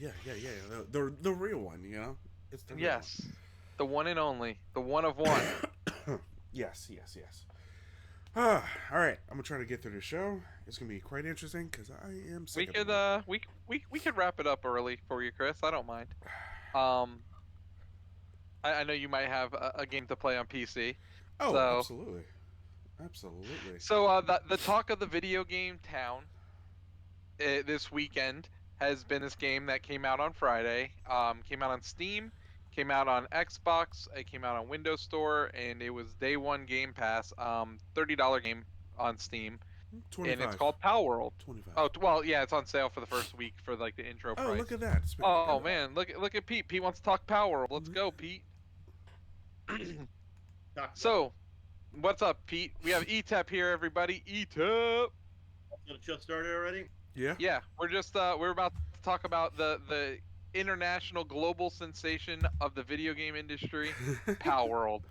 The real one, you know. It's the real Yes, the one and only, the one of one. one. Yes. All right, I'm gonna try to get through the show. It's gonna be quite interesting because I am We sick at the could moment. we could wrap it up early for you, Chris. I don't mind. Um, I know you might have a game to play on PC, Oh, so absolutely. the talk of the video game town this weekend has been this game that came out on Friday. Came out on Steam, came out on Xbox, it came out on Windows Store, and it was day one Game Pass. $30 game on Steam, and it's 25. called Pal World. 25. Oh, well, yeah, it's on sale for the first week for like the intro Oh, look price. at that. Oh man, look at Pete. Pete wants to talk Pal World. Let's go, Pete. Talk about it. So, what's up, Pete? We have ETAP here, everybody. ETAP. So the show started already? Yeah. Yeah, we're about to talk about the international global sensation of the video game industry, Pal World.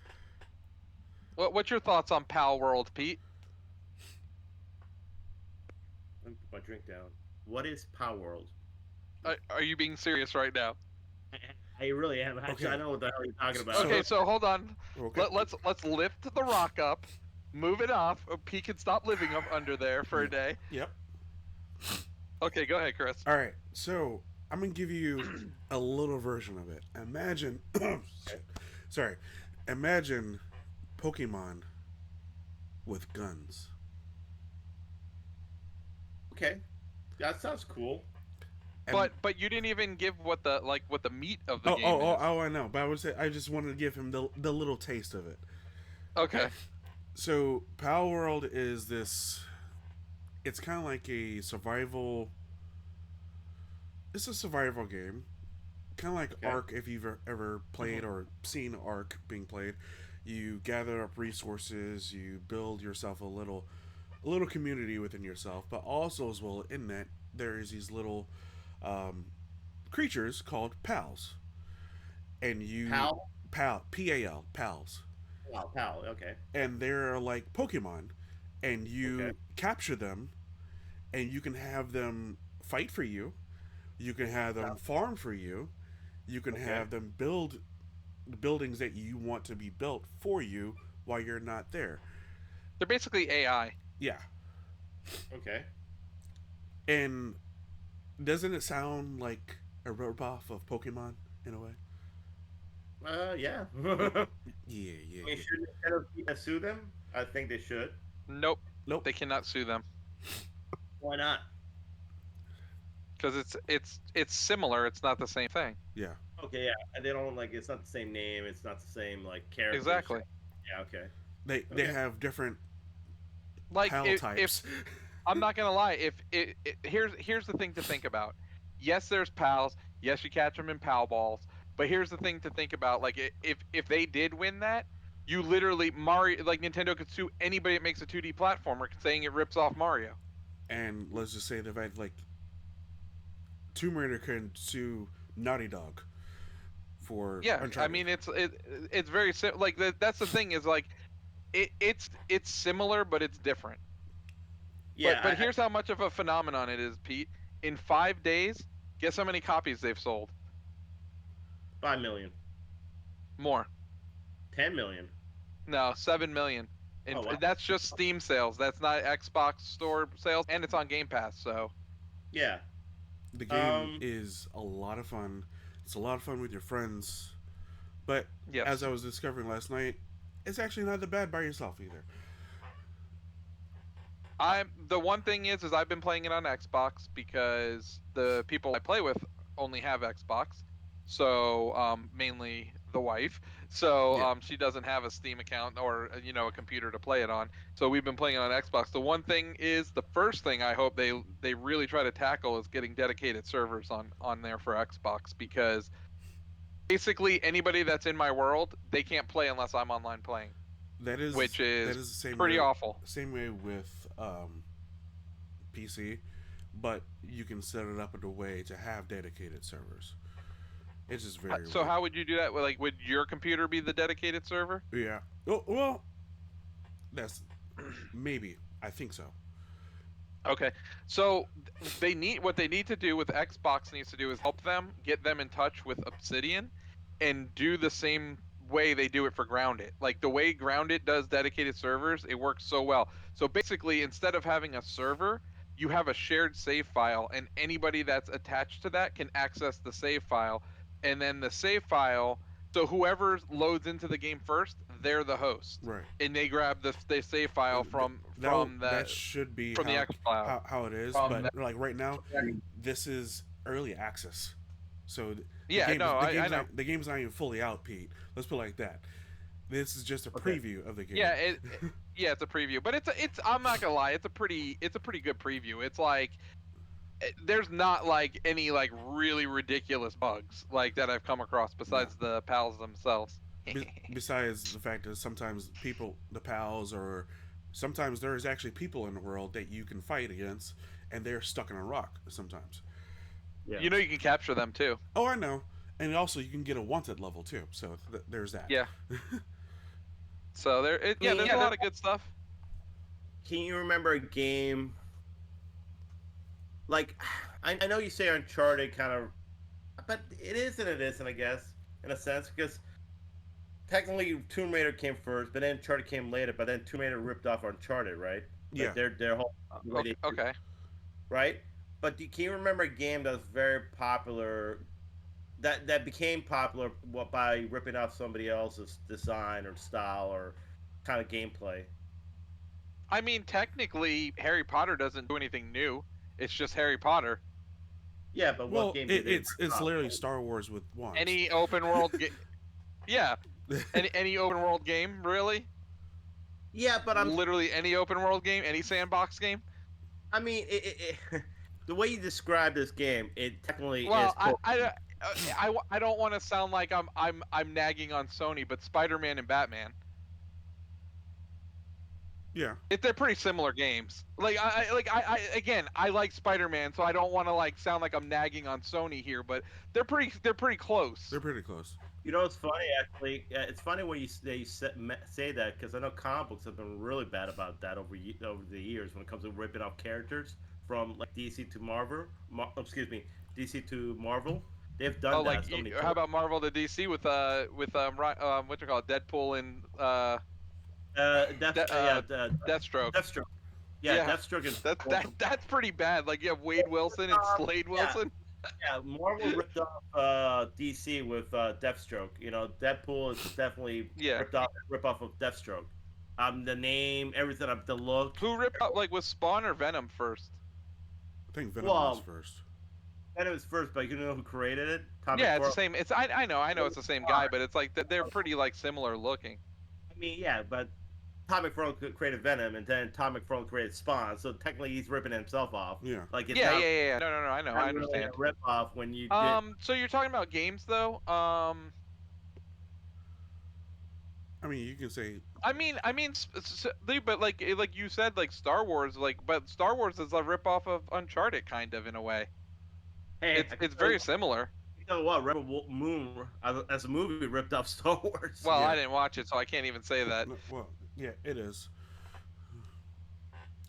What's your thoughts on Pal World, Pete? Let me put my drink down. What is Power World? Are you being serious right now? I really am. Actually, Okay. I know what the hell you're talking about. Okay, so hold on. Okay. Let's lift the rock up, move it off. Pete can stop living up under there for a day. Yep. Okay, go ahead, Chris. All right. So I'm gonna give you a little version of it. Imagine. Sorry. Imagine Pokemon with guns. Okay, that sounds cool. And- But you didn't even give what the meat of the game is. I know. But I would say I just wanted to give him the little taste of it. Okay. So Pal World is this. It's kind of like a survival. It's a survival game, kind of like Okay. Ark. If you've ever played or seen Ark being played, you gather up resources, you build yourself a little community within yourself, but also as well in that there is these little um, creatures called pals, and you pal pals, Pal. Okay. and they're like Pokemon, and you Okay. capture them, and you can have them fight for you. You can have them farm for you. You can Okay. have them build the buildings that you want to be built for you while you're not there. They're basically AI. Yeah. Okay. And doesn't it sound like a ripoff of Pokemon in a way? Yeah. Yeah. I mean, should Nintendo sue them? I think they should. Nope. Nope. They cannot sue them Why not? because it's similar. It's not the same thing. Yeah. Okay, yeah. And they don't like. It's not the same name. It's not the same like character. Exactly. Yeah. Okay. They Okay. have different Like pal if types. I'm not gonna lie, here's the thing to think about. Yes, there's pals. Yes, you catch them in pal balls. But here's the thing to think about. Like if they did win that, you literally Mario like Nintendo could sue anybody that makes a 2D platformer saying it rips off Mario. And let's just say the fact like Tomb Raider can sue Naughty Dog for Yeah, I Uncharted. mean it's very like that's the thing is like it's similar but it's different. Yeah. But here's how much of a phenomenon it is, Pete. In 5 days, guess how many copies they've sold? 5 million. More. 10 million. No, 7 million. And Oh, wow. that's just Steam sales. That's not Xbox Store sales, and it's on Game Pass. So Yeah. The game is a lot of fun. It's a lot of fun with your friends. But yes, as I was discovering last night, it's actually not that bad by yourself either. the one thing is I've been playing it on Xbox because the people I play with only have Xbox. So mainly the wife. So Yeah. she doesn't have a Steam account or a computer to play it on. So we've been playing it on Xbox. The one thing is the first thing I hope they really try to tackle is getting dedicated servers on there for Xbox because basically anybody that's in my world they can't play unless I'm online playing, which is the same pretty way, awful. Same way with PC, but you can set it up in a way to have dedicated servers. It's just very So weird. how would you do that? Like, would your computer be the dedicated server? Yeah. Well, that's maybe. I think so. Okay, so what they need to do with Xbox needs to do is help them get them in touch with Obsidian, and do the same way they do it for Grounded. Like the way Grounded does dedicated servers, it works so well. So basically, instead of having a server, you have a shared save file, and anybody that's attached to that can access the save file, and then the save file. So whoever loads into the game first, they're the host, Right. and they grab the save file And from that should be from the how xCloud. how it is. But like right now, this is early access, so Yeah, no, I know. the game's not even fully out, Pete. Let's put it like that. This is just a Okay. preview of the game. Yeah, yeah, it's a preview, but it's I'm not gonna lie, it's a pretty good preview. It's like there's not like any like really ridiculous bugs like that I've come across No. besides the pals themselves. Besides the fact that sometimes people, the pals, or sometimes there's actually people in the world that you can fight against, and they're stuck in a rock sometimes. Yeah. You know you can capture them too. Oh, I know. And also, you can get a wanted level too. So there's that. Yeah. So there's a lot of good stuff. Can you remember a game like I know you say Uncharted kind of, but it is and it isn't, I guess, in a sense, because technically Tomb Raider came first, but then Uncharted came later. But then Tomb Raider ripped off Uncharted, right? Yeah. Like their whole Okay. right. But can you remember a game that was very popular that became popular by ripping off somebody else's design or style or kind of gameplay? I mean, technically, Harry Potter doesn't do anything new. It's just Harry Potter. Yeah, but Well, what game did they it's rip off? literally Star Wars with wands. Any open world game. Yeah. Any open world game, really? Yeah, but I'm Literally any open world game, any sandbox game. I mean, the way you describe this game, it technically Well, is. I don't want to sound like I'm nagging on Sony, but Spider-Man and Batman, Yeah. they're pretty similar games. Like I again, I like Spider-Man, so I don't want to like sound like I'm nagging on Sony here, but they're pretty close. They're pretty close. You know, it's funny actually. It's funny when you say that because I know comic books have been really bad about that over the years when it comes to ripping off characters from like DC to Marvel. Excuse me, DC to Marvel. They've done Oh, that. like So many how about Marvel to DC with what you call it, Deadpool and Deathstroke. Deathstroke. Yeah, Yeah. Deathstroke is That's pretty bad. Like you have Wade Wilson and Slade Wilson. Yeah, Marvel ripped off DC with Deathstroke. You know, Deadpool is definitely Yeah. rip off of Deathstroke. The name, everything, the look. Who ripped up like was Spawn or Venom first? I think Venom Well, was first. Venom was first, but you know who created it? Tom Yeah, it's McFarlane. the same. It's I know it's the same guy, but it's like they're pretty like similar looking. I mean, yeah, but Tom McFarlane created Venom, and then Tom McFarlane created Spawn. So technically, he's ripping himself off. Yeah. Like it's Yeah, not, yeah. No, I know, not I really understand. a rip off when you. So you're talking about games though. I mean, you can say I mean, but like you said, like Star Wars, but Star Wars is a rip off of Uncharted, kind of in a way. Hey, It's very similar. You know what? Rebel Moon as a movie ripped off Star Wars. Well, Yeah. I didn't watch it, so I can't even say that. well, yeah, it is.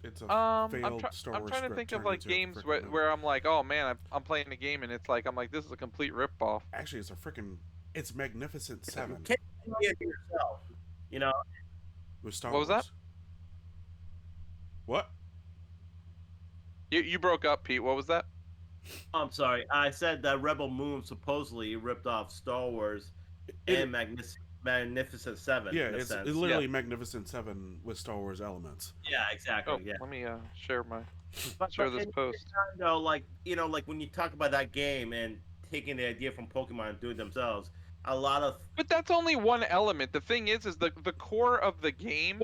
It's a failed Star I'm Wars trying to script think of turned like into a games frickin' movie. where I'm like, oh man, I'm playing a game and it's like I'm like this is a complete rip off. Actually, it's a freaking. It's Magnificent Seven Can't you see it yourself? You know, with Star What was Wars. that? What? You broke up, Pete. What was that? I'm sorry. I said that Rebel Moon supposedly ripped off Star Wars It- and Magnificent Seven. Yeah, in a it's sense. literally Magnificent Seven with Star Wars elements. Yeah, exactly. Oh, Yeah. let me share But share this in post. time, though, like like when you talk about that game and taking the idea from Pokemon and doing it themselves, a lot of But that's only one element. The thing is the core of the game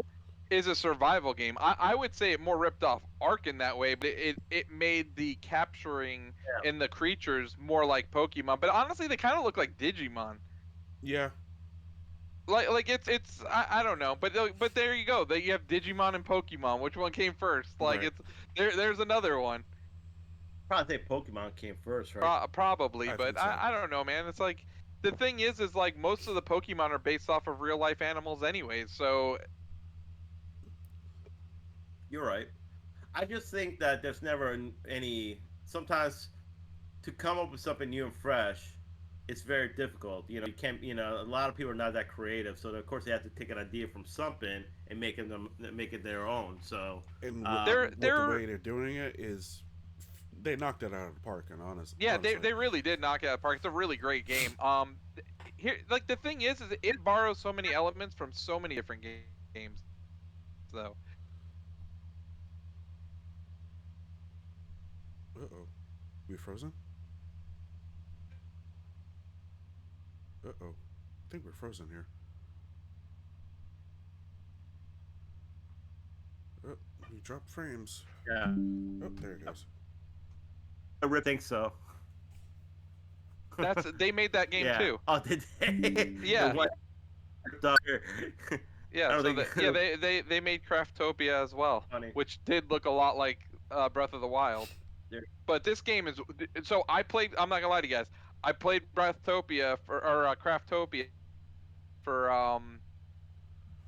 is a survival game. I would say it more ripped off Ark in that way, but it made the capturing and the creatures more like Pokemon. But honestly, they kind of look like Digimon. Yeah, Like it's I don't know, but there you go. You have Digimon and Pokemon. Which one came first? Like Right. it's there's another one. probably think Pokemon came first, right? Probably, I but think so. I don't know, man. It's like the thing is like most of the Pokemon are based off of real life animals anyways. So You're right. I just think that there's never any. Sometimes to come up with something new and fresh, it's very difficult. You can't. A lot of people are not that creative, so of course they have to take an idea from something and make it their own. So, And They're with the they're way they're doing it is, they knocked it out of the park. And yeah, honestly, they really did knock it out of the park. It's a really great game. Here, like the thing is it borrows so many elements from so many different games, though. uh-oh, we frozen. Uh-oh, I think we're frozen here. Oh, we dropped frames. yeah, Oh, there it goes. I really think so. That's they made that game Yeah. too. Oh, did they? The Yeah, one I yeah. don't So think yeah, they made Craftopia as well, funny. which did look a lot like Breath of the Wild. There- But this game is so I played. I'm not gonna lie to you guys. I played Breathtopia or Craftopia for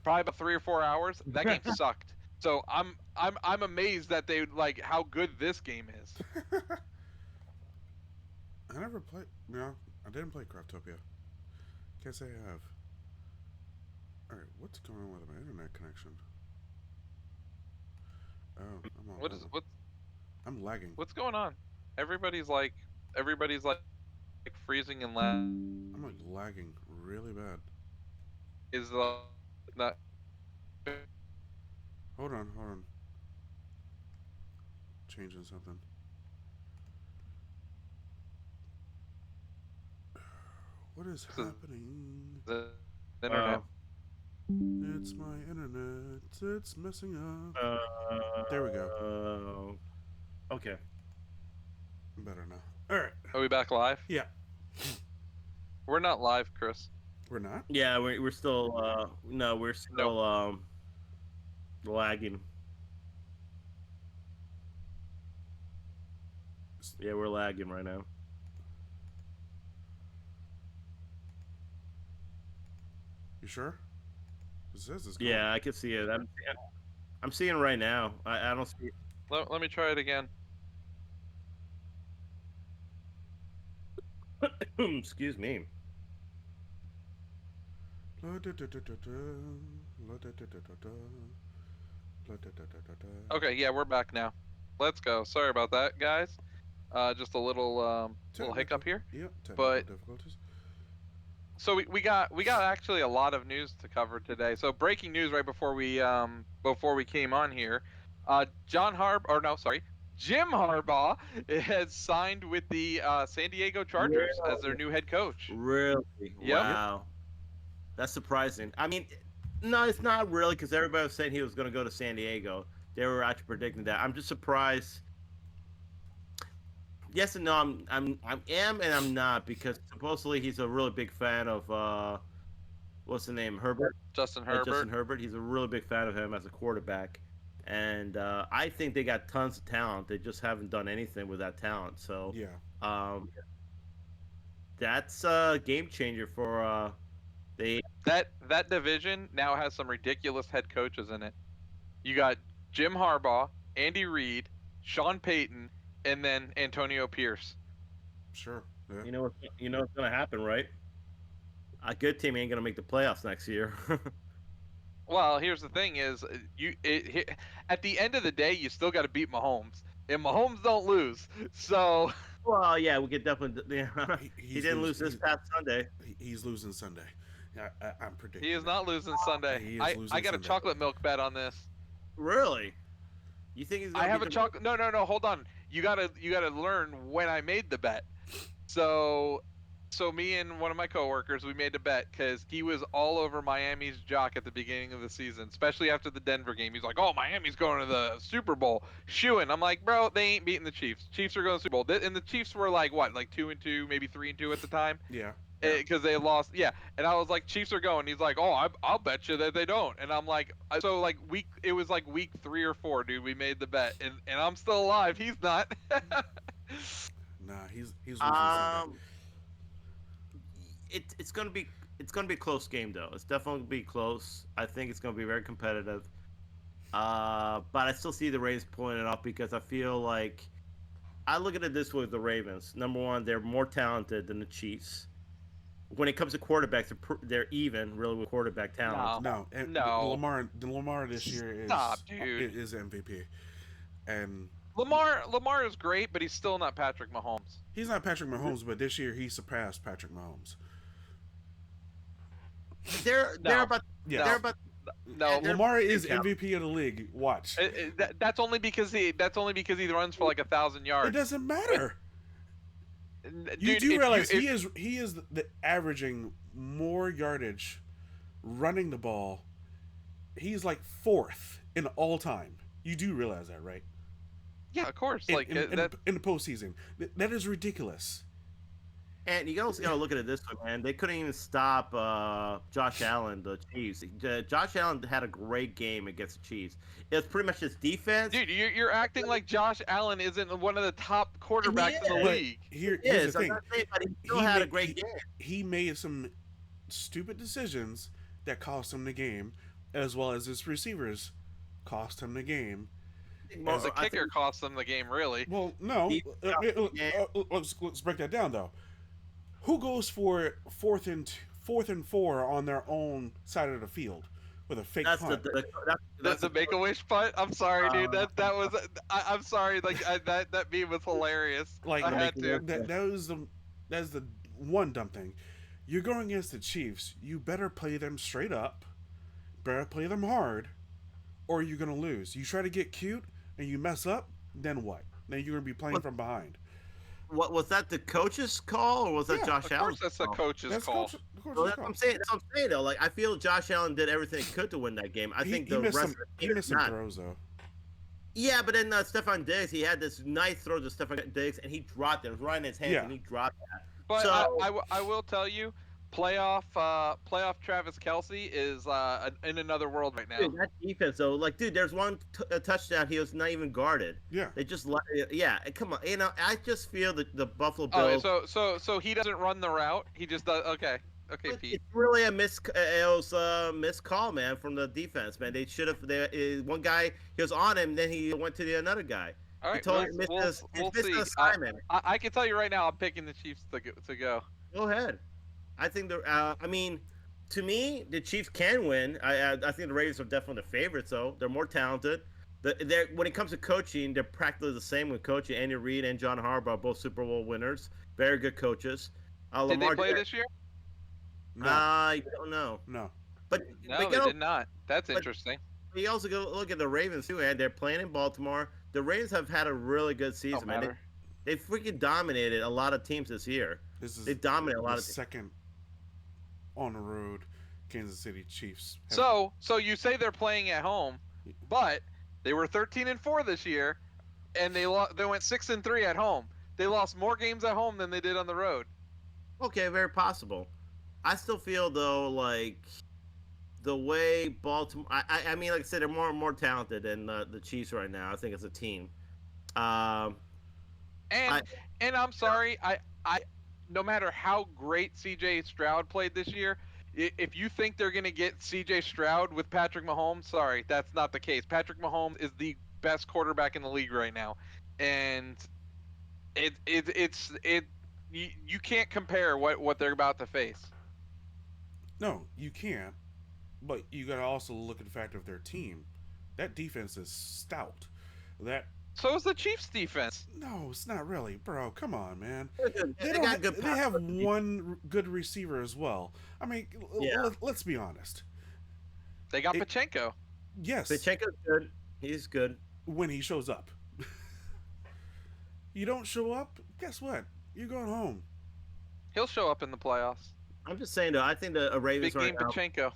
probably about 3 or 4 hours. That game sucked. So I'm amazed that they like how good this game is. I never played. No, I didn't play Craftopia. Can't say I have. All right, what's going on with my internet connection? Oh, I'm all What is over. I'm lagging. what's going on? Everybody's like freezing and I'm like lagging really bad. is not. Hold on, hold on. Changing something. What is happening? The internet. Uh, It's my internet. It's messing up. There we go. uh, okay. Better now. All right. Are we back live? Yeah. We're not live, Chris. We're not. Yeah, we're still no, we're Nope. still lagging. Yeah, we're lagging right now. You sure? It says it's going. Yeah, I can see it. I'm seeing it right now. I don't see. Let me try it again. Excuse me. Okay, yeah, we're back now. Let's go. Sorry about that, guys. Just a little hiccup here. Yep. Technical But difficulties. so we got actually a lot of news to cover today. So breaking news right before we came on here, Jim Harbaugh has signed with the San Diego Chargers as their new head coach. Really? Yep. Wow. That's surprising. I mean, no, it's not really because everybody was saying he was going to go to San Diego. They were actually predicting that. I'm just surprised. Yes and no. I am and I'm not because supposedly he's a really big fan of what's the name, Herbert. Justin Justin Herbert. Herbert. He's a really big fan of him as a quarterback, and I think they got tons of talent. They just haven't done anything with that talent. So Yeah. um, that's a game changer for they. That division now has some ridiculous head coaches in it. You got Jim Harbaugh, Andy Reid, Sean Payton, and then Antonio Pierce. Sure. Yeah. You know what's gonna happen, right? A good team ain't gonna make the playoffs next year. Well, here's the thing: is at the end of the day, you still got to beat Mahomes, and Mahomes don't lose. So Well, yeah, we could definitely. Yeah. He He's didn't lose- lose this he's- past Sunday. He's losing Sunday. I'm predicting. he is that. not losing Sunday. He is I losing got a Sunday. chocolate milk bet on this. Really? You think he's gonna? I have beat a the- chocolate. No. Hold on. You gotta learn when I made the bet. So me and one of my coworkers, we made a bet because he was all over Miami's jock at the beginning of the season, especially after the Denver game. He's like, "Oh, Miami's going to the Super Bowl, shooing." I'm like, "Bro, they ain't beating the Chiefs. Chiefs are going to the Super Bowl." And the Chiefs were like what, like 2-2, maybe 3-2 at the time, Yeah. because they lost. Yeah, and I was like, "Chiefs are going." He's like, "Oh, I'll bet you that they don't." And I'm like, so like it was like week 3 or 4, dude. We made the bet, and I'm still alive. He's not. Nah. He's losing Sunday. Um, it's gonna be a close game though. It's definitely gonna be close. I think it's gonna be very competitive. But I still see the Ravens pulling it off because I feel like I look at it this way with the Ravens. Number one, they're more talented than the Chiefs. When it comes to quarterbacks, they're even really with quarterback talent. No, No, and no, Lamar this year stop, dude. is MVP, and Lamar is great, but he's still not Patrick Mahomes. he's not Patrick Mahomes, but this year he surpassed Patrick Mahomes. They're No, about Yes. they're about no. they're Lamar is talent. MVP of the league. Watch. That's only because he runs for like 1,000 It yards. doesn't matter. You Dude, do realize if, he is the averaging more yardage running the ball. He's like fourth in all time. You do realize that, right? yeah, of course. In, Like in, in, that. the, in the postseason, that is ridiculous. And you also gotta look at it this way, man. They couldn't even stop Josh Allen, the Chiefs. Josh Allen had a great game against the Chiefs. It's pretty much his defense. Dude, you're acting like Josh Allen isn't one of the top quarterbacks in the But league. here's Yes, the I'm thing. not saying, but he still He had a made- great game. He made some stupid decisions that cost him the game, as well as his receivers cost him the game. Well, the I kicker think- cost them the game, really. Well, no. He- Let's break that down though. Who goes for fourth and 4 on their own side of the field with a fake That's punt? that's The Make a Wish punt. I'm sorry, dude. Uh, That was. I'm sorry. Like that meme was hilarious. Like I had to. that is the one dumb thing. You're going against the Chiefs. You better play them straight up. Better play them hard, or you're gonna lose. You try to get cute and you mess up, then what? Then you're gonna be playing from behind. What was that? The coach's call, or was that Yeah, Josh Of Allen? course, that's the coach's call. the Well, coach's that's call. what I'm saying. That's what I'm saying, though. Like, I feel Josh Allen did everything he could to win that game. I think He the missed rest some. of the He team missed did some not. throws though. Yeah, but then Stephon Diggs, he had this nice throw to Stephon Diggs, and he dropped it. It was right in his hands, Yeah. and he dropped that. But So- I will tell you, playoff Travis Kelsey is in another world right now. Dude, that defense, though, like, dude, there's one touchdown. He was not even guarded. Yeah. They just let, yeah. Come on, I just feel that the Buffalo Oh, Bills. so he doesn't run the route. He just does. Okay, Pete. It's really a it was a missed call, man, from the defense, man. They should have. One guy, he was on him, then he went to the another guy. All right, totally missed we'll missed see. the assignment. I can tell you right now, I'm picking the Chiefs to go. Go ahead. I think I mean, to me, the Chiefs can win. I think the Ravens are definitely the favorites, though. They're more talented. When it comes to coaching, they're practically the same with coaching. Andy Reid and John Harbaugh, both Super Bowl winners, very good coaches. Did they play this year? No. I don't know, No. but No, but, they did not. That's but- interesting. you also go look at the Ravens too, and they're playing in Baltimore. The Ravens have had a really good season, Don't man. matter. They freaking dominated a lot of teams this year. This is They dominated a lot the of teams. second on the road Kansas City Chiefs. have- So you say they're playing at home, but they were 13-4 this year, and they went 6-3 at home. They lost more games at home than they did on the road. Okay, very possible. I still feel though like the way Baltimore. I mean, like I said, they're more talented than the Chiefs right now. I think as a team. And and I'm sorry, I no matter how great CJ Stroud played this year, if you think they're gonna get CJ Stroud with Patrick Mahomes, sorry, that's not the case. Patrick Mahomes is the best quarterback in the league right now, and you can't compare what they're about to face. No, you can't. But you got to also look at the fact of their team. That defense is stout. So is the Chiefs defense. No, it's not really, bro. Come on, man. They They got have good pass- one good receiver as well. I mean, Yeah. let's be honest. They got It- Pachenko. Yes, Pacheco's good. He's good. when he shows up. You don't show up, guess what? You're going home. He'll show up in the playoffs. I'm just saying though. I think the Ravens Big game right now. Pachenko.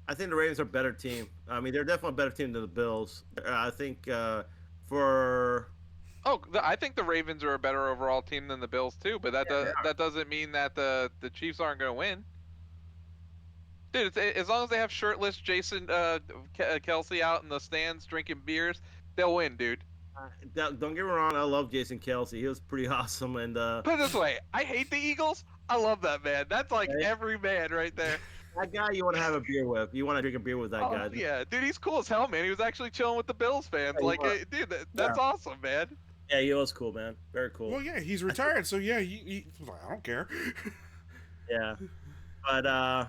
I think the Ravens are a better team. I mean, they're definitely a better team than the Bills. I think for Oh, I think the Ravens are a better overall team than the Bills too, but that doesn't mean that the Chiefs aren't going to win. Dude, as long as they have shirtless Jason Kelsey out in the stands drinking beers, they'll win, dude. don't get me wrong, I love Jason Kelsey. He was pretty awesome, and Put it this way, I hate the Eagles. I love that man. That's like Right. every man right there. that guy you want to have a beer with. You want to drink a beer with that Oh guy. yeah, dude, he's cool as hell, man. He was actually chilling with the Bills fans. Yeah, he Like, was. dude, that's awesome, man. Yeah, he was cool, man. Very cool. Well, yeah, he's retired, so yeah, I don't care. Yeah, but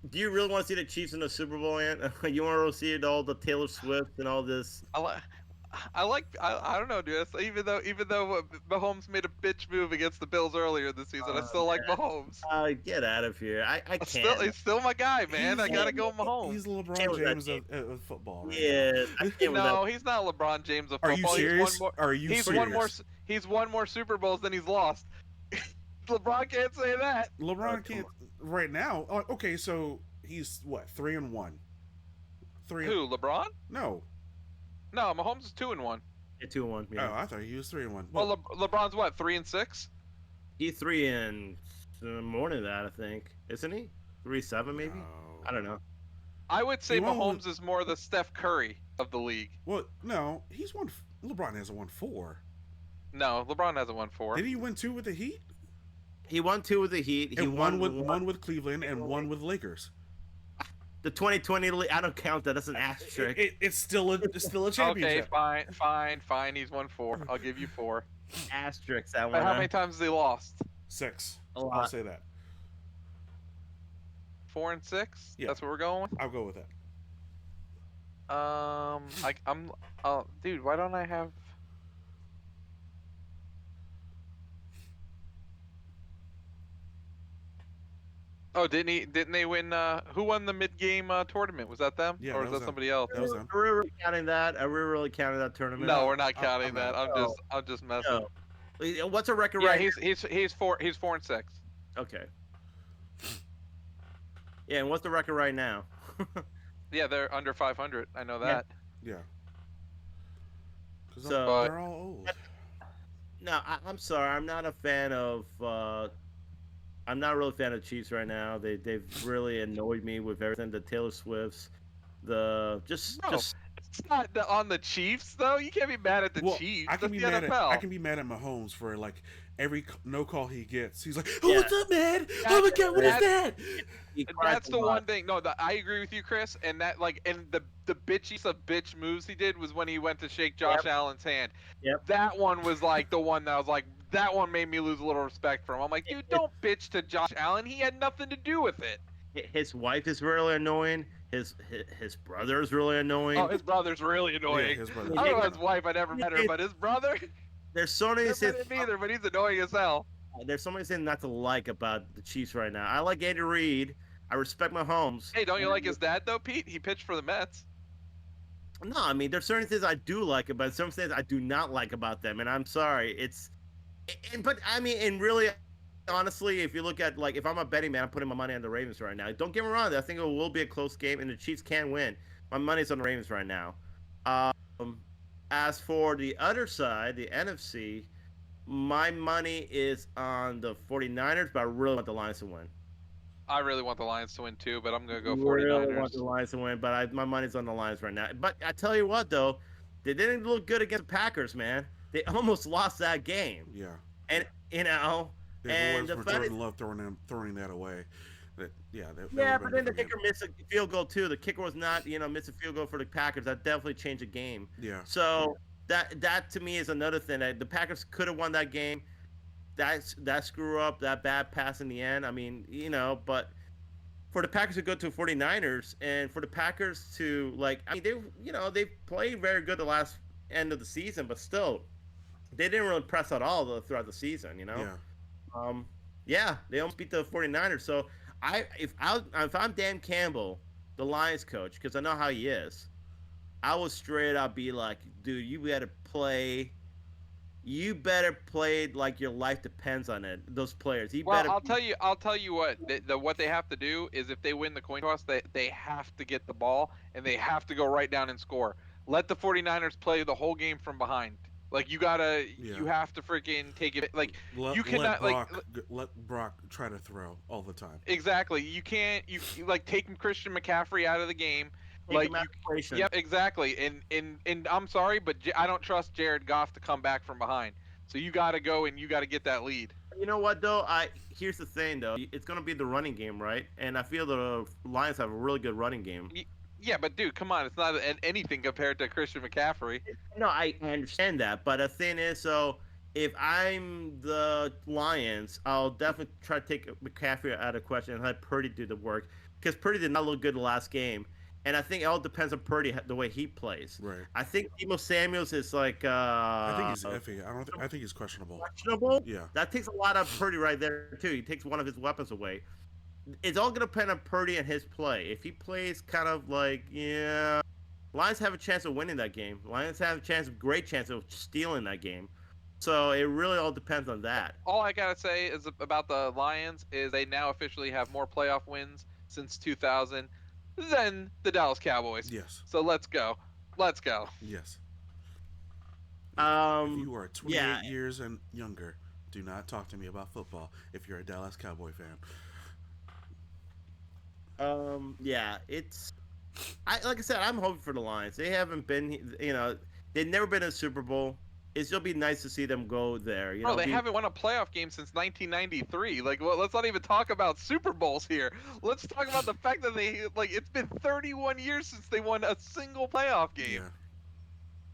do you really want to see the Chiefs in the Super Bowl, Ant? You want to see all the Taylor Swift and all this? I don't know, dude. Even though Mahomes made a bitch move against the Bills earlier this season, I still like Mahomes. Get out of here! I can't. He's still my guy, man. I gotta go Mahomes. He's the LeBron Can't with that James of football. Right Yeah, I can't with No, he's not LeBron James of Are football. you serious? Are you He's serious? won more Super Bowls than he's lost. LeBron can't say that. LeBron can't right now. Okay, so he's what 3-1. Who? LeBron? No. No, Mahomes is 2-1. Yeah, 2-1. Oh, Yeah. I thought he was 3-1. Well, LeBron's what, 3-6? He's 3 and more than that, I think. Isn't he? 3-7 maybe. No. I don't know. I would say He won Mahomes is more the Steph Curry of the league. Well, no, he's won. LeBron hasn't won 4. No, LeBron hasn't won 4. Did he win 2 with the Heat? He won 2 with the Heat. He And won one with Cleveland and one with Lakers. the 2020. I don't count that. That's an asterisk. It's still a Okay, championship. fine. He's won 4. I'll give you 4. Asterisk that one. But how many times has he lost? 6. A I'll lot. say that. 4 and 6. Yeah. That's what we're going with. I'll go with that. Dude, why don't I have? Oh, didn't they win? Who won the mid-game tournament? Was that them? Yeah, or that was was that them. somebody else? That was them. Are we really counting that? Are we really counting that tournament? No, we're not I'm counting that. out. I'm just messing. No. What's a record Yeah, right he's 4 and 6. Okay. Yeah, and what's the record right now? Yeah, they're under 500. I know that. Yeah. Because So- they're all old. No, I'm sorry. I'm not a fan of. I'm not really a fan of the Chiefs right now. They've really annoyed me with everything. The Taylor Swifts, No, it's not on the Chiefs though. You can't be mad at the Well, Chiefs. I can That's be the mad NFL. I can be mad at Mahomes for like every no call he gets. He's like, "Oh, Yeah. what's up, man? Oh my God, what is that?" he cries That's a the lot. one thing. No, I agree with you, Chris. And that the bitchiest of bitch moves he did was when he went to shake Josh Allen's hand. Yep. That one was like the one that I was like, that one made me lose a little respect for him. I'm like, dude, don't bitch to Josh Allen. He had nothing to do with it. His wife is really annoying. His brother is really annoying. Oh, his brother's really annoying. Yeah, his brother. I don't know his wife. I never met her, but his brother. There's so many Never things. met him either, but he's annoying as hell. There's so many things not to like about the Chiefs right now. I like Andy Reid. I respect Mahomes. Hey, don't you like his dad though, Pete? He pitched for the Mets. No, I mean there's certain things I do like about some things I do not like about them, and I'm sorry. But I mean, and really, honestly, if you look at like if I'm a betting man, I'm putting my money on the Ravens right now. Don't get me wrong, I think it will be a close game, and the Chiefs can win. My money's on the Ravens right now. As for the other side, the NFC, my money is on the 49ers, but I really want the Lions to win. I really want the Lions to win too, but I'm gonna go Really 49ers. want the Lions to win, but my money's on the Lions right now. But I tell you what, though, they didn't look good against the Packers, man. They almost lost that game, Yeah. and you know, They've and always the for fact Jordan is- Love throwing that away. That yeah, would've but been then the a different kicker missed a field goal too. The kicker was not, missed a field goal for the Packers. That definitely changed the game. game. Yeah. So that to me is another thing that the Packers could have won that game. That screw up, that bad pass in the end. I mean, but for the Packers to go to 49ers and for the Packers to they played very good the last end of the season, but still they didn't really press at all throughout the season, Yeah. They almost beat the 49ers. So if I'm Dan Campbell, the Lions coach, because I know how he is, I would straight up be like, dude, you better play like your life depends on it. Those players. Well, I'll tell you what. What they have to do is if they win the coin toss, they have to get the ball and they have to go right down and score. Let the 49ers play the whole game from behind. Like you have to freaking take it. Like you cannot let Brock try to throw all the time. exactly. You can't. You like taking Christian McCaffrey out of the game. Yep, exactly. And I'm sorry, but I don't trust Jared Goff to come back from behind. So you got to go and you got to get that lead. You know what though? I Here's the thing though. It's gonna be the running game, right? And I feel the Lions have a really good running game. Y- Yeah, but dude, come on, it's not anything compared to Christian McCaffrey. No, I understand that, but the thing is, so if I'm the Lions, I'll definitely try to take McCaffrey out of question and let Purdy do the work because Purdy did not look good the last game, and I think it all depends on Purdy the way he plays. Right. I think Debo Samuel's is like I think he's iffy. I don't. I think he's questionable. questionable. Yeah. That takes a lot of Purdy right there too. He takes one of his weapons away. It's all gonna depend on Purdy and his play. If he plays kind of like Lions have a chance of winning that game. Lions have great chance of stealing that game. So it really all depends on that. All I gotta say is about the Lions is they now officially have more playoff wins since 2000 than the Dallas Cowboys. Yes. So let's go. Let's go. Yes. If you are 28 Yeah. years and younger, do not talk to me about football. If you're a Dallas Cowboy fan. Yeah, like I said, I'm hoping for the Lions. They haven't been, they've never been in a Super Bowl. It's gonna be nice to see them go there. Bro, they haven't won a playoff game since 1993. Like, well, let's not even talk about Super Bowls here. Let's talk about the fact that it's been 31 years since they won a single playoff game.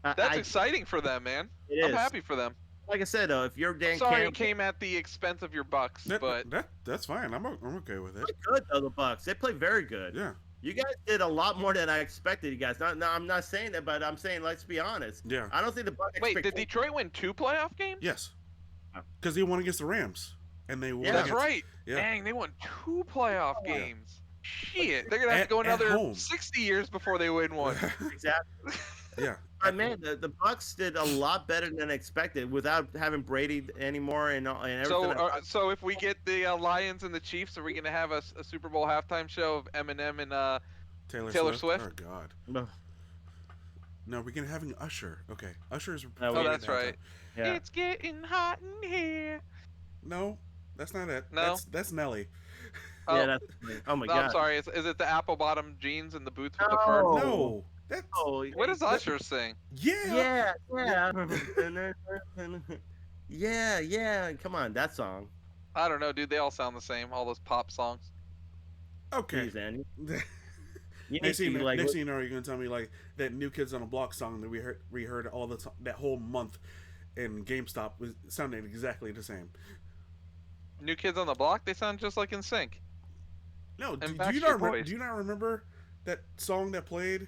Yeah. That's exciting for them, man. I'm happy for them. Like I said, though, if you're Dan Sorry, Campbell, it came at the expense of your Bucks, but That's fine. I'm okay with it. they play good though. The Bucks, they play very good. Yeah. You guys did a lot more than I expected. You guys. No, I'm not saying that, but I'm saying let's be honest. Yeah. I don't think the Bucks. wait, did Detroit win 2 playoff games? Yes. Because they won against the Rams, and they won. Yeah. That's against, right. Yeah. Dang, they won 2 playoff Yeah. games. Shit, they're gonna have to go At another home. 60 years before they win one. Exactly. Yeah. But man, the Bucks did a lot better than expected without having Brady anymore and everything. So if we get the Lions and the Chiefs, are we gonna have a Super Bowl halftime show of Eminem and Taylor Swift? Oh God. No. No, we're gonna having Usher. Okay, Usher's. Oh, Oh, that's right. Yeah. It's getting hot in here. No, that's not it. No? That's Nelly. Oh, Yeah, that's, oh my no, god. I'm sorry. Is it the apple bottom jeans and the boots with the No. fur? No, that's Oh, What does Usher sing? yeah. yeah. Come on, that song. I don't know, dude. They all sound the same. All those pop songs. Okay. Jeez, Andy. You need Next thing, to like. next thing you know, you're gonna tell me like that New Kids on the Block song that we heard all that whole month in GameStop was sounding exactly the same. New Kids on the Block. They sound just like NSYNC. No, do you Backstreet Boys. do you not remember that song that played?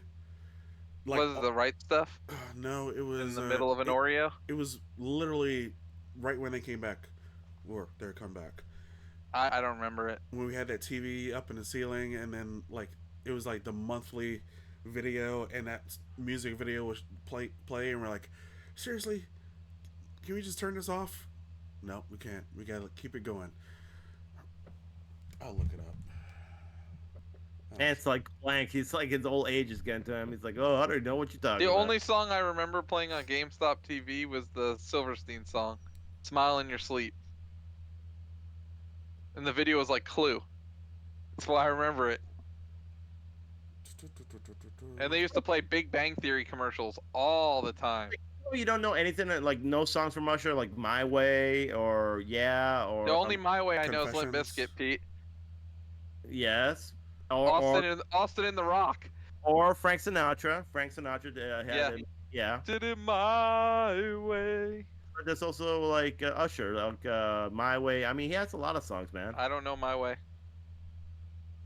Was it the right stuff No, it was in the middle of an Oreo? It was literally right when they came back, or their comeback. I don't remember it. When we had that TV up in the ceiling, and then like it was like the monthly video, and that music video was play, and we're like, seriously, can we just turn this off? No, we can't. We gotta keep it going. I'll look it up. And it's like blank. He's like his old age is getting to him. He's like, oh, I don't know what you're talking The about. only song I remember playing on GameStop TV was the Silverstein song, "Smile in Your Sleep," and the video was like Clue. That's why I remember it. And they used to play Big Bang Theory commercials all the time. You don't know anything like no songs from Usher like My Way or Yeah or The only My Way I know is Limp Confessions. Bizkit, Pete. yes Austin in the Rock. or Frank Sinatra. Frank Sinatra had Yeah. it. Yeah. Did it my way. But there's also like Usher, like My Way. I mean, he has a lot of songs, man. I don't know My Way.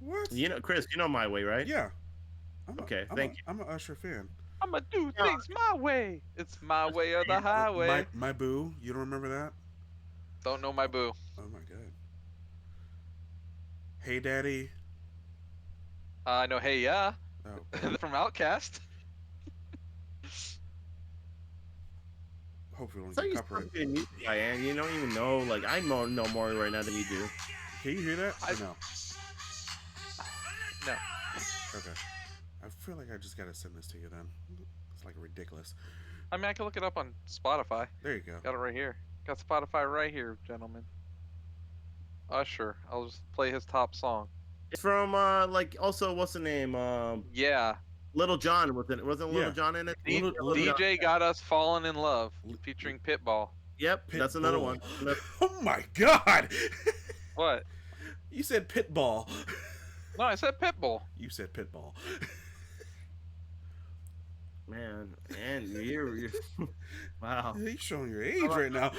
What? You know, Chris, you know My Way, right? Yeah. Okay, thank you. I'm an Usher fan. I'ma do Yeah. things my way. It's my way or the highway. My boo. You don't remember that? Don't know my boo. Oh my god. Hey Daddy. I know Hey Yeah Oh, from Outkast. hopefully we So don't you get copyright. a music guy, and you don't even know. Like I know more right now than you do. Can you hear that? Or no. No. Okay. I feel like I just gotta send this to you then. It's like ridiculous. I mean, I can look it up on Spotify. There you go. Got it right here. Got Spotify right here, gentlemen. Usher. I'll just play his top song. It's from like also what's the name? Yeah. Little John wasn't Yeah. Little John in it? Little John. DJ Got Us Falling in Love, featuring Pitbull. Yep, that's another Pitbull. one. Another- Oh my god! What? You said pitball. No, I said Pitbull. You said pitball. Man, and you're wow. You're showing your age right now.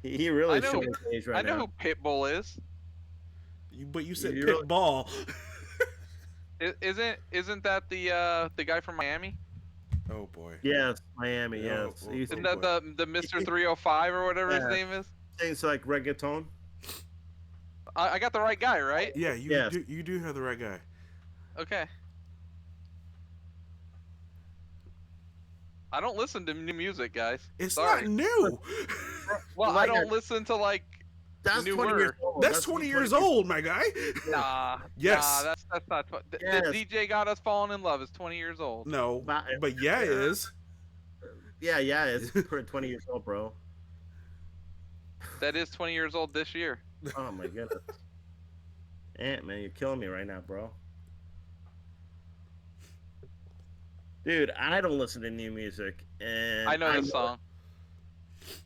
He really I know. showing his age right I know now. who Pitbull is. But you said You're- pitball. Isn't that the guy from Miami? Oh boy. Yes, Miami. Yeah, Yes, oh, he's oh, Isn't that boy. the Mr. 305 or whatever his Yeah. name is? things like reggaeton. I got the right guy, right? Yeah, you Yes. do have the right guy. Okay. I don't listen to new music, guys. It's Sorry. not new. Well, Like I don't a- listen to like. That's 20 years Newer. old. That's 20 years old, my guy. Nah. Yes. Nah, that's not. Yes. The DJ Got Us Falling in Love is 20 years old. No, But- but yeah, it is. Yeah, it's 20 years old, bro. That is 20 years old this year. Oh my goodness. Ant, man, you're killing me right now, bro. Dude, I don't listen to new music, and I know this song.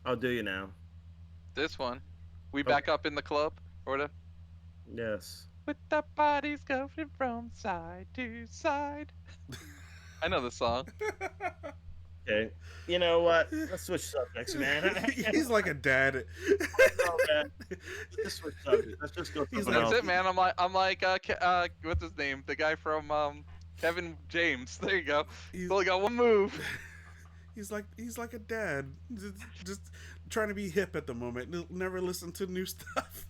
I'll do you now. This one. We back up in the club or whatever. Yes. With the bodies going from side to side. I know the song. Okay. You know what? Let's switch subjects, man. He's like a dad. Oh, man. Let's just switch subjects. Let's just go. He's something That's else. it, man. I'm like, what's his name? The guy from Kevin James. There you go. He's, He's only got one move. he's like a dad, just trying to be hip at the moment. Never listen to new stuff.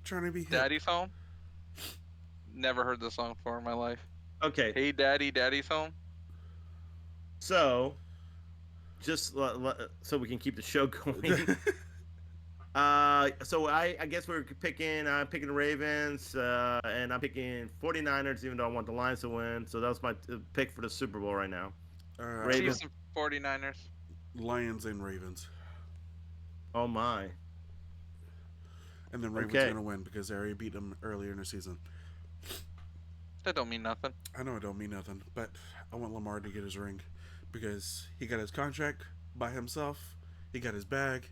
Trying to be hip. Daddy's home. Never heard this song before in my life. Okay. Hey, Daddy, Daddy's home. So, just so we can keep the show going. So I guess we're picking the Ravens, and I'm picking 49ers, even though I want the Lions to win. So that was my pick for the Super Bowl right now. Ravens. Chiefs and 49ers. Lions and Ravens, Oh my. and then Ravens Okay. gonna win because they already beat them earlier in the season. That don't mean nothing. I know it don't mean nothing, but I want Lamar to get his ring because he got his contract by himself, he got his bag,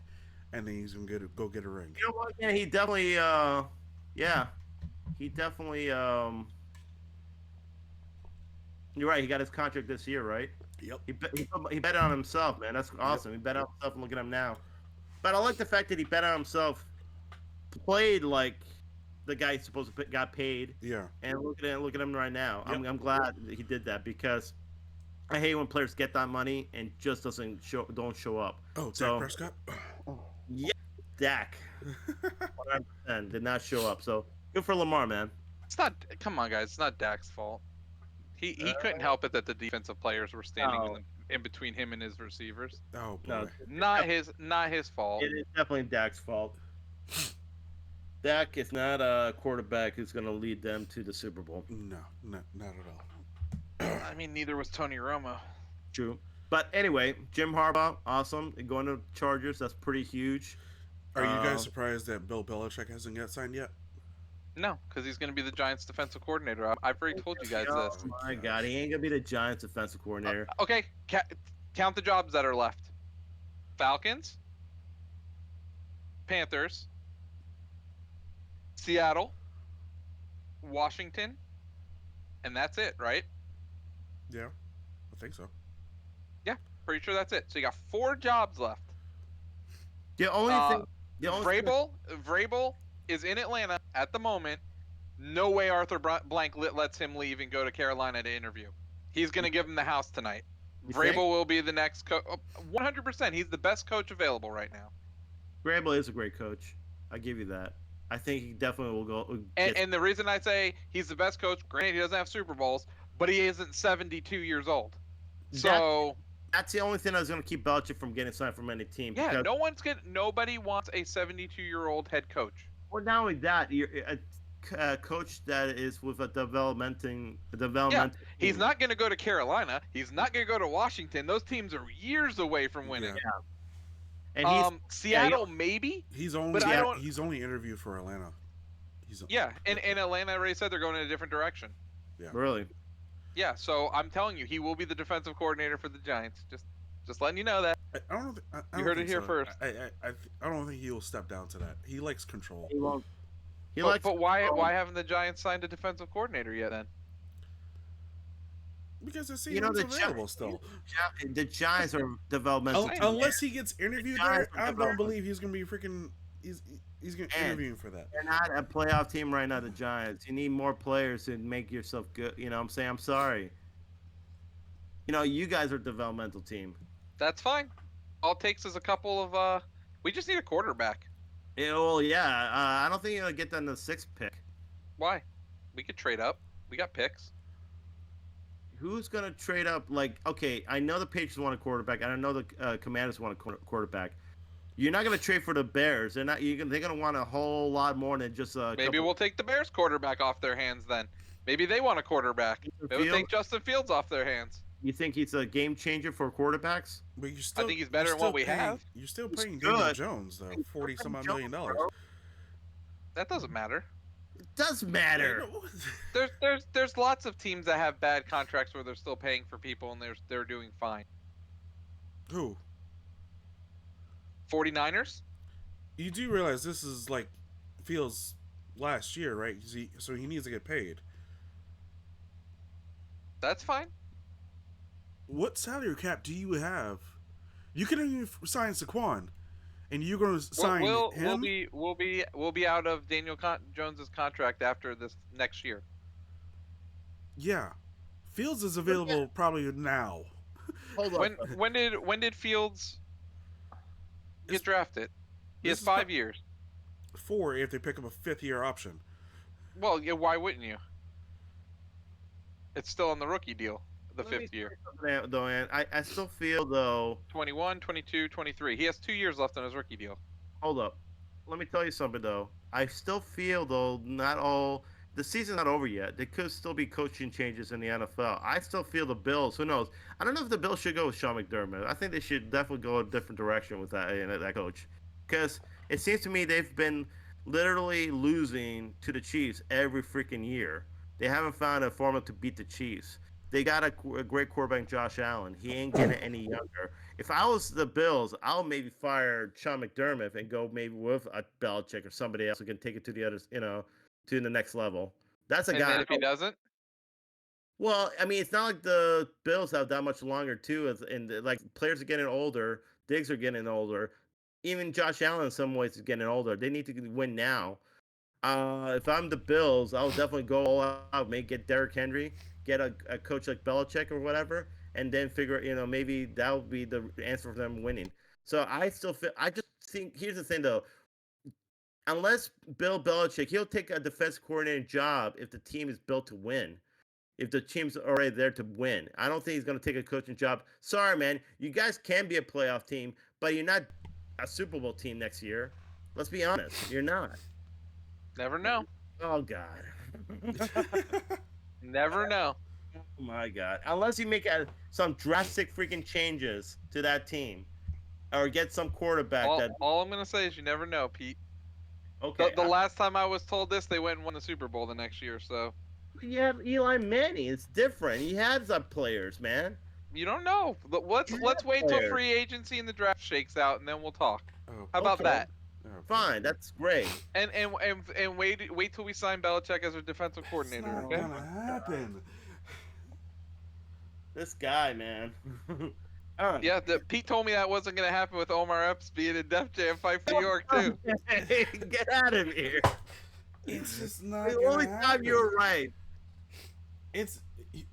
and then he's gonna go get a ring. You know what? Yeah, he definitely. Yeah, he definitely. You're right. He got his contract this year, right? Yep. He bet on himself, man. That's awesome. He bet on himself, and look at him now. But I like the fact that he bet on himself, played like the guy he's supposed to got paid, Yeah. and look at him right now. Yep. I'm glad that he did that because I hate when players get that money and just don't show up. Oh, Dak So- Prescott. Yeah, Dak 100% did not show up. So good for Lamar, man. It's not. Come on, guys. It's not Dak's fault. He couldn't help it that the defensive players were standing No. in between him and his receivers. Oh boy. No, Not his fault. it is definitely Dak's fault. Dak is not a quarterback who's going to lead them to the Super Bowl. No, not at all. I mean, neither was Tony Romo. True. But anyway, Jim Harbaugh, awesome. Going to Chargers, that's pretty huge. Are you guys surprised that Bill Belichick hasn't got signed yet? No, because he's going to be the Giants' defensive coordinator. I've already told you guys Oh this. my God, he ain't going to be the Giants' defensive coordinator. Okay, count the jobs that are left. Falcons, Panthers, Seattle, Washington, and that's it, right? Yeah, I think so. Pretty sure that's it. So you got 4 jobs left. The only thing. The only thing- Vrabel is in Atlanta at the moment. No way Arthur Blank lets him leave and go to Carolina to interview. He's going to give him the house tonight. You Vrabel think? will be the next coach. 100%. He's the best coach available right now. Vrabel is a great coach. I give you that. I think he definitely will go. And the reason I say he's the best coach, granted he doesn't have Super Bowls, but he isn't 72 years old. So That's the only thing that's going to keep Belichick from getting signed from any team. yeah, because, nobody wants a 72-year-old head coach. Well, not only that, you're a coach that is with a development. He's not going to go to Carolina. He's not going to go to Washington. Those teams are years away from winning. Yeah. And he's Seattle maybe. He's only But I don't- he's only interviewed for Atlanta. Yeah, and Atlanta already said they're going in a different direction. really. Yeah, so I'm telling you, he will be the defensive coordinator for the Giants. Just letting you know that. I You don't heard it think here so. first. I don't think he will step down to that. He likes control He won't. He But likes but why control. why haven't the Giants signed a defensive coordinator yet then? because they see You know who's the available still. The Giants are developmental I team. know. Unless he gets The interviewed Giants there, are I don't developmental. believe he's gonna be freaking. He's he's gonna And interviewing for that. they're not a playoff team right now. The Giants. You need more players to make yourself good. You know, what I'm saying. I'm sorry. You know, you guys are a developmental team. That's fine. All it takes is a couple of we just need a quarterback. Yeah, well, yeah. I don't think you're gonna get them the sixth pick. Why? We could trade up. We got picks. Who's gonna trade up? Like, okay, I know the Patriots want a quarterback, and I know the Commanders want a quarterback. You're not gonna trade for the Bears. They're not. They're gonna want a whole lot more than just a Maybe couple. we'll take the Bears quarterback off their hands then. Maybe they want a quarterback. Maybe we'll Field. take Justin Fields off their hands. You think he's a game changer for quarterbacks? But I think he's better than what we have. you're still He's paying Daniel good. Jones though, He's 40 some odd Jones, $1 million. bro. That doesn't matter. It does Hey, matter. no, There's lots of teams that have bad contracts where they're still paying for people and they're doing fine. who? 49ers? You do realize this is like Fields last year, right? So he needs to get paid. That's fine. What salary cap do you have? You couldn't even sign Saquon, and you're going to sign We'll him? be out of Jones's contract after this next year. Yeah, Fields is available probably now. Hold on. When did Fields get It's- drafted? He this has is 5 years. 4 if they pick up a 5th-year option. Well, yeah, why wouldn't you? It's still on the rookie deal, the Let me 5th year. say something, though, man. I still feel though. 21, 22, 23. He has 2 years left on his rookie deal. Hold up. Let me tell you something though. I still feel though not all the season's not over yet. There could still be coaching changes in the NFL. I still feel the Bills. Who knows? I don't know if the Bills should go with Sean McDermott. I think they should definitely go a different direction with that coach, because it seems to me they've been literally losing to the Chiefs every freaking year. They haven't found a formula to beat the Chiefs. They got a great quarterback, Josh Allen. He ain't getting any younger. If I was the Bills, I'll maybe fire Sean McDermott and go maybe with a Belichick or somebody else who can take it to the other, to the next level. That's a And guy. then if he doesn't, Well, I mean, it's not like the Bills have that much longer too, and like players are getting older, Diggs are getting older, even Josh Allen in some ways is getting older. They need to win now. If I'm the Bills, I'll definitely go all out, maybe get Derrick Henry, get a coach like Belichick or whatever, and then figure, maybe that would be the answer for them winning. So I still feel, I just think, here's the thing though, unless Bill Belichick, he'll take a defense coordinator job if the team is built to win. If the team's already there to win, I don't think he's going to take a coaching job. Sorry, man, you guys can be a playoff team, but you're not a Super Bowl team next year. Let's be honest, you're not. never know. Oh God. Never know. Oh my God. Unless you make some drastic freaking changes to that team, or get some quarterback that. All I'm gonna say is you never know, Pete. Okay. The last time I was told this, they went and won the Super Bowl the next year. So You have Eli Manning. It's different. He had some players, man. you don't know. Let's wait till players. free agency and the draft shakes out, and then we'll talk. Oh, How about Okay. that? oh, Fine. That's great. And wait till we sign Belichick as our defensive It's coordinator. not Okay. gonna happen. This guy, man. All right. Yeah, Pete told me that wasn't gonna happen with Omar Epps being in Def Jam fight for New York too. Get out of here. It's just not The gonna only happen. time you were right. It's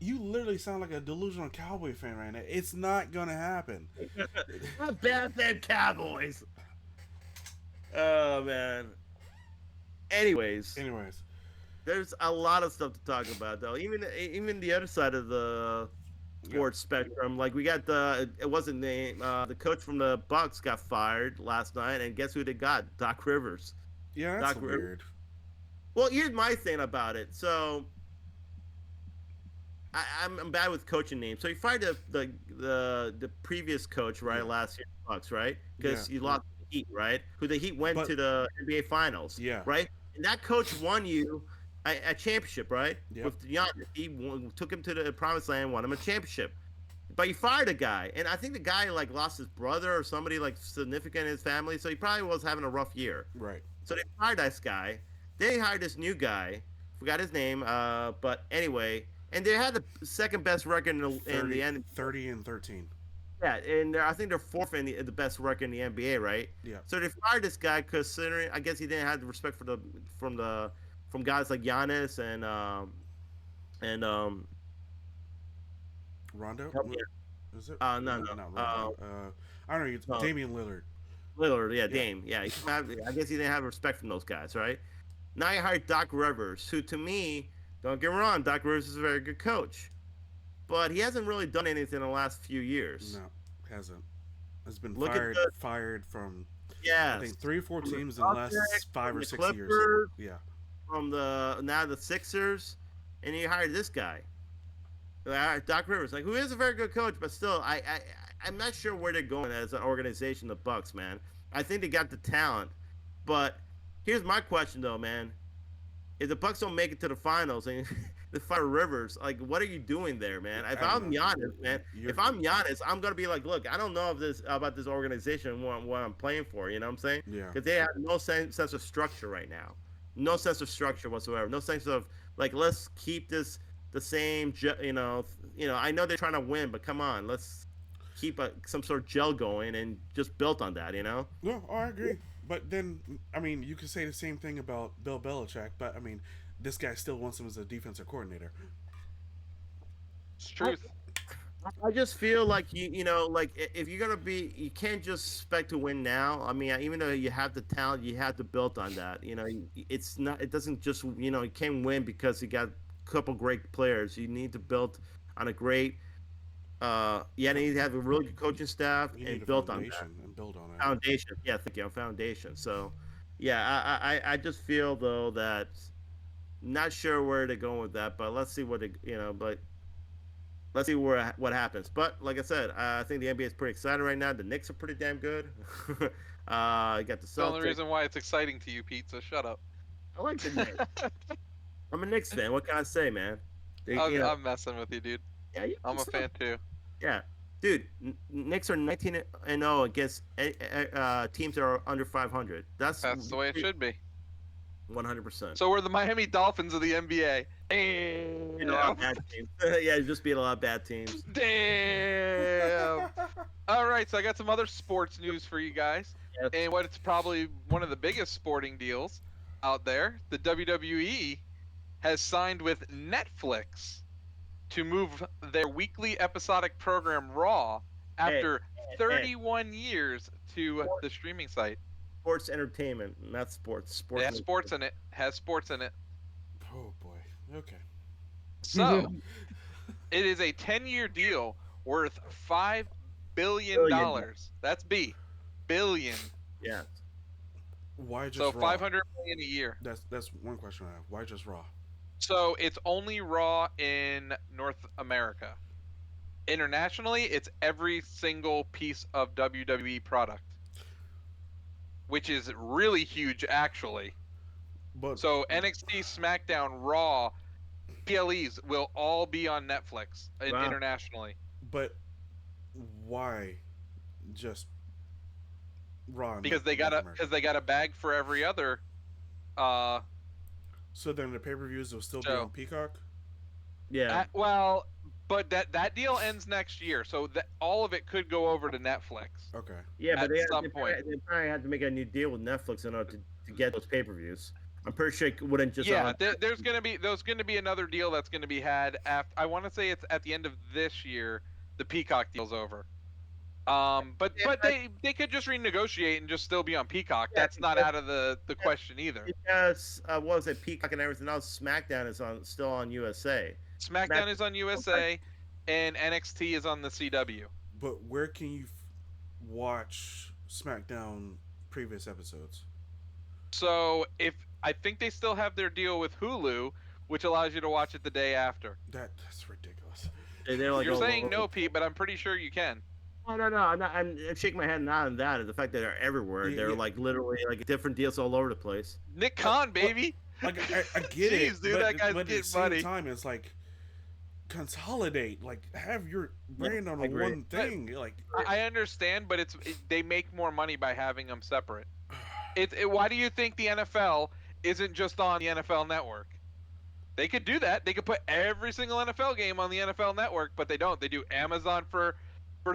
you literally sound like a delusional Cowboy fan right now. It's not gonna happen. Not bad than Cowboys. Oh man. Anyways, Anyways, there's a lot of stuff to talk about though. Even the other side of the sports spectrum. Like we got it wasn't the coach from the Bucks got fired last night, and guess who they got? Doc Rivers. yeah, that's Doc weird. Well, here's my thing about it. So I'm bad with coaching names. So you fired the previous coach, right, Yeah. last year, Bucks, right? Because Yeah. you lost the Heat, right? Who the Heat went But- to the NBA Finals, Yeah. right? And that coach won you a championship, right? Yep. With Giannis, took him to the promised land, won him a championship. But you fired a guy, and I think the guy like lost his brother or somebody like significant in his family, so he probably was having a rough year. Right. So they fired this guy. They hired this new guy. Forgot his name. But anyway, and they had the second best record in the end. 30 and 13. Yeah, and I think they're fourth in the best record in the NBA, right? Yeah. So they fired this guy considering I guess he didn't have the respect for from guys like Giannis and Rondo? help me Is it? no, Not Rondo. I don't know. no. Damian Lillard. Lillard, yeah, Dame, yeah. I guess he didn't have respect from those guys, right? Now you hired Doc Rivers, who to me, don't get me wrong, Doc Rivers is a very good coach, but he hasn't really done anything in the last few years. No, hasn't. Has been Look at fired from Yeah, I think 3 or 4 from the teams in the last Celtics, 5 from or the 6 years. Clippers, Yeah. from the Sixers, and you hired this guy, Doc Rivers, like who is a very good coach, but still, I'm not sure where they're going as an organization. The Bucks, man, I think they got the talent, but here's my question though, man: if the Bucks don't make it to the finals and the fire Rivers, like what are you doing there, man? If I'm Giannis, man, if I'm Giannis, I'm gonna be like, look, I don't know about this organization, what I'm playing for. You know what I'm saying? Yeah. Because they have no sense of structure right now, no sense of structure whatsoever, no sense of like let's keep this the same. You know, I know they're trying to win, but come on, let's keep some sort of gel going and just built on that. You know? No, I agree. But then, I mean, you could say the same thing about Bill Belichick, but I mean, this guy still wants him as a defensive coordinator. It's truth. I just feel like like if you're gonna be, you can't just expect to win now. I mean, even though you have the talent, you have to build on that. It's not. It doesn't just you can't win because you got a couple great players. You need to build on a great. You need to have a really good coaching staff You and need a built on that foundation and build on it. foundation. Yeah, thank you. Foundation. So, yeah, I just feel though that not sure where they're going with that, but let's see what but. Let's see what happens. But like I said, I think the NBA is pretty excited right now. The Knicks are pretty damn good. You got the Celtics. The only reason why it's exciting to you, Pete. So shut up. I like the Knicks. I'm a Knicks fan. What can I say, man? I'm messing with you, dude. Yeah, I'm a fan too. Yeah, dude. Knicks are 19-0 against teams that are under 500. That's the way it should be. 100%. So we're the Miami Dolphins of the NBA. A lot of bad teams. Yeah, just beat a lot of bad teams. Damn. All right, so I got some other sports news for you guys. Yes. And what it's probably one of the biggest sporting deals out there, the WWE has signed with Netflix to move their weekly episodic program Raw after 31 years to the streaming site. Sports entertainment, not sports. Sports. It has sports in it. Has sports in it. Oh boy. Okay. So, it is a 10-year deal worth $5 billion. That's billion. Yeah. Why just So Raw? $500 million a year. That's one question I have. Why just Raw? So it's only Raw in North America. Internationally, it's every single piece of WWE product, which is really huge, actually. But So NXT, SmackDown, Raw, PLEs will all be on Netflix internationally. But why just Raw? Because they got a bag for every other. So then the pay-per-views will still be So- on Peacock. Yeah. But that deal ends next year, so that all of it could go over to Netflix. Okay. Yeah, but at some point. they probably had to make a new deal with Netflix in order to get those pay-per-views. I'm pretty sure it wouldn't just. Yeah, there's gonna be another deal that's gonna be had after. I want to say it's at the end of this year. The Peacock deal's over. But they could just renegotiate and just still be on Peacock. Yeah, That's not out of the question either. Because what was it? Peacock and everything else. SmackDown is still on USA. SmackDown is on USA, and NXT is on the CW. But where can you watch SmackDown previous episodes? So I think they still have their deal with Hulu, which allows you to watch it the day after. That's ridiculous. They're like, You're saying no, Pete, but I'm pretty sure you can. No. I'm shaking my head not on that. The fact that they're everywhere. Yeah, They're yeah. like literally like different deals all over the place. Nick Khan, baby. like I get Jeez, it, dude, but that guy's but at the getting same money. time, it's like consolidate, like have your Yeah, brand on I agree. one thing, like I understand, but they make more money by having them separate. Why do you think the NFL isn't just on the NFL Network? They could do that. They could put every single NFL game on the NFL Network, but they don't. They do Amazon for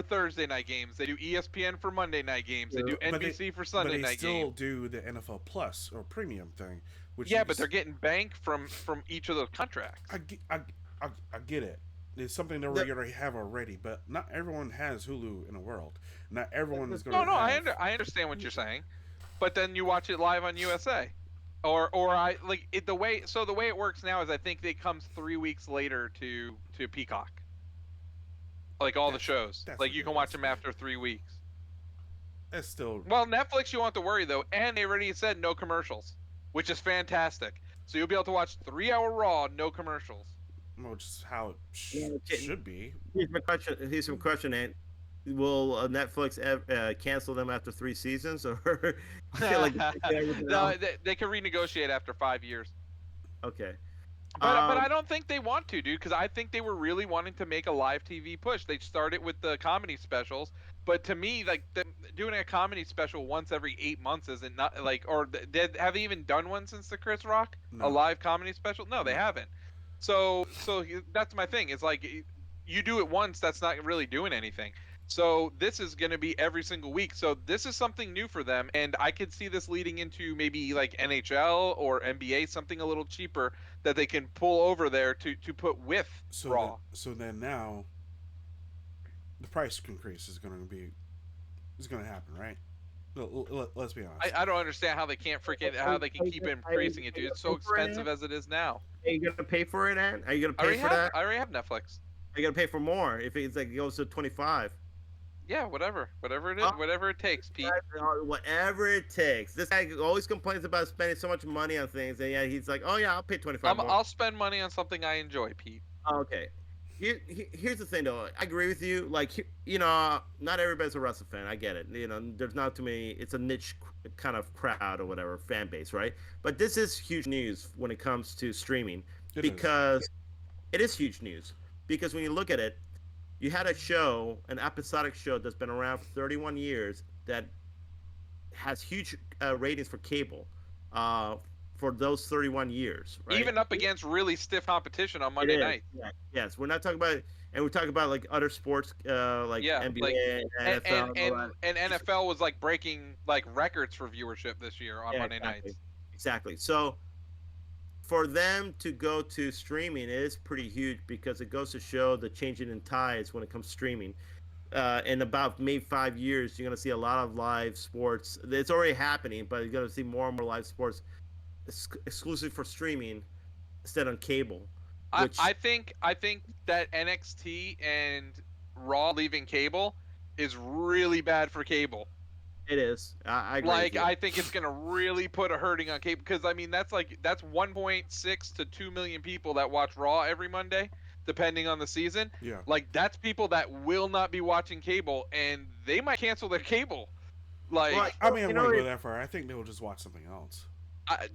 Thursday night games. They do ESPN for Monday night games. They do but they NBC for but Sunday they night still games. do the NFL Plus or Premium thing, which Yeah, but they're getting bank from each of those contracts. I, get- I get it. It's something that we already have already, but not everyone has Hulu in the world. Not everyone is going No, to no, have. I understand what you're saying, but then you watch it live on USA, or I like it the way. So the way it works now is I think it comes 3 weeks later to Peacock, like all the shows. That's Like you can watch ridiculous. them after 3 weeks. That's still Well, Netflix you won't have to worry though, and they already said no commercials, which is fantastic. So you'll be able to watch 3 hour Raw, no commercials. just how it Yeah, okay. should be. Here's my question. Here's some question, Ant. Will Netflix cancel them after 3 seasons, or like everything else? No, they can renegotiate after 5 years. Okay. But I don't think they want to, dude, because I think they were really wanting to make a live TV push. They started with the comedy specials, but to me, like doing a comedy special once every 8 months isn't not like, or have they even done one since the Chris Rock, a No, live comedy special? No, they no. haven't. So that's my thing. It's like you do it once, that's not really doing anything. So this is going to be every single week. So this is something new for them, and I could see this leading into maybe like NHL or NBA, something a little cheaper that they can pull over there to put with Raw. So then now the price increase is going to happen, right? Let's be honest. I don't understand how they can't freaking how they can keep increasing it, dude. It's so expensive as it is now. Are you gonna pay for it, Ant? Are you gonna pay for that? I already have Netflix. Are you gonna pay for more if it's like it goes to 25? Yeah, whatever it is, whatever it takes, Pete. Whatever it takes. This guy always complains about spending so much money on things, and yeah, he's like, "Oh yeah, I'll pay 25 more." I'll spend money on something I enjoy, Pete. Okay. Here's the thing, though. I agree with you. Like, not everybody's a wrestling fan. I get it. There's not too many. It's a niche kind of crowd or whatever fan base, right? But this is huge news when it comes to streaming because it is huge news. Because when you look at it, you had a show, an episodic show that's been around for 31 years that has huge ratings for cable for those 31 years, right? Even up against really stiff competition on Monday night. Yeah. Yes, we're not talking about, and we're talking about like other sports, like NBA, like, NFL, and NFL was like breaking like records for viewership this year on Monday exactly. nights. Exactly. So for them to go to streaming is pretty huge because it goes to show the changing in tides when it comes to streaming. In about maybe 5 years, you're going to see a lot of live sports. It's already happening, but you're going to see more and more live sports exclusive for streaming instead on cable. Which, I think that NXT and Raw leaving cable is really bad for cable. it is. I agree. Like I think it's gonna really put a hurting on cable because I mean that's 1.6 to 2 million people that watch Raw every Monday, depending on the season. Yeah. Like that's people that will not be watching cable and they might cancel their cable. Like Well, I mean, I wouldn't go that far. I think they will just watch something else.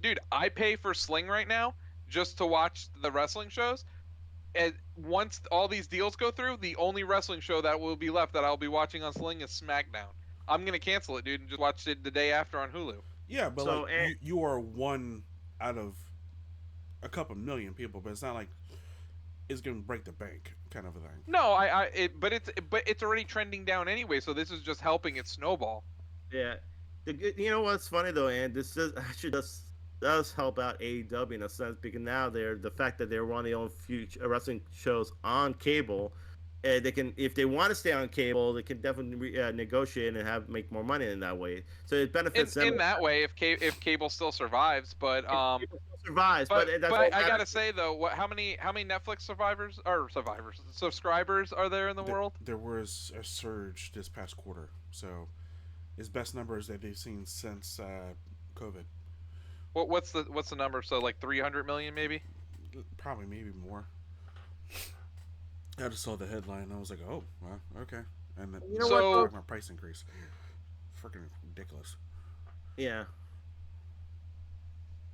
dude, I pay for Sling right now just to watch the wrestling shows. And once all these deals go through, the only wrestling show that will be left that I'll be watching on Sling is SmackDown. I'm gonna cancel it, dude, and just watch it the day after on Hulu. Yeah, but you are one out of a couple million people, but it's not like it's gonna break the bank kind of a thing. No, but it's already trending down anyway, so this is just helping it snowball. Yeah. You know what's funny though, and this actually does help out AEW in a sense because now the fact that they're running their own future wrestling shows on cable, they can, if they want to stay on cable, they can definitely negotiate and make more money in that way. So it benefits them in that way if cable still survives. But survives. But I gotta say though, how many Netflix subscribers are there in the world? There was a surge this past quarter, so it's best numbers that they've seen since COVID. What's the number? So like 300 million maybe? Probably maybe more. I just saw the headline and I was like, oh, well, okay. And then my price increase. Freaking ridiculous. Yeah.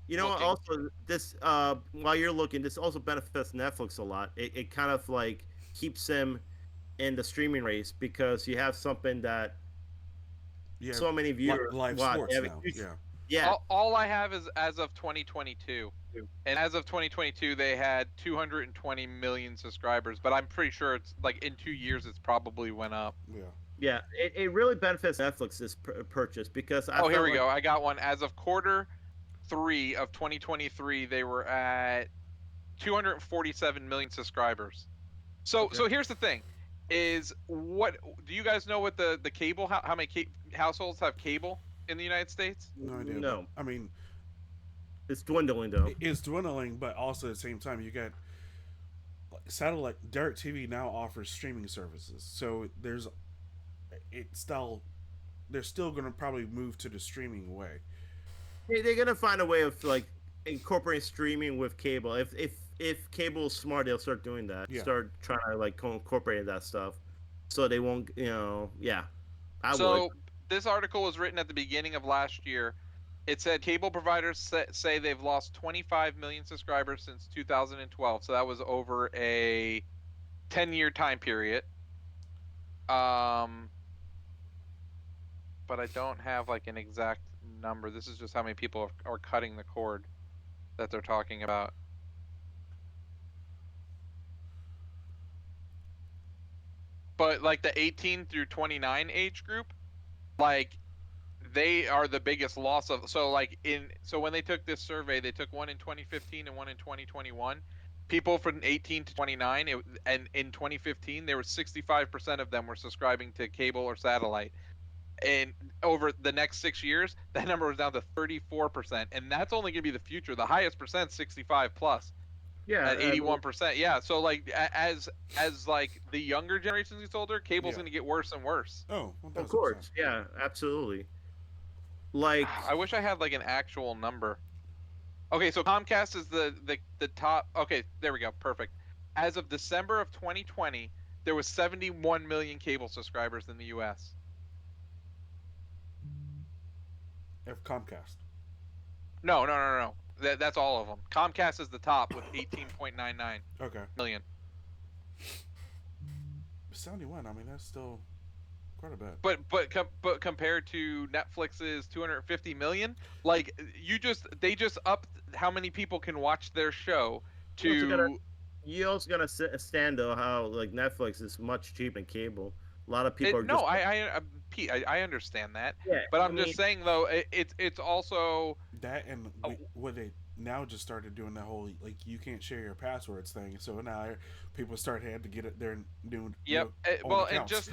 You know, looking. also this while you're looking, this also benefits Netflix a lot. It kind of like keeps them in the streaming race because you have something that You have so many viewers live watch. They sports have a now. huge, Yeah. yeah. All I have is as of 2022. And as of 2022, they had 220 million subscribers, but I'm pretty sure it's like in 2 years, it's probably went up. Yeah. Yeah, it really benefits Netflix this purchase because I Oh, here felt we like go. I got one. As of quarter 3 of 2023, they were at 247 million subscribers. So, okay, so here's the thing: is what do you guys know? What the cable? How many households have cable in the United States? No idea, but no, I mean, it's dwindling though. it's dwindling, but also at the same time, you got satellite. Direct TV now offers streaming services, so it's still they're still going to probably move to the streaming way. They're gonna find a way of like incorporating streaming with cable. If cable is smart, they'll start doing that. Yeah. Start trying to like incorporate that stuff, so they won't. Yeah, I would. So this article was written at the beginning of last year. It said cable providers say they've lost 25 million subscribers since 2012. So that was over a 10-year time period. Um, but I don't have like an exact number. This is just how many people are cutting the cord that they're talking about. But like the 18 through 29 age group, like they are the biggest loss of. So like so when they took this survey, they took one in 2015 and one in 2021. People from 18 to 29, and in 2015 there was 65% of them were subscribing to cable or satellite. And over the next 6 years, that number was down to 34%, and that's only going to be the future. The highest percent, 65 plus, Yeah, at 81%. Yeah, so like as like the younger generation gets older, cable's Yeah. going to get worse and worse. Oh, of 1000%. course. Yeah, absolutely. Like, I wish I had like an actual number. Okay, so Comcast is the top. Okay, there we go. Perfect. As of December of 2020, there was 71 million cable subscribers in the U.S. Of Comcast. No. That's all of them. Comcast is the top with 18.99 Okay. million. 71. I mean, that's still quite a bit. But compared to Netflix's 250 million, like they just upped how many people can watch their show you also gotta to stand though how like Netflix is much cheaper than cable. A lot of people are no, just Pete, I understand that, yeah. but I I'm mean, just saying though, it's also That and uh, what they now just started doing the whole like you can't share your passwords thing. So now people start had to get it their new yep. own Well, accounts.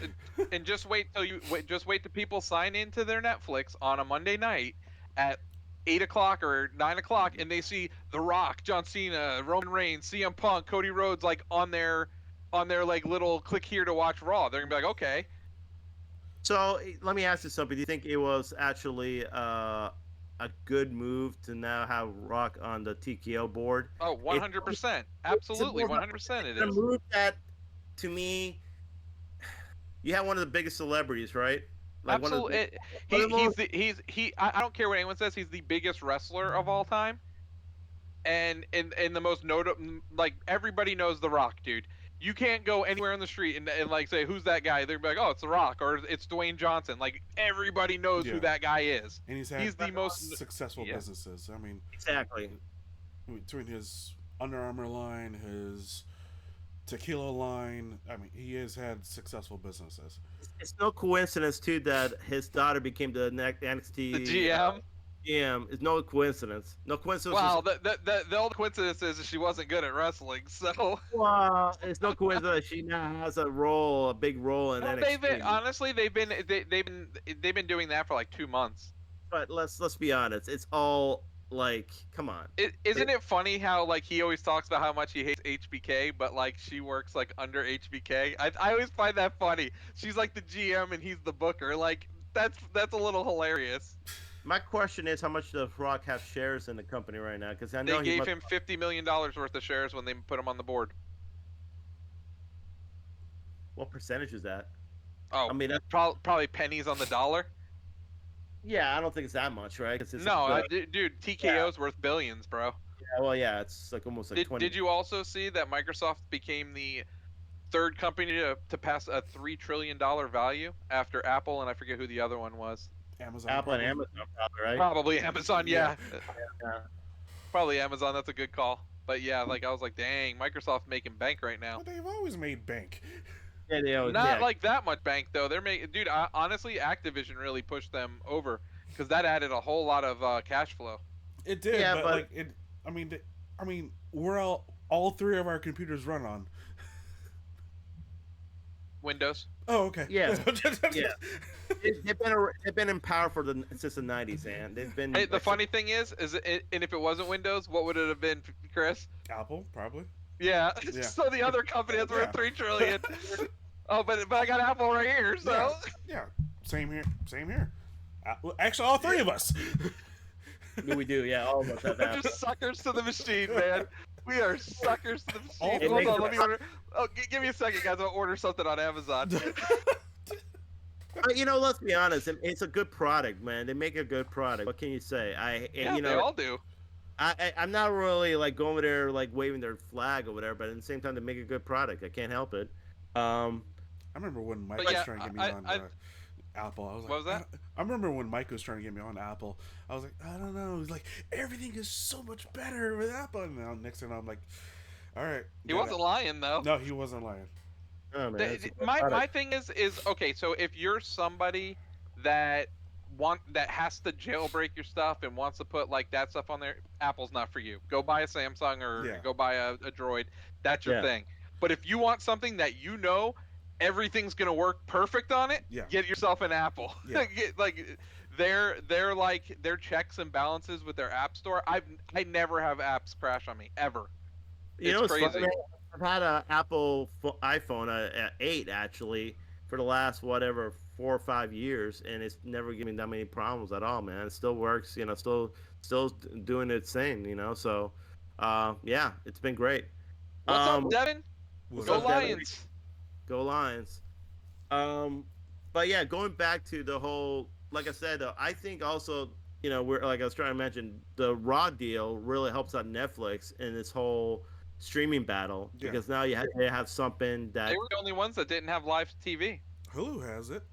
and just wait till just wait till people sign into their Netflix on a Monday night at 8 o'clock or 9 o'clock, and they see The Rock, John Cena, Roman Reigns, CM Punk, Cody Rhodes like on their like little click here to watch Raw. They're gonna be like, okay, so let me ask you something. Do you think it was actually a good move to now have Rock on the TKO board? oh, It's 100%, it's a absolutely, 100%, it a is. move that to me you have one of the biggest celebrities, right? Like one of the Absolutely, one of the most I don't care what anyone says. He's the biggest wrestler of all time, and the most notable. Like everybody knows The Rock, dude. You can't go anywhere on the street and like say who's that guy. They're like, oh, it's The Rock or it's Dwayne Johnson. Like everybody knows who Yeah, that guy is. and he's had He's the most. successful Yeah. businesses. I mean, exactly. between his Under Armour line, his tequila line. I mean, he has had successful businesses. It's no coincidence too that his daughter became the next The NXT GM. GM. It's no coincidence. No coincidence. Well, the old coincidence is she wasn't good at wrestling, so. Well, it's no coincidence she now has a big role in Well, NXT. honestly they've been doing that for like 2 months. But let's be honest. It's all like, come on. Isn't it funny how like he always talks about how much he hates HBK, but like she works like under HBK? I always find that funny. She's like the GM and he's the booker. Like that's a little hilarious. My question is, how much does Rock have shares in the company right now? Because I know They he gave must. him $50 million worth of shares when they put him on the board. What percentage is that? Oh, I mean, that's probably pennies on the dollar. Yeah, I don't think it's that much, right? Because it's No, the dude, yeah, TKO's worth billions, bro. yeah, well, yeah, it's like almost like Did 20. you also see that Microsoft became the third company to pass a $3 trillion value after Apple and I forget who the other one was. Amazon Apple and probably. Amazon, probably, right? Probably Amazon, Yeah. yeah. Yeah, Probably Amazon, that's a good call. But yeah, like I was like, dang, Microsoft's making bank right now. But they've always made bank. yeah, they always, Not yeah, like that much bank though. They're making, dude. Honestly, Activision really pushed them over because that added a whole lot of cash flow. It did, yeah, but but like it. I mean, we're all three of our computers run on. Windows. Oh, okay. yeah, yeah. They've been in power since the '90s, man. They've been Hey, the like, funny thing is and if it wasn't Windows, what would it have been, Chris? Apple probably. Yeah. Yeah. So the other company is worth Yeah. 3 trillion. Oh, but I got Apple right here, so. Yeah. Yeah. Same here. Same here. Actually, all three of us. we do, yeah, all of us have We're Apple. just suckers to the machine, man. We are suckers to the machine. It Hold makes on, it- let me order. Oh, give me a second, guys. I'll order something on Amazon. But let's be honest, it's a good product, man. They make a good product. What can you say? Yeah, they all do. I'm not really like going over there like waving their flag or whatever, but at the same time, they make a good product. I can't help it. I remember when Mike But was yeah, trying to get me on Apple. I was like, What was that? I remember when Mike was trying to get me on Apple. I was like, I don't know. He's like, everything is so much better with Apple. And now next thing I'm like, all right. He wasn't lying though. No, he wasn't lying. Oh man, it's a good My product. thing is okay. So if you're somebody that that has to jailbreak your stuff and wants to put like that stuff on there, Apple's not for you. Go buy a Samsung or Yeah. go buy a Droid. That's your Yeah. thing. But if you want something that everything's gonna work perfect on it, Yeah. get yourself an Apple. Yeah. Like they're like their checks and balances with their app store. I never have apps crash on me ever. It's What's crazy. funny, man? I've had an Apple iPhone 8 actually for the last whatever 4 or 5 years, and it's never given me that many problems at all, man. It still works, still doing its thing, So, yeah, it's been great. What's Um, up, Devin? What's Go up, Devin? Lions! Go Lions. But yeah, going back to the whole, like I said, though, I think also, we're like I was trying to mention, the Raw deal really helps out Netflix in this whole streaming battle Yeah. because now they have something that They were the only ones that didn't have live TV. Hulu has it.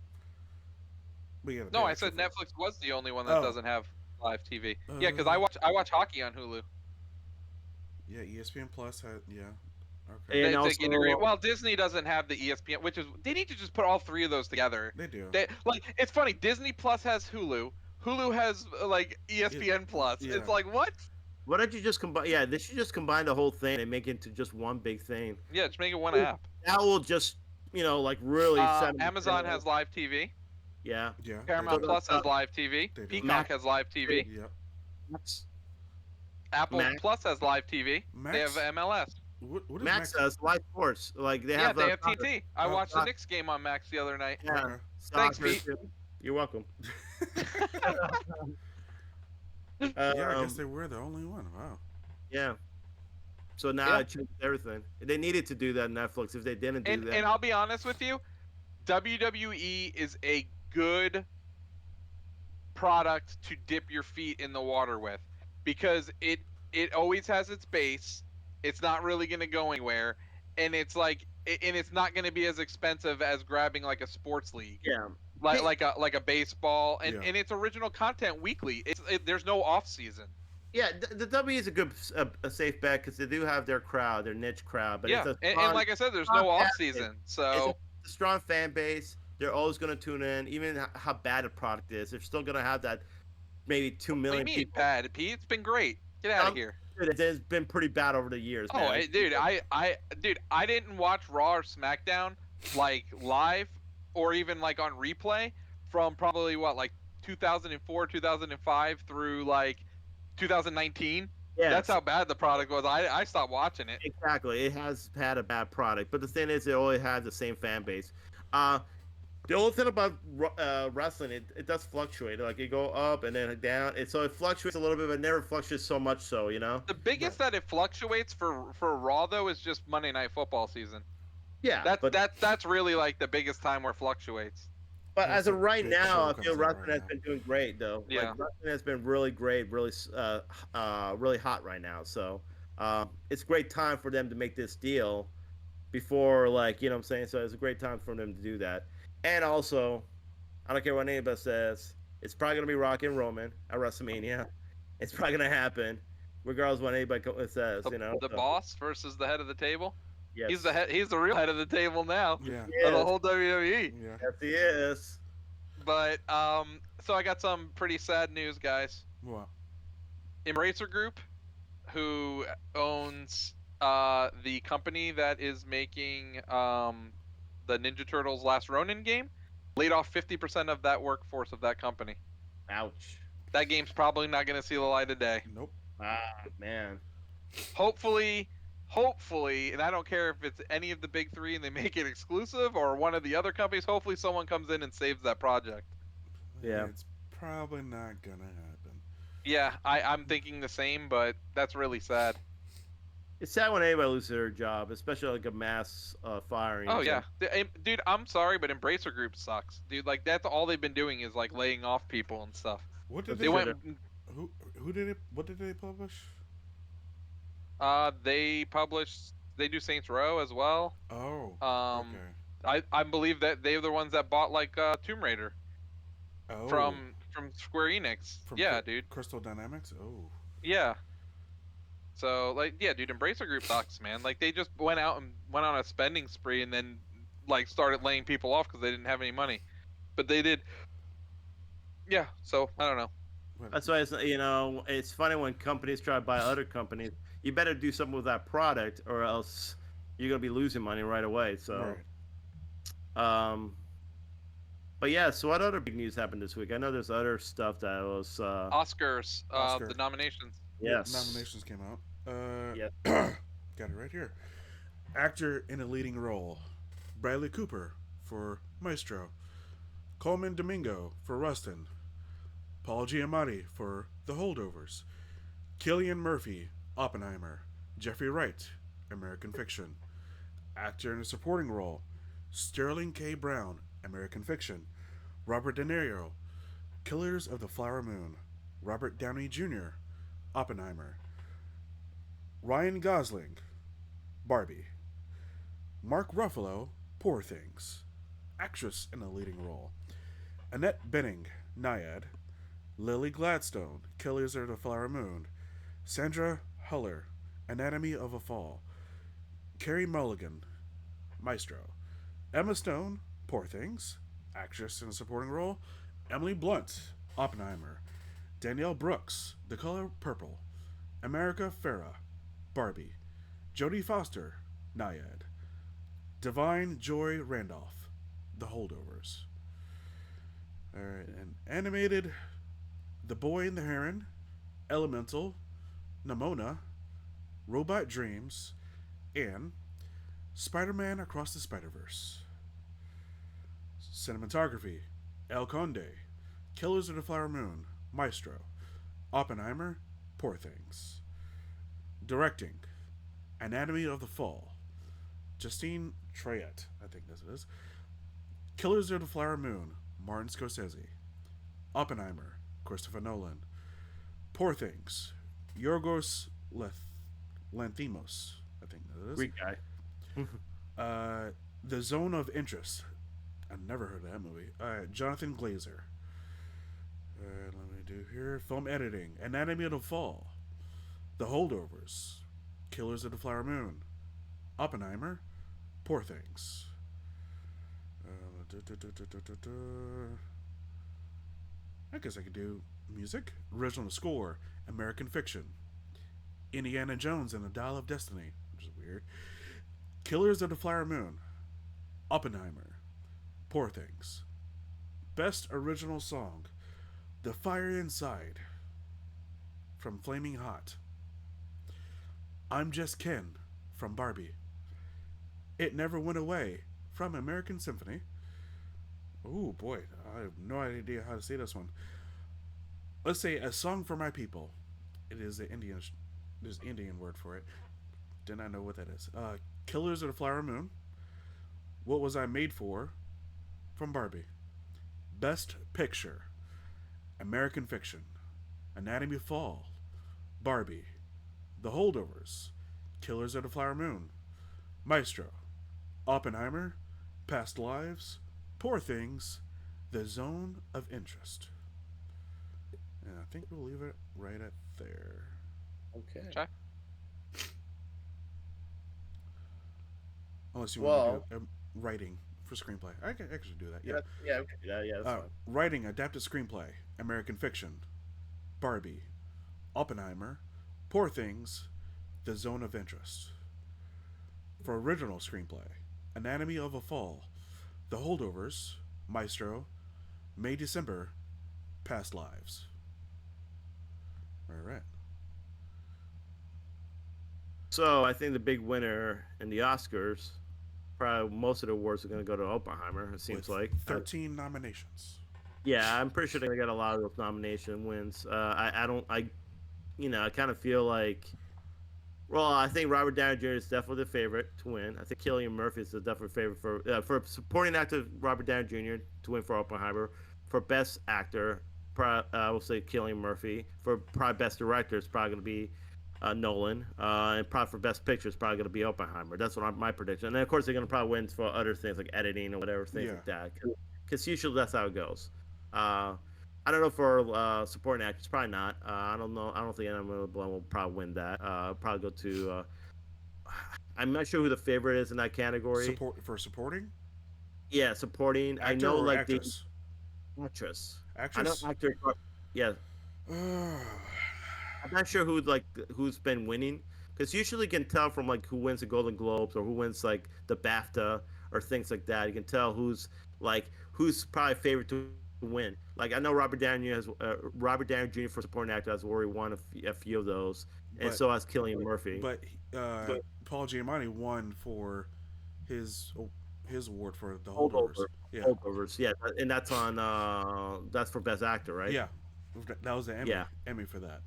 But you gotta No, pay I extra said for it. Netflix was the only one that Oh. doesn't have live TV. Yeah, because Uh, I watch hockey on Hulu. Yeah, ESPN Plus had. Yeah. Okay. And They also- integrate. Well, Disney doesn't have the ESPN, which is they need to just put all three of those together. They do. Like it's funny. Disney Plus has Hulu. Hulu has like ESPN Plus. Yeah. It's like what? why don't you just combine? Yeah, they should just combine the whole thing and make it into just one big thing. Yeah, just make it one app. That will just like really set 'em Amazon apart. has live TV. Yeah. Yeah. Paramount They Plus has live TV. They do. Peacock Max- has live TV. do. Yep. Apple Max- Plus has live TV. Max- They have MLS. What is Max does live sports. Like they Yeah, have. they have TNT. I Oh, watched the soccer. Knicks game on Max the other night. Yeah. Okay. Thanks, Soccer, Pete. too. You're welcome. Yeah, I Um, guess they were the only one. Wow. Yeah. So now Yeah. it changed everything. They needed to do that on Netflix. If they didn't do that, And I'll be honest with you, WWE is a good product to dip your feet in the water with because it always has its base. It's not really going to go anywhere, and it's like and it's not going to be as expensive as grabbing like a sports league. yeah, Like a baseball and, Yeah. and it's original content weekly. There's no off season. yeah. The W is a good, a safe bet because they do have their crowd, their niche crowd. But Yeah, it's a and strong, like I said, there's strong no off fan season. base. So It's a strong fan base. They're always going to tune in, even how bad a product is. They're still going to have that maybe 2 what do million you mean, people. Pete? It's been great. Get out of here. It's been pretty bad over the years. Oh, man. dude, I didn't watch Raw or SmackDown like live or even like on replay from probably what like 2004, 2005 through like 2019. Yeah, That's how bad the product was. I stopped watching it. exactly. It has had a bad product, but the thing is, it always has the same fan base. The only thing about wrestling, it does fluctuate. Like it go up and then down. So it fluctuates a little bit, but never fluctuates so much. So The biggest that it fluctuates for Raw though is just Monday Night Football season. yeah. That's really like the biggest time where it fluctuates. But That's as a of right big now, show I feel comes out wrestling right has now. been doing great though. Like Yeah. wrestling has been really great, really really hot right now. So it's a great time for them to make this deal before, like, you know what I'm saying. So it's a great time for them to do that. And also, I don't care what anybody says, it's probably gonna be Rock and Roman at WrestleMania. It's probably gonna happen, regardless of what anybody says. The You know. the So boss versus the head of the table. He's the yes, head. He's the real head of the table now yes, Yeah, he of the is. whole WWE. yeah. Yes, he is. But so I got some pretty sad news, guys. Well, Embracer Group, who owns the company that is making the Ninja Turtles Last Ronin game, laid off 50% of that workforce of that company. Ouch. That game's probably not going to see the light of day. nope. Ah, man. Hopefully, and I don't care if it's any of the big three and they make it exclusive or one of the other companies, hopefully someone comes in and saves that project. Yeah. It's probably not gonna happen. Yeah, I'm thinking the same, but that's really sad. It's sad when anybody loses their job, especially like a mass Oh firings. yeah, And Dude, I'm sorry, but Embracer Group sucks, dude. Like that's all they've been doing is like laying off people and stuff. What did that's They they? true. went, Who? Who did it? What did they publish? they published, they do Saints Row as well. Oh, Um, okay. I believe that they're the ones that bought like Tomb Raider Oh, from Square Enix. from Yeah, dude. Crystal Dynamics. Oh, Yeah. So like, yeah, dude, Embracer Group sucks, man. Like they just went out and went on a spending spree and then like started laying people off because they didn't have any money. But they did. Yeah. So I don't know. well, That's why it's funny when companies try to buy other companies. You better do something with that product, or else you're gonna be losing money right away. So, right. um, but yeah. So what other big news happened this week? I know there's other stuff that was. Oscars, Oscar. the nominations. Yep, Yes. nominations came out. Yeah. Got it right here. Actor in a leading role: Bradley Cooper for Maestro, Coleman Domingo for Rustin, Paul Giamatti for The Holdovers, Killian Murphy, Oppenheimer, Jeffrey Wright, American Fiction. Actor in a supporting role: Sterling K. Brown, American Fiction, Robert De Niro, Killers of the Flower Moon, Robert Downey Jr., Oppenheimer, Ryan Gosling, Barbie, Mark Ruffalo, Poor Things, actress in a leading role: Annette Bening, Naiad, Lily Gladstone, Killers of the Flower Moon, Sandra Huller, Anatomy of a Fall, Carrie Mulligan, Maestro, Emma Stone, Poor Things, actress in a supporting role: Emily Blunt, Oppenheimer, Danielle Brooks, The Color Purple, America Farah, Barbie, Jodie Foster, Naiad, Divine Joy Randolph, The Holdovers. Alright, and animated: The Boy and the Heron, Elemental, Nimona, Robot Dreams, and Spider Man Across the Spider Verse. Cinematography: El Conde, Killers of the Flower Moon, Maestro, Oppenheimer, Poor Things. Directing: Anatomy of the Fall, Justine Triet, I think this is. Killers of the Flower Moon, Martin Scorsese. Oppenheimer, Christopher Nolan. Poor Things, Yorgos Lanthimos, I think that is. Greek guy. The Zone of Interest. I've never heard of that movie. Jonathan Glazer. Let me do here. Film editing: Anatomy of the Fall, The Holdovers, Killers of the Flower Moon, Oppenheimer, Poor Things. I guess I could do music. Original score: American Fiction, Indiana Jones and the Dial of Destiny, which is weird. Killers of the Flower Moon, Oppenheimer, Poor Things. Best original song: The Fire Inside from Flaming Hot. I'm Just Ken from Barbie. It Never Went Away from American Symphony. Oh boy, I have no idea how to say this one. Let's say A Song for My People. It is the Indian. There's an Indian word for it. Did not know what that is. Killers of the Flower Moon. What Was I Made For from Barbie. Best Picture: American Fiction, Anatomy of Fall, Barbie, The Holdovers, Killers of the Flower Moon, Maestro, Oppenheimer, Past Lives, Poor Things, The Zone of Interest. And I think we'll leave it right at there. Okay. Okay. Unless you want me to do Well, writing for screenplay. I can actually do that, yeah. yeah, okay, yeah, that's fine. Writing adapted screenplay: American Fiction, Barbie, Oppenheimer, Poor Things, The Zone of Interest. For original screenplay: Anatomy of a Fall, The Holdovers, Maestro, May December, Past Lives. All right. So I think the big winner in the Oscars, probably most of the awards are going to go to Oppenheimer. It seems With like. 13 nominations. Yeah, I'm pretty sure they're going to get a lot of those nomination wins. I don't, I kind of feel like. Well, I think Robert Downey Jr. is definitely the favorite to win. I think Cillian Murphy is the definite favorite for supporting actor Robert Downey Jr. to win for Oppenheimer. For best actor, I will say Cillian Murphy. For probably best director, it's probably going to be Nolan. And probably for best picture, it's probably going to be Oppenheimer. That's my prediction. And then, of course, they're going to probably win for other things like editing or whatever, things Yeah. like that. Because usually that's how it goes. Uh, I don't know for supporting actors, probably not. I don't know. I don't think Emma Blunt will probably win that. Probably go to. I'm not sure who the favorite is in that category. Support for supporting Yeah, supporting. I actor know or like the actress? actress. I know Actress? actor. Yeah, I'm not sure who's been winning because usually you can tell from like who wins the Golden Globes or who wins like the BAFTA or things like that. You can tell who's probably favorite to win. Like I know Robert Downey Jr. for supporting actor has already won a few of those, and but so has Cillian Murphy. but Paul Giamatti won for his his award for The Holdovers. Holdover, Yeah. Holdovers, yeah, and that's for best actor, right? Yeah. That was the Yeah, Emmy for that.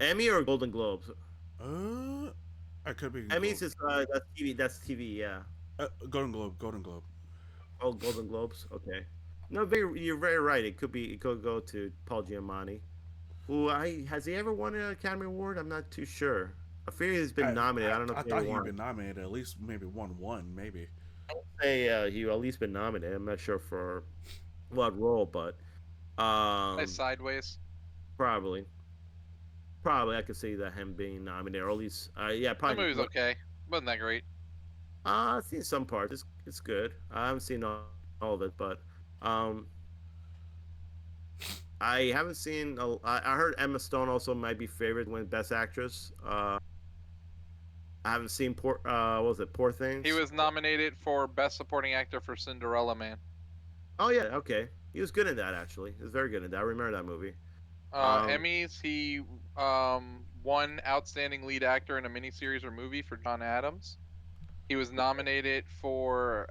Emmy or Golden Globes. Uh, I could be Emmys is that's TV. That's TV. Yeah. Golden Globe. Golden Globe. Oh, Golden Globes. Okay. No, you're very right. It could go to Paul Giamatti. Who I has he ever won an Academy Award? I'm not too sure. I feel he's been nominated. I don't know I if he ever thought he'd won. been nominated at least maybe won one maybe. Say he at least been nominated. I'm not sure for what role, but Nice um, sideways. probably, I could see that him being nominated, or at least, yeah, The probably. movie's okay. Wasn't that great? I've seen some parts. It's good. I haven't seen all of it, but um, I haven't seen. I heard Emma Stone also might be favored to win Best Actress. I haven't seen what was it Poor He Things? was nominated for Best Supporting Actor for Cinderella Man. Oh yeah, okay. He was good in that actually. He was very good in that. I remember that movie. Um, Emmys, he won Outstanding Lead Actor in a Miniseries or Movie for John Adams. He was nominated for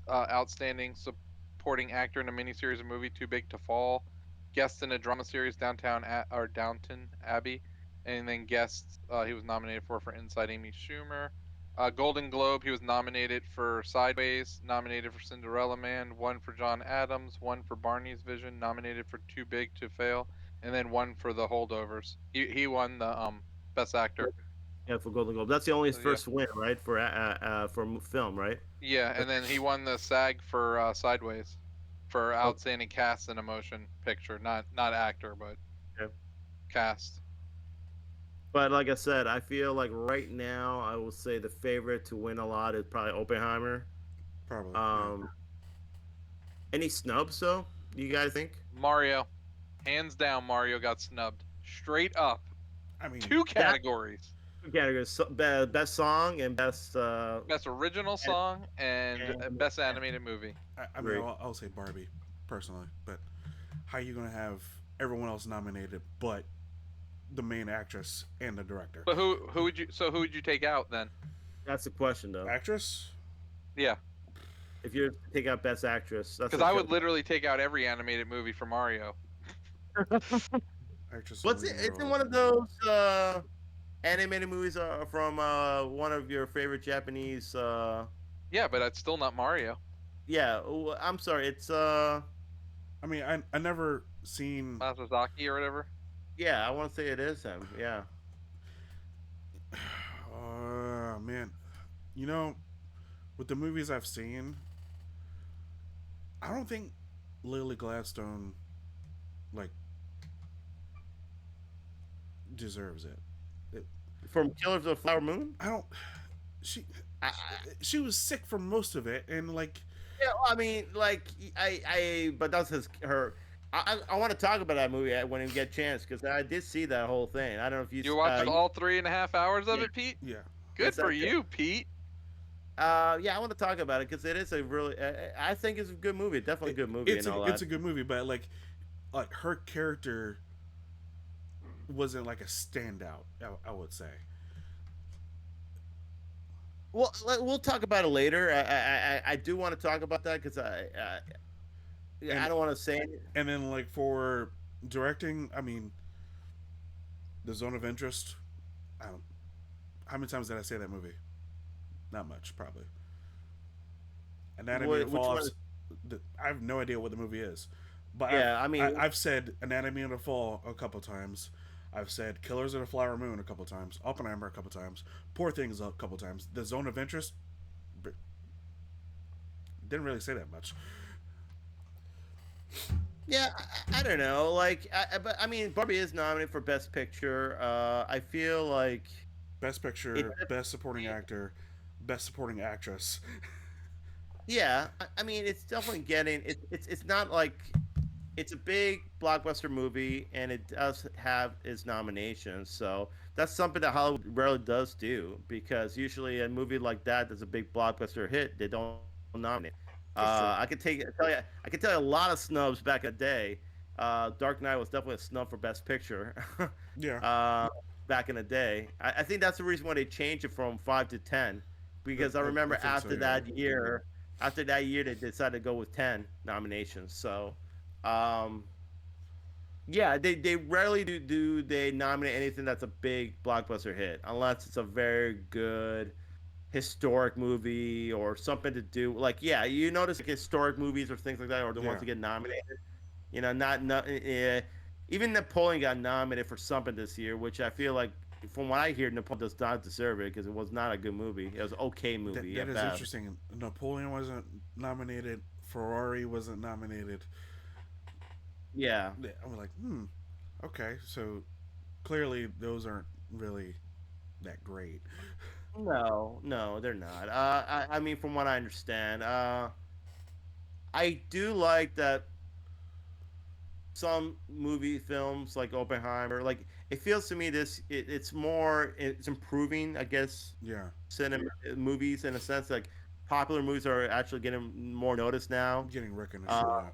Outstanding Supporting Actor in a Miniseries or Movie, Too Big to Fall. Guest in a drama series, Downton Abbey, and then guest he was nominated for Inside Amy Schumer. Golden Globe, he was nominated for Sideways, nominated for Cinderella Man, one for John Adams, one for Barney's Vision, nominated for Too Big to Fail, and then one for The Holdovers. He won the Best Actor. yeah, for Golden Globe. That's the only Yeah, first win, right? For film, right? yeah, and then he won the SAG for Sideways for Okay. outstanding cast in a motion picture, not actor, but cast. But like I said, I feel like right now I will say the favorite to win a lot is probably Oppenheimer. Probably. Yeah. Um, any snubs though? Do you guys think? Mario, hands down, Mario got snubbed straight up. I mean, Two That categories: categories: best song and best. best original song and And, best animated movie. I mean, agree. I'll say Barbie personally, but how you gonna have everyone else nominated but the main actress and the director? But who would you take out then? That's the question though. Actress? Yeah, If you take out best actress, that's because I would literally take out every animated movie for Mario. Actress in What's it? leading Isn't role. one of those animated movies from one of your favorite Japanese? Yeah, but it's still not Mario. Yeah, I'm sorry. It's I mean, I never seen. Masazaki or whatever. yeah, I want to say it is him. Yeah. Man, you know, with the movies I've seen, I don't think Lily Gladstone like deserves it. it From Killers of the Flower Moon. I don't. She I, she was sick for most of it, and like yeah, well, I mean, like but that's his her. I want to talk about that movie when we get a chance because I did see that whole thing. I don't know if you, You watched all 3.5 hours of yeah, it, Pete? yeah, Good yes, I for did. you, Pete. Yeah, I want to talk about it because it is a really, I think it's a good movie, definitely a good movie and all it's that. a good movie, but like her character wasn't like a standout. I would say, Well, we'll talk about it later. I do want to talk about that because yeah, I and don't want to say it. and then like for directing, I mean, the Zone of Interest. I don't. How many times did I say that movie? Not much, probably. Anatomy of a Which Fall. one? I have no idea what the movie is, but Yeah, I mean, I've said Anatomy of a Fall a couple times. I've said Killers of the Flower Moon a couple times. Oppenheimer a couple times. Poor Things a couple times. The Zone of Interest didn't really say that much. yeah, I don't know. Like, but I mean, Barbie is nominated for Best Picture. I feel like Best it. Picture, Best Supporting Actor, Best Supporting Actress. Yeah, I mean, it's definitely getting. It's not like it's a big blockbuster movie, and it does have its nominations. So that's something that Hollywood rarely does do because usually a movie like that that's a big blockbuster hit, they don't nominate. That's true. I could tell you a lot of snubs back in the day. Dark Knight was definitely a snub for Best Picture. Yeah, uh, Back in the day, I think that's the reason why they changed it from 5 to 10, because I I remember think so. Yeah, after that year, they decided to go with 10 nominations. So, um, yeah, they rarely do they nominate anything that's a big blockbuster hit unless it's a very good historic movie or something to do like yeah you notice like historic movies or things like that are the ones yeah. that get nominated. Not even Napoleon got nominated for something this year, which I feel like from what I hear Napoleon does not deserve it because it was not a good movie. It was an okay movie That at is best. interesting. Napoleon wasn't nominated. Ferrari wasn't nominated. Yeah. I was like, okay. So clearly those aren't really that great. No, no, they're not. I mean, from what I understand, I do like that some movie films like Oppenheimer, like it feels to me it's improving, I guess, Yeah, cinema movies in a sense. Like popular movies are actually getting more notice now, getting recognition. uh,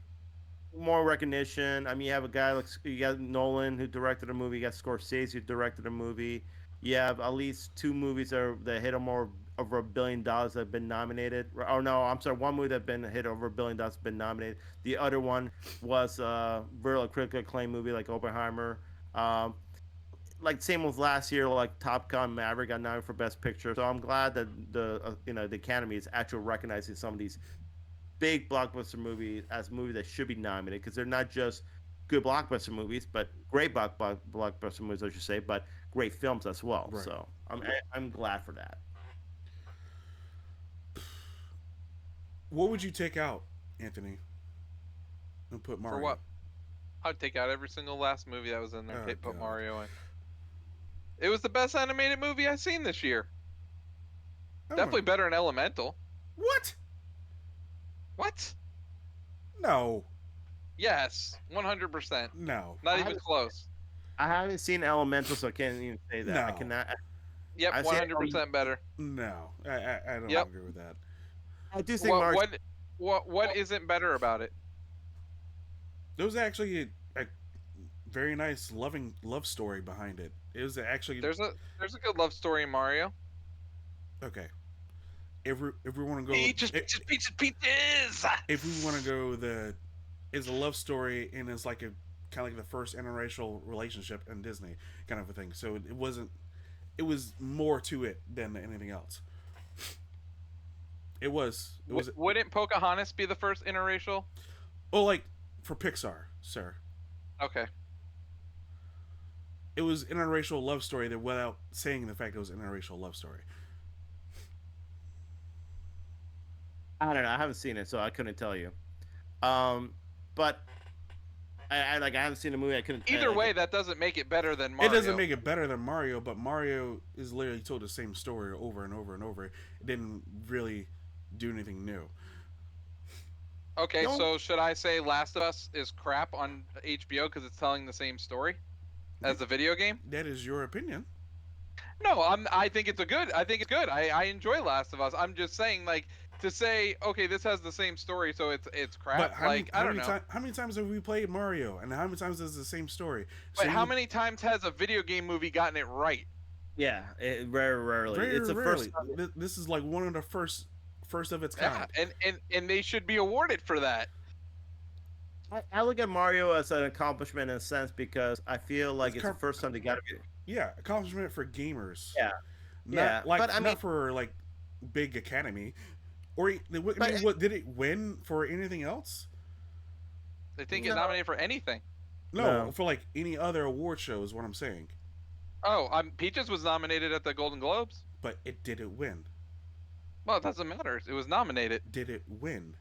Yeah, more recognition. I mean, you have a guy like you got Nolan who directed a movie, you got Scorsese who directed a movie. You have at least two movies that hit more over $1 billion that have been nominated. Oh no, I'm sorry, one movie that been hit over $1 billion has been nominated. The other one was very critically acclaimed movie like Oppenheimer. Um, like same with last year, like Top Gun Maverick got nominated for Best Picture. So I'm glad that the Academy is actually recognizing some of these big blockbuster movies as movies that should be nominated because they're not just good blockbuster movies, but great blockbuster movies, I should say, but great films as well. right. So I'm glad for that. What would you take out, Anthony, and put For Mario? what? I'd take out every single last movie that was in there. Oh Put God. Mario in. It was the best animated movie I've seen this year. Oh my. Definitely better than Elemental. What? What? No. Yes, 100%. No. Not I even haven't close. I haven't seen Elemental, so I can't even say that. I No. cannot. Yep, I see. 100% better. No. I don't Yep. agree with that. I do think What Mark. what what isn't better about it? There was actually a very nice loving love story behind it. It was actually There's a good love story in Mario. okay. If we want to go Peaches, peaches, peaches, peaches. if we want to go the is a love story and it's like a kind of like the first interracial relationship in Disney kind of a thing. So it wasn't. It was more to it than anything else. It was. It was. Wouldn't Pocahontas be the first interracial? Oh, like for Pixar, sir. Okay. It was an interracial love story that, without saying the fact it was an interracial love story. I don't know. I haven't seen it, so I couldn't tell you. But I haven't seen the movie. I couldn't. Either way, that doesn't make it better than It Mario. doesn't make it better than Mario, but Mario is literally told the same story over and over and over. It didn't really do anything new. Okay, No. so should I say Last of Us is crap on HBO because it's telling the same story as the video game? That is your opinion. No, I think it's good. I think it's good. I enjoy Last of Us. I'm just saying, like, to say, okay, this has the same story, so it's crap. But Like, I don't know. how many times have we played Mario, and how many times is the same story? But how many times has a video game movie gotten it right? Yeah, very rarely. Very It's the rarely. first. This is like one of the first of its kind. Yeah, and they should be awarded for that. I look at Mario as an accomplishment in a sense because I feel like it's the first time they got to be. Yeah, accomplishment for gamers. Yeah, Not, yeah, like but I mean, not for like big Academy, or But- what did it win for anything else? They didn't get No. nominated for anything. No, No. for like any other award show is what I'm saying. Oh, Peaches was nominated at the Golden Globes. But it didn't win. Well, it doesn't matter. It was nominated. Did it win?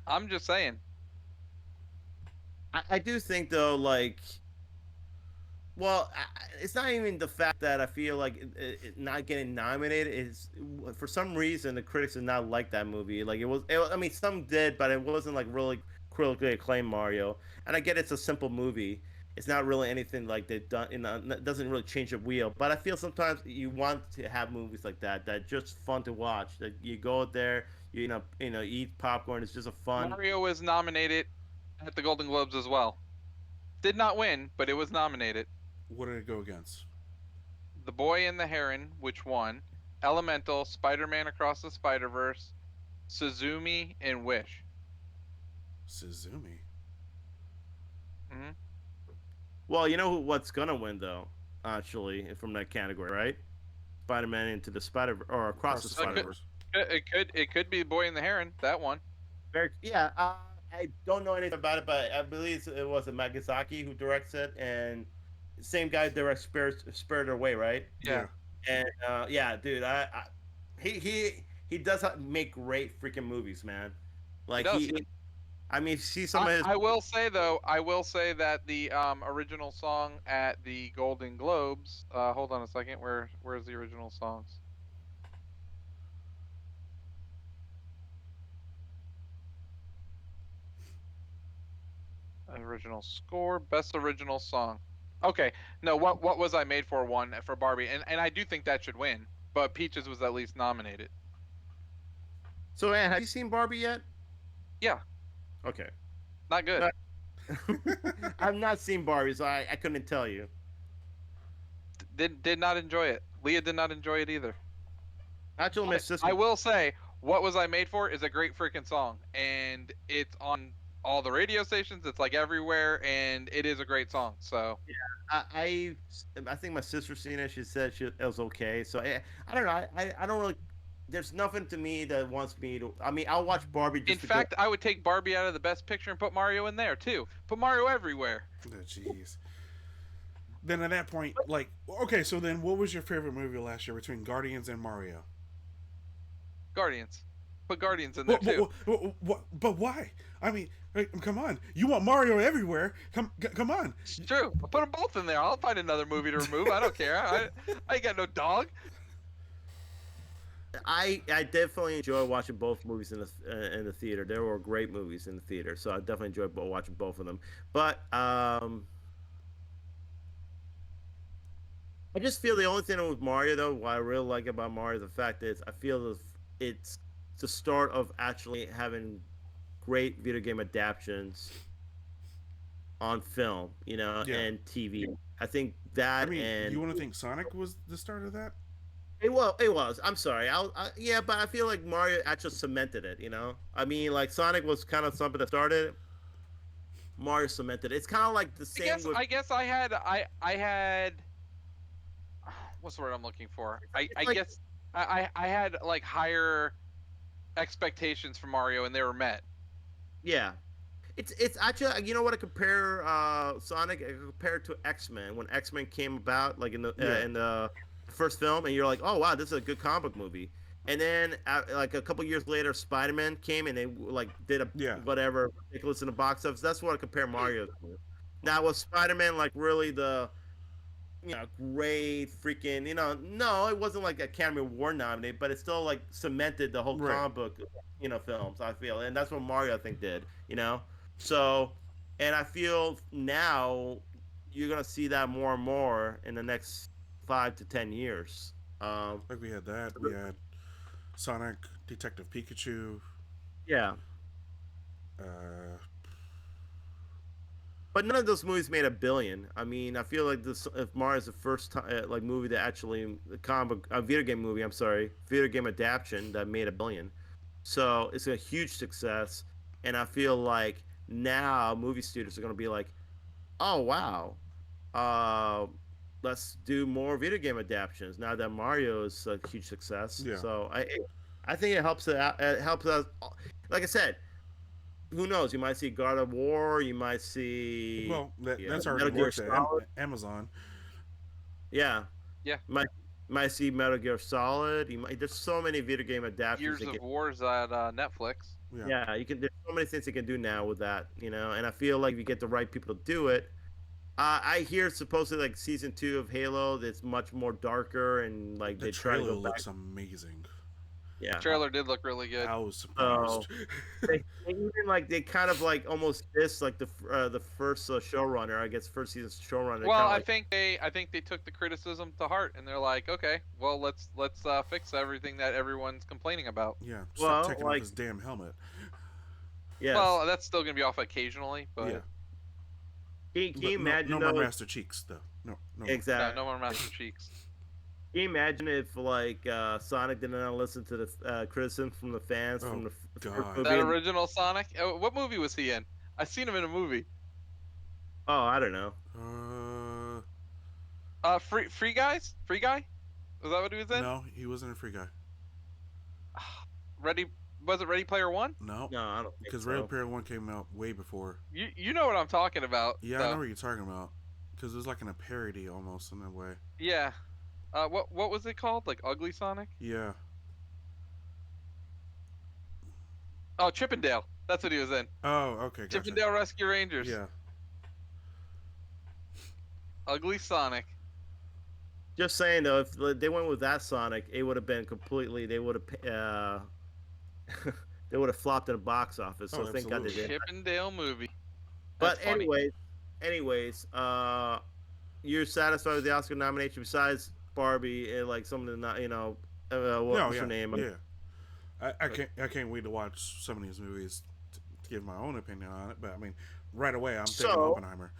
I'm just saying. I do think though, like, well, it's not even the fact that I feel like it not getting nominated is for some reason the critics did not like that movie. Like I mean, some did, but it wasn't like really critically acclaimed Mario. And I get it's a simple movie. It's not really anything like they've done. It doesn't really change the wheel. But I feel sometimes you want to have movies like that that just fun to watch. That you go out there, eat popcorn. It's just a fun. Mario was nominated at the Golden Globes as well. Did not win, but it was nominated. What did it go against? The Boy and the Heron, which won. Elemental, Spider-Man Across the Spider-Verse, Suzumi, and Wish. Suzumi. Hmm. Well, you know what's gonna win though, actually, from that category, right? Spider-Man into the Spider or across the Spider-Verse. Spider-Verse. It could be Boy and the Heron. That one. Yeah, I don't know anything about it, but I believe it was a Magisaki who directs it, and same guy directs Spirited Away, right? Yeah. And yeah, dude, he does make great freaking movies, man. Like does. I mean, see some of his. I will say though, I will say that the original song at the Golden Globes. Hold on a second. Where's the original songs? Original score, best original song. Okay, no, what was I made for one for Barbie, and I do think that should win, but Peaches was at least nominated. So, Ann, have you seen Barbie yet? Yeah, Okay. not good. I've not seen Barbie, so I couldn't tell you. Did not enjoy it. Leah did not enjoy it either. Actually, my sister. I will say, "What Was I Made For" is a great freaking song, and it's on all the radio stations. It's like everywhere, and it is a great song. So I think my sister's seen it. She said it was okay. So I don't know. I don't really. There's nothing to me that wants me to. I mean, I'll watch Barbie. Just in fact, I would take Barbie out of the best picture and put Mario in there too. Put Mario everywhere. Oh, jeez. Then at that point, like, okay, so then what was your favorite movie last year between Guardians and Mario? Guardians. Put Guardians in there too. But why? I mean, come on. You want Mario everywhere? Come on. It's true. I'll put them both in there. I'll find another movie to remove. I don't care. I ain't got no dog. I definitely enjoy watching both movies in the theater. There were great movies in the theater, so I definitely enjoyed watching both of them. But I just feel the only thing with Mario though, what I really like about Mario, the fact is I feel it's the start of actually having great video game adaptations on film, Yeah. and TV. I think that I mean, and you want to think Sonic was the start of that? It was. I'm sorry. Yeah, but I feel like Mario actually cemented it. I mean, like Sonic was kind of something that started. Mario cemented it. It's kind of like the same. I guess I had. What's the word I'm looking for? I like- guess I had like higher expectations for Mario, and they were met. Yeah, it's actually, you know what, I compare Sonic, I compare it to X-Men when X-Men came about, like Yeah, in the first film, and you're like, oh wow, this is a good comic book movie. And then like a couple years later, Spider-Man came and they like did a yeah, whatever ridiculous in the box office. That's what I compare Mario to. Now was Spider-Man like really the, great freaking, no, it wasn't like Academy Award nominated, but it still like cemented the whole right. comic book, films, I feel. And that's what Mario, I think, did. So, and I feel now you're going to see that more and more in the next 5 to 10 years. Um, Like we had that. We had Sonic, Detective Pikachu. yeah. Uh, But none of those movies made a billion. I mean, I feel like this, if Mario's the first time, like movie that actually, the comic, a video game movie, I'm sorry, video game adaptation that made a billion. So it's a huge success, and I feel like now movie studios are going to be like, oh wow, uh, let's do more video game adaptations now that Mario is a huge success. yeah. So I think it helps it helps us. Like I said, who knows? You might see God of War. You might see Well, that's already Metal Gear worked at Solid. Amazon. Yeah, Yeah, might might see Metal Gear Solid. There's so many video game adaptations Gears they of can. War's at Netflix. Yeah, Yeah, you can. There's so many things they can do now with that. And I feel like if you get the right people to do it, I hear supposedly like season 2 of Halo that's much more darker and like the they try to trailer go back. looks amazing. The Yeah. trailer did look really good. I was So surprised. they even like they kind of like almost diss like the first showrunner, I guess first season showrunner. They Well, kind of I like, think they took the criticism to heart, and they're like, okay, well, let's fix everything that everyone's complaining about. Yeah, stop well, taking off like, his damn helmet. yes. Well, that's still gonna be off occasionally, Yeah, but Can you but no, imagine no more though? Master Cheeks though. No, no more. no, Exactly. no more Master Cheeks. Can you imagine if like Sonic didn't listen to the criticism from the fans from Oh the first God. That movie? And, original Sonic. What movie was he in? I seen him in a movie. oh, I don't know. Uh, Free Guys. Free Guy. Was that what he was in? no, he wasn't a free guy. Ready? Was it Ready Player One? No, No, I don't think because Ready so. Player One came out way before. You know what I'm talking about, Yeah, I know though. what you're talking about. Because it was like in a parody almost in a way. Yeah. What was it called? Like Ugly Sonic? Yeah. Oh, Chippendale. That's what he was in. Oh, okay, gotcha. Chippendale Rescue Rangers. Yeah. Ugly Sonic. Just saying though, if they went with that Sonic, it would have been completely. They would have they would have flopped in the box office. So Oh, thank God they absolutely. did. Chippendale movie. But That's funny. anyways, you're satisfied with the Oscar nomination besides Barbie and like some of the what No, was her yeah, name? yeah. I can't wait to watch some of these movies to give my own opinion on it. But I mean, right away I'm thinking So Oppenheimer.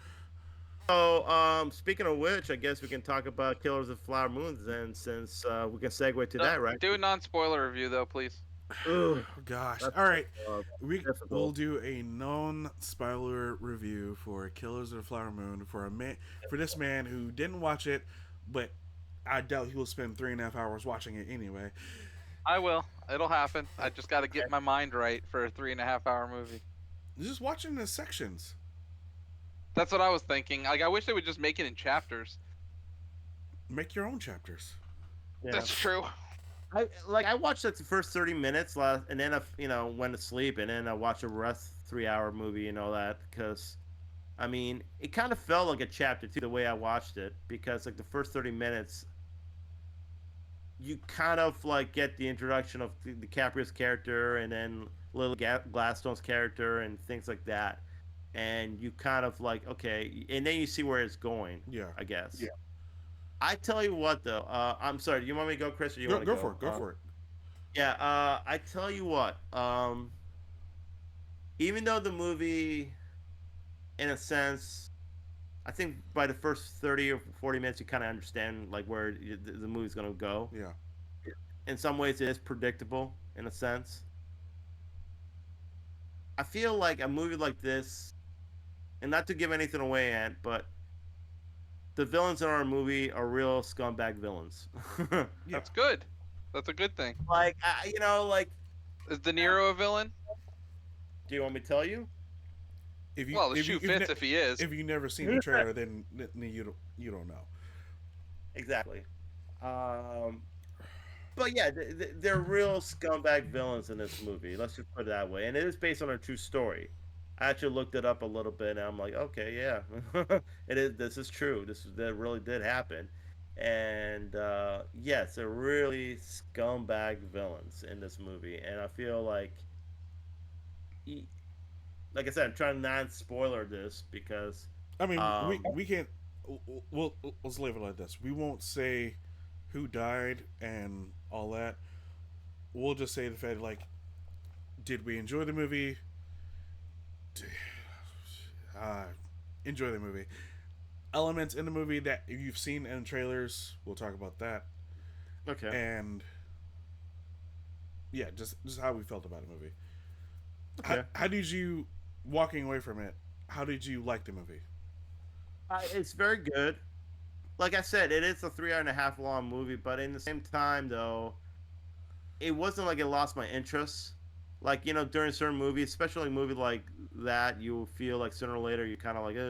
speaking of which, I guess we can talk about Killers of Flower Moons then, since we can segue to that, right? Do a non-spoiler review though, please. Ugh, Gosh. that's All right. We'll difficult. do a non-spoiler review for Killers of the Flower Moon for this man who didn't watch it, but I doubt he will spend 3.5 hours watching it anyway. I will. It'll happen. I just got to get my mind right for a 3.5 hour movie. Just watching the sections. That's what I was thinking. Like, I wish they would just make it in chapters. Make your own chapters. Yeah. That's true. I watched like the first 30 minutes last, and then went to sleep, and then I watched a rest 3 hour movie and all that because, I mean, it kind of felt like a chapter too the way I watched it because like the first 30 minutes, you kind of like get the introduction of DiCaprio's character and then Lily Gladstone's character and things like that, and you kind of like okay, and then you see where it's going. Yeah. I guess. Yeah. I tell you what though, I'm sorry. Do you want me to go, Chris, or you Go, want to go go? for it. Go for it. Yeah, I tell you what, even though the movie, in a sense, I think by the first 30 or 40 minutes you kind of understand like where the movie's gonna go. Yeah. In some ways, it is predictable in a sense. I feel like a movie like this, and not to give anything away, Ant, but the villains in our movie are real scumbag villains. Yeah. That's good. That's a good thing. like like Is De Niro a villain? Do you want me to tell you? If you Well, the if you shoe fits if he is. if you never seen the trailer, then you don't know. Exactly. Um, but yeah, they're real scumbag villains in this movie. Let's just put it that way. And it is based on a true story. I actually looked it up a little bit, and I'm like, okay, yeah, it is. This is true. That really did happen. And yes, they're really scumbag villains in this movie. And I feel like I said, I'm trying to not spoiler this because, I mean, um, we can't. Well, let's leave it like this. We won't say who died and all that. We'll just say the fact, like, did we enjoy the movie? Uh, enjoy the movie. Elements in the movie that you've seen in trailers, we'll talk about that. okay. And yeah, just how we felt about the movie. Okay. How did you, walking away from it? How did you like the movie? It's very good. Like I said, it is a 3 hour and a half long movie, but in the same time, though, it wasn't like it lost my interest. Like during certain movies, especially a movie like that, you feel like sooner or later you kind of like, you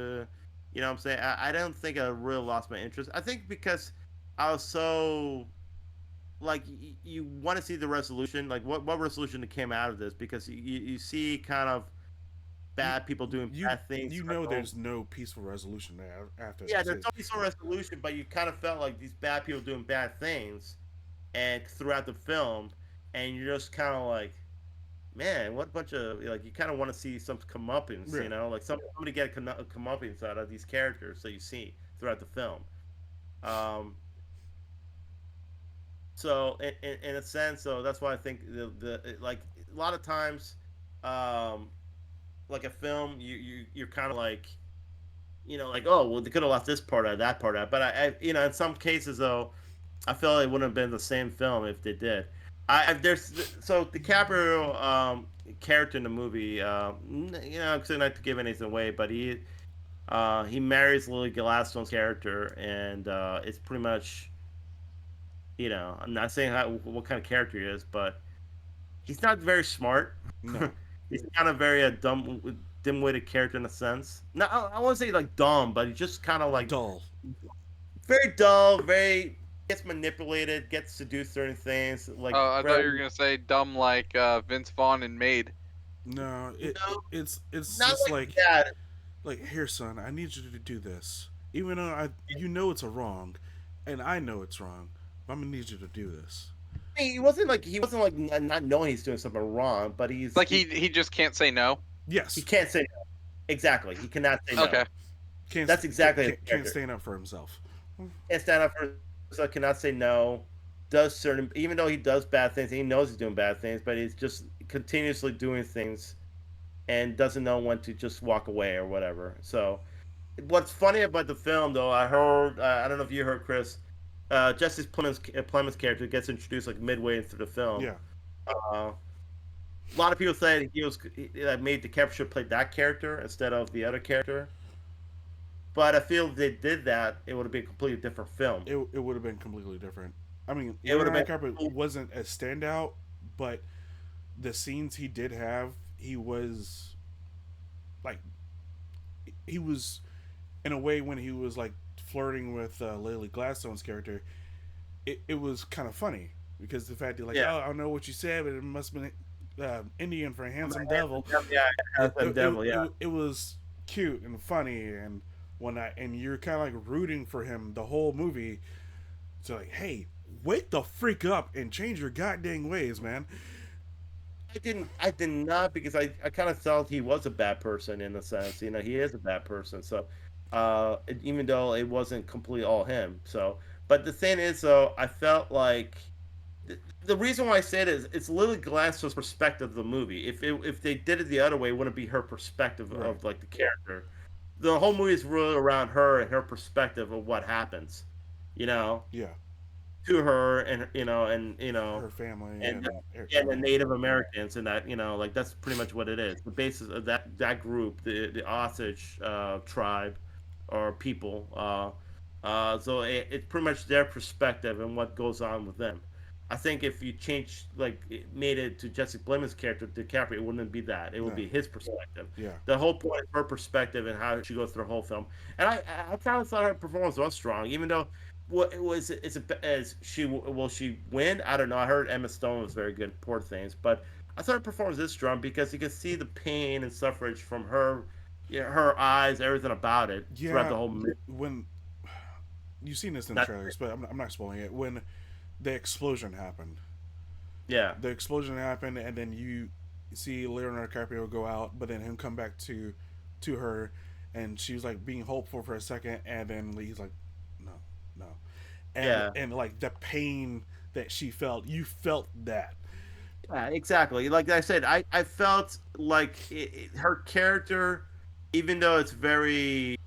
know what I'm saying? I don't think I really lost my interest. I think because I was so like you want to see the resolution, like what resolution that came out of this, because you see kind of You bad people doing you bad things you for know no. there's no peaceful resolution there after Yeah, this. there's no peaceful resolution, but you kind of felt like these bad people doing bad things, and throughout the film, and you're just kind of like, man, what bunch of like you kind of want to see some comeuppance, Yeah. like somebody get a comeuppance out of these characters that you see throughout the film. Um, so in a sense, so that's why I think like a lot of times, um, like a film, you're kind of like, like, oh well, they could have left this part out, that part out, but in some cases though, I feel it wouldn't have been the same film if they did. There's so DiCaprio character in the movie, because not to give anything away, but he marries Lily Gladstone's character, and it's pretty much, I'm not saying what kind of character he is, but he's not very smart. No. He's kind of very dim-witted character in a sense. No, I won't say like dumb, but he's just kind of like Dull. very dull, very gets manipulated, gets to do certain things, like I thought you were very gonna say dumb like Vince Vaughn and Maid. No, no, it's not just like that. like here, son. I need you to do this, even though you know it's a wrong, and I know it's wrong. But I'm gonna need you to do this. He wasn't like not knowing he's doing something wrong, but Like he just can't say no. he Yes, can't say no. Exactly. He cannot say no. Okay. That's exactly his can't character. stand up for himself. Can't stand up for himself, cannot say no. Does certain even though he does bad things, he knows he's doing bad things, but he's just continuously doing things and doesn't know when to just walk away or whatever. So what's funny about the film, though, I heard, I don't know if you heard, Chris, Justice Plemons character gets introduced like midway through the film. Yeah, Uh, a lot of people said that made DiCaprio should play that character instead of the other character. But I feel if they did that, it would have been a completely different film. it would have been completely different. I mean, It would Leonardo have DiCaprio been wasn't a standout, but the scenes he did have, he was like he was in a way when he was like flirting with Lily Gladstone's character. It was kind of funny because the fact that like, yeah. oh, I don't know what you said, but it must have been Indian for a handsome devil. Yeah, handsome devil. Yeah, It was cute and funny and whatnot, and you're kind of like rooting for him the whole movie. So like, hey, wake the freak up and change your goddamn ways, man. I did not because I kind of felt he was a bad person in a sense. He is a bad person. So, even though it wasn't completely all him. So, but the thing is, though, I felt like the reason why I say it is it's Lily Gladstone's perspective of the movie. If they did it the other way, it wouldn't be her perspective Right? of like the character. The whole movie is really around her and her perspective of what happens. You know, Yeah, to her and her family and and the everything. Native Americans, and that like that's pretty much what it is. The basis of that group, the Osage tribe or people. So it's pretty much their perspective and what goes on with them. I think if you change made it to Jesse Plemons' character DiCaprio, it wouldn't be that. It would No. be his perspective. Yeah. The whole point is her perspective and how she goes through the whole film. And I kind of thought her performance was strong, even though what it was is as she will she win? I don't know. I heard Emma Stone was very good, poor things, but I thought her performance is strong because you could see the pain and suffrage from her, her eyes, everything about it throughout Yeah. the whole movie. When you've seen this in the That trailers, but I'm not spoiling it. When the explosion happened, yeah, and then you see Leonardo DiCaprio go out, but then him come back to her, and she was like being hopeful for a second, and then he's like, no, no, yeah. and like the pain that she felt, you felt that. Yeah, exactly. Like I said, I felt like her character, even though it's very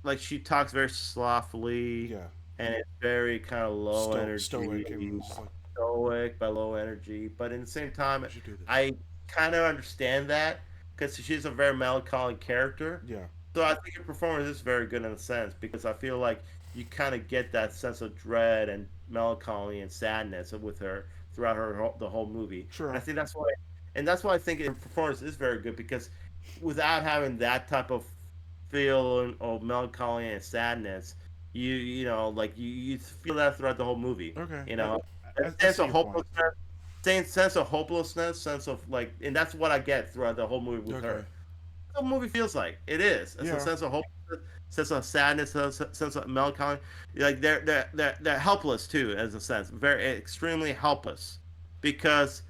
like she talks very softly Yeah, and it's very kind of low stoic energy, and just like, stoic but low energy. But in the same time, you should do this. I kind of understand that because she's a very melancholic character. Yeah, So I think her performance is very good in a sense because I feel like you kind of get that sense of dread and melancholy and sadness with her throughout the whole movie, and I true. think that's why I think her performance is very good because without having that type of feeling of melancholy and sadness, you feel that throughout the whole movie, Okay, you know, a I sense see of your point. hopelessness, same sense of hopelessness, sense of like, and that's what I get throughout the whole movie with Okay, her the movie feels like. It is. It's a yeah, sense of hope, sense of sadness, a sense of melancholy. Like they're helpless too, as a sense, very extremely helpless, because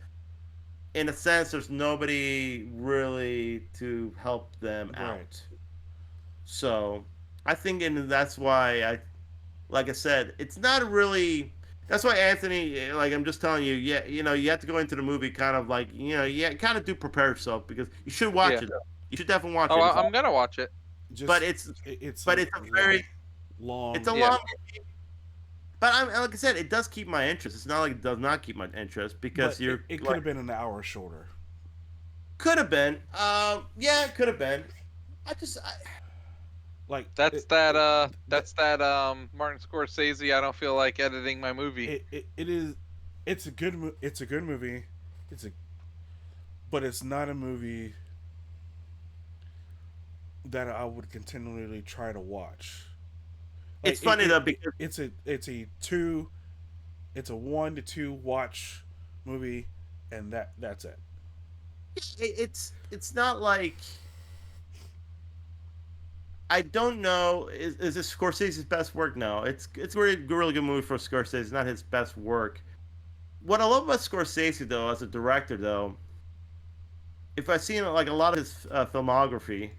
in a sense, there's nobody really to help them right. out. So I think, and that's why like I said, it's not really. That's why Anthony, like I'm just telling you, yeah, you have to go into the movie kind of like, yeah, kind of do prepare yourself because you should watch Yeah. it. Though. You should definitely watch Oh, it. It's I'm gonna watch it. but Just it's it's but a it's a very it's long. a Yeah. long but I'm like I said, it does keep my interest. It's not like it does not keep my interest because But you're it could like have been an hour shorter. could have been. Yeah, it could have been. I just Like That's that Martin Scorsese. I don't feel like editing my movie. it is it's a good movie. It's a but it's not a movie that I would continually try to watch. it's Like funny though because it's a two it's a 1 to 2 watch movie, and that's it. it's not like I don't know. Is this Scorsese's best work? No, it's a really good movie for Scorsese. It's not his best work. What I love about Scorsese though, as a director though, if I've seen like a lot of his filmography,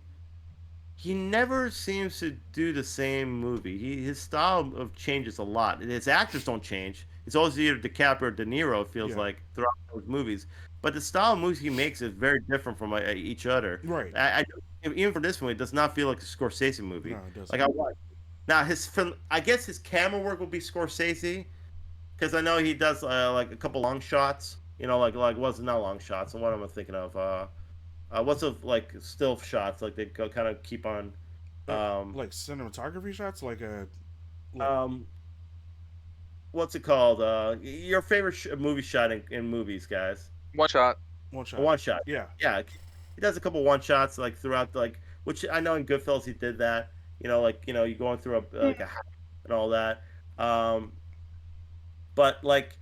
he never seems to do the same movie. His style of changes a lot. His actors don't change. It's always either DiCaprio or De Niro. It feels Yeah, like throughout those movies, but the style of movies he makes is very different from each other. right. Even for this movie, it does not feel like a Scorsese No, movie. it Like doesn't. I watch now I guess his camera work will be Scorsese because I know he does like a couple long shots. Like was not long shots. And what am I thinking of? What's of like still shots? Like they go kind of keep on. Um, Like cinematography shots, like um, what's it called? Your favorite movie shot in movies, guys? One shot. one A shot. one shot. Yeah, Yeah, he does a couple one shots like throughout like which I know in Goodfellas he did that. You going through a house and all that. Um, but like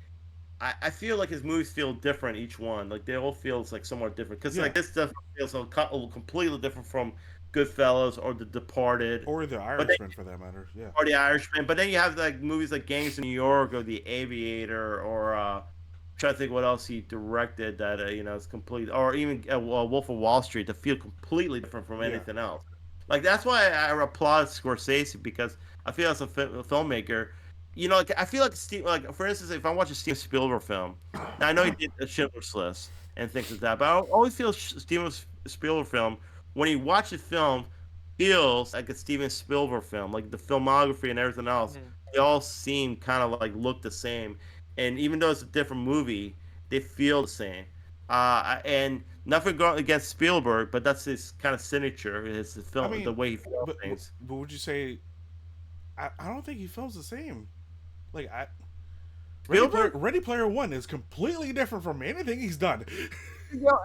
I feel like his movies feel different each one. Like they all feels like somewhat different because yeah. like this stuff feels completely different from Goodfellas or The Departed. Or the But then Irishman for that matter. Yeah, or The Irishman. But then you have like movies like Gangs in New York or The Aviator or trying to think what else he directed that is complete or even Wolf of Wall Street to feel completely different from yeah. anything else. Like that's why I applaud Scorsese because I feel as a filmmaker, like I feel like Steve, like for instance, if I watch a Steven Spielberg film, now I know he did a Schindler's List and things like that, but I always feel Steven Spielberg film when you watch the film feels like a Steven Spielberg film, like the filmography and everything else. Mhm. They all seem kind of like look the same, and even though it's a different movie, they feel the same. And nothing against Spielberg, but that's his kind of signature, his I film, the mean, way he films but things. would you say? I don't think he films the same. Like I Spielberg? Ready Player One is completely different from anything he's done.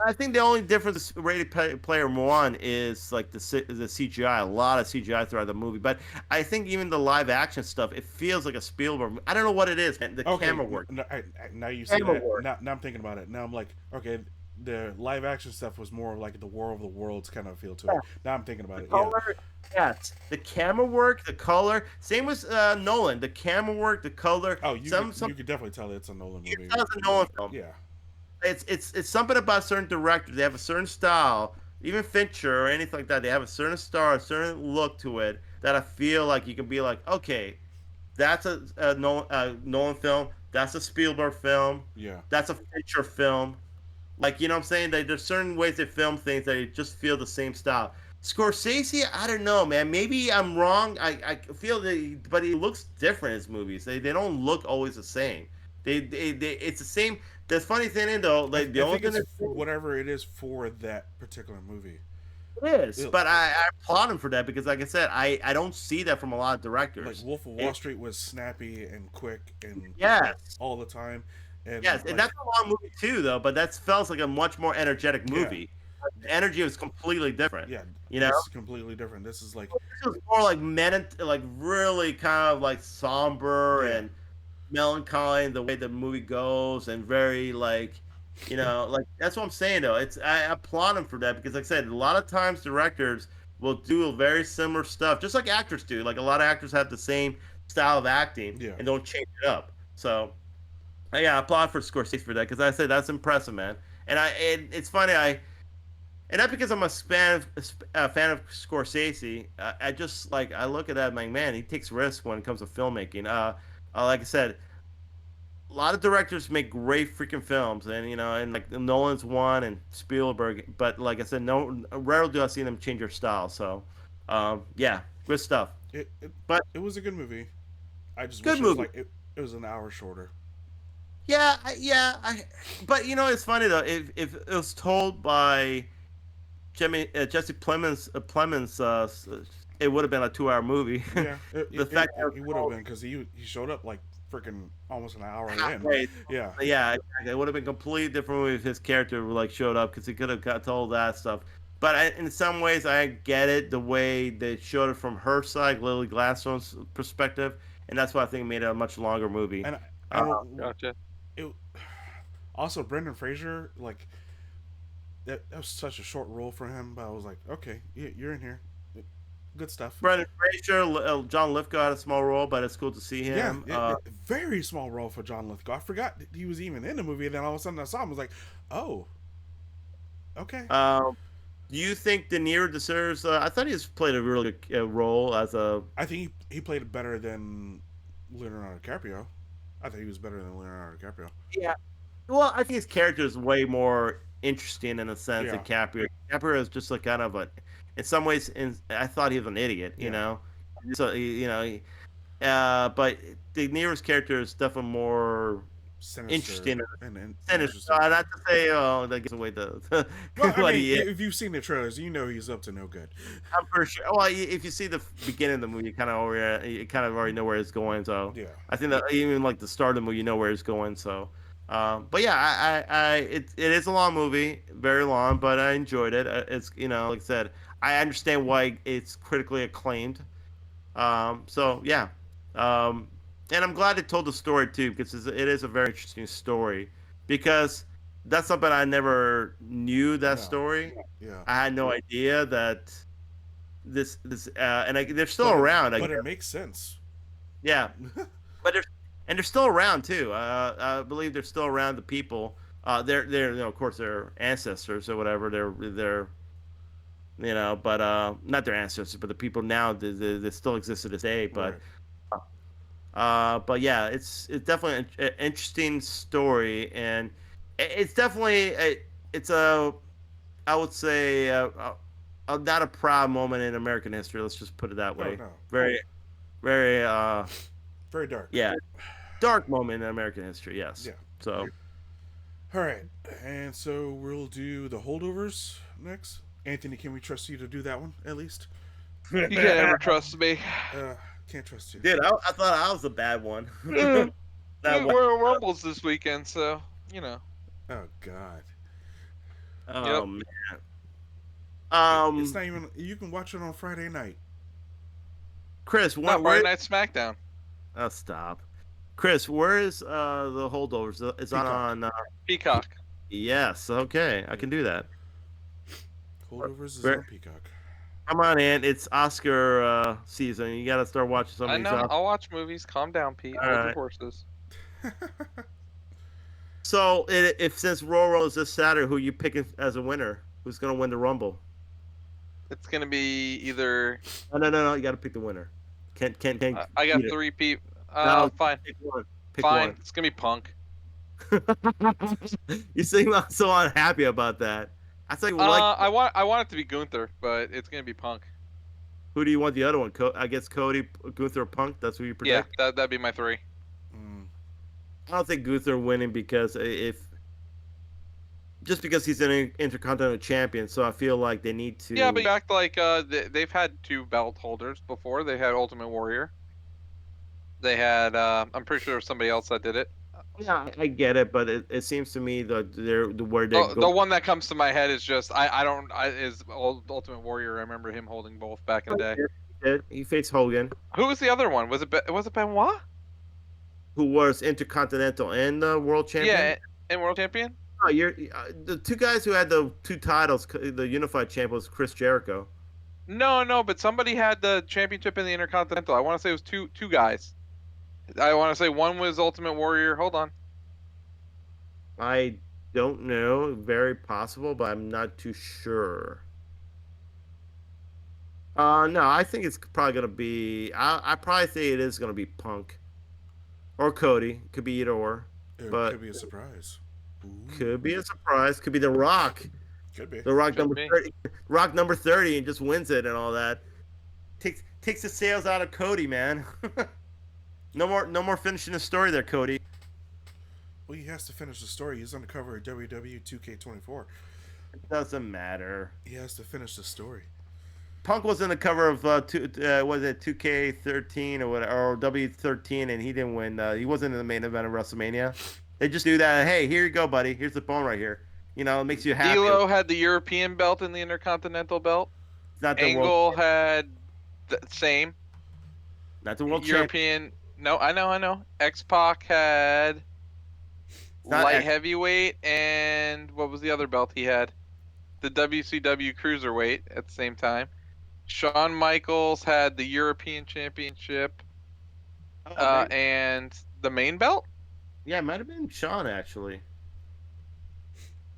I think the only difference with Player One is like the CGI. A lot of CGI throughout the movie, but I think even the live action stuff, it feels like a Spielberg. I don't know what it is, man. The Okay, camera work. now you say Camera that. work. Now I'm thinking about it. Now I'm like, okay, the live action stuff was more like the War of the Worlds kind of feel to it. Now I'm thinking about it. Yeah. Color, yes. The camera work, the color. Same with Nolan. The camera work, the color. Oh, you could definitely tell it's a Nolan movie. It's a Nolan film. Yeah. It's something about certain directors. They have a certain style. Even Fincher or anything like that, they have a certain style, a certain look to it that I feel like you can be like, okay, that's a Nolan film. That's a Spielberg film. Yeah. That's a Fincher film. Like, you know what I'm saying? There's certain ways they film things that you just feel the same style. Scorsese, I don't know, man. Maybe I'm wrong. I feel that, but he looks different in his movies. They don't look always the same. It's the same. The funny thing, though, like the only thing whatever it is for that particular movie. it is, but I applaud him for that because, like I said, I don't see that from a lot of directors. Like Wolf of Wall Street was snappy and quick and yes, all the time. And yes, like, and that's a long movie too, though. But that feels like a much more energetic movie. Yeah. The energy was completely different. Yeah, you know, this is completely different. This is like this was more like like really kind of like somber and melancholy in the way the movie goes, and very like, you know, like that's what I'm saying though. I applaud him for that because, like I said, a lot of times directors will do very similar stuff, just like actors do. Like a lot of actors have the same style of acting and don't change it up. So. Yeah, I applaud for Scorsese for that because I said that's impressive, man. And it's funny, and not because I'm a fan of Scorsese. I just like I look at that, I'm like, man, he takes risks when it comes to filmmaking. Like I said, a lot of directors make great freaking films, and you know, and like Nolan's one and Spielberg. But like I said, rarely do I see them change their style. So, yeah, good stuff. But it was a good movie. I just good wish movie. It was an hour shorter. Yeah, but you know, it's funny though. If it was told by Jesse Plemons, it would have been a 2-hour movie. Yeah, the fact that it would have been because he showed up like freaking almost an hour in. Yeah, it would have been completely different movie if his character like showed up because he could have told that stuff. But in some ways, I get it the way they showed it from her side, Lily Gladstone's perspective, and that's why I think it made it a much longer movie. And gotcha. Also, Brendan Fraser, like that was such a short role for him, but I was like, okay, you're in here, good stuff. Brendan Fraser, John Lithgow had a small role, but it's cool to see him. Very small role for John Lithgow. I forgot he was even in the movie, and then all of a sudden I saw him. I was like, oh, okay. Do you think De Niro deserves? I thought he has played a really good role as a. I think he played it better than Leonardo DiCaprio. I thought he was better than Leonardo DiCaprio. Yeah. Well, I think his character is way more interesting in a sense than DiCaprio. DiCaprio is just like kind of a, in some ways, I thought he was an idiot, you know. So you know, but De Niro's character is definitely more interesting and sinister. Not to say, that gives away the. Well, I mean, if you've seen the trailers, you know he's up to no good. I'm pretty sure. Well, if you see the beginning of the movie, you kind of already know where it's going. So yeah, I think that even like the start of the movie, you know where it's going. So, but yeah, it is a long movie, very long, but I enjoyed it. It's, you know, like I said, I understand why it's critically acclaimed. So yeah. And I'm glad it told the story too, because it is a very interesting story. Because that's something I never knew that story. Yeah, I had no idea that this and they're still around. But it makes sense. Yeah, but they're still around too. I believe they're still around. The people, they're you know, of course, their ancestors or whatever. They're you know, but not their ancestors, but the people now they still exist to this day. But. Right. But yeah, it's definitely an interesting story, and it's definitely I would say not a proud moment in American history. Let's just put it that way. No. Very, very very dark. Yeah, dark moment in American history. Yes. Yeah. So. All right, and so we'll do the holdovers next. Anthony, can we trust you to do that one at least? You can't ever trust me. Can't trust you. Dude, I thought I was the bad one. That way. Royal Rumbles this weekend, so you know. Oh God. Oh Yep. man. It's not even. You can watch it on Friday night. Chris, No, where? Friday Night SmackDown. Oh, stop. Chris, where is the holdovers? It's Peacock. on. Peacock. Yes. Okay, I can do that. Holdovers is Where? on Peacock. Come on, Ant. It's Oscar season. You got to start watching some I of these. know. I'll watch movies. Calm down, Pete. All Hold your right. horses. So, if since Royal Rumble is this Saturday, who you picking as a winner? Who's gonna win the Rumble? It's gonna be either. No. You got to pick the winner. Can't I got beat it. 3 people. No, Fine. pick one. Pick Fine. It's gonna be Punk. one. You seem so unhappy about that. I thought you would like. I want it to be Gunther, but it's gonna be Punk. Who do you want the other one? I guess Cody, Gunther, Punk. That's who you Yeah, predict. that'd be my 3. Mm. I don't think Gunther winning because just because he's an intercontinental champion, so I feel like they need to. Yeah, but you act like they've had 2 belt holders before. They had Ultimate Warrior. They had I'm pretty sure there was somebody else that did it. Yeah, I get it, but it seems to me that where they The go. one that comes to my head is just is Ultimate Warrior. I remember him holding both back in the day. He faced Hogan, Who was the other one? Was it Benoit? who was intercontinental and world champion. Yeah, and world champion. Oh, you're the 2 guys who had the 2 titles. The unified champ was Chris Jericho. No, but somebody had the championship in the Intercontinental. I want to say it was two guys. I want to say one was Ultimate Warrior. Hold on. I don't know. Very possible, but I'm not too sure. No, I think it's probably gonna be. I probably think it is gonna be Punk or Cody. Could be either or. It But- could be a surprise. Ooh. Could be a surprise. Could be The Rock. Could be. The Rock Could number be. 30. Rock number 30 and just wins it and all that. Takes the sales out of Cody, man. No more finishing the story there, Cody. Well, he has to finish the story. He's on the cover of WWE 2K24. It doesn't matter. He has to finish the story. Punk was in the cover of was it 2K13 or whatever, or W13, and he didn't win. He wasn't in the main event of WrestleMania. They just do that. Hey, here you go, buddy. Here's the phone right here. You know, it makes you happy. D'Lo had the European belt and the Intercontinental belt. It's not the Angle world. had the same Not the world champion. European. No, I know. X-Pac had not light X- heavyweight, and what was the other belt he had? The WCW Cruiserweight at the same time. Shawn Michaels had the European Championship Oh, and the main belt. yeah, it might have been Sean actually.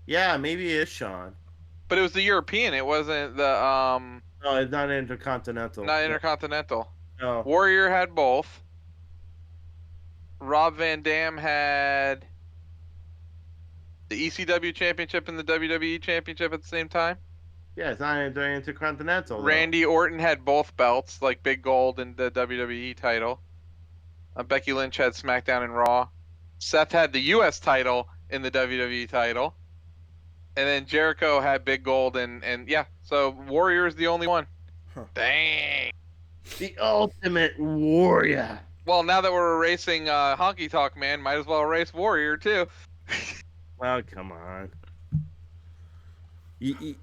Yeah, maybe it is Sean. But it was the European. It wasn't the No, it's not Intercontinental. not Intercontinental. No. Warrior had both. Rob Van Dam had the ECW Championship and the WWE Championship at the same time. Yeah, it's not Intercontinental. though. Randy Orton had both belts, like Big Gold and the WWE title. Becky Lynch had SmackDown and Raw. Seth had the US title in the WWE title. And then Jericho had Big Gold and yeah, so Warrior is the only one. Huh. Dang. The Ultimate Warrior. Well, now that we're erasing Honky Tonk Man, might as well erase Warrior too. Well, come on. Dude,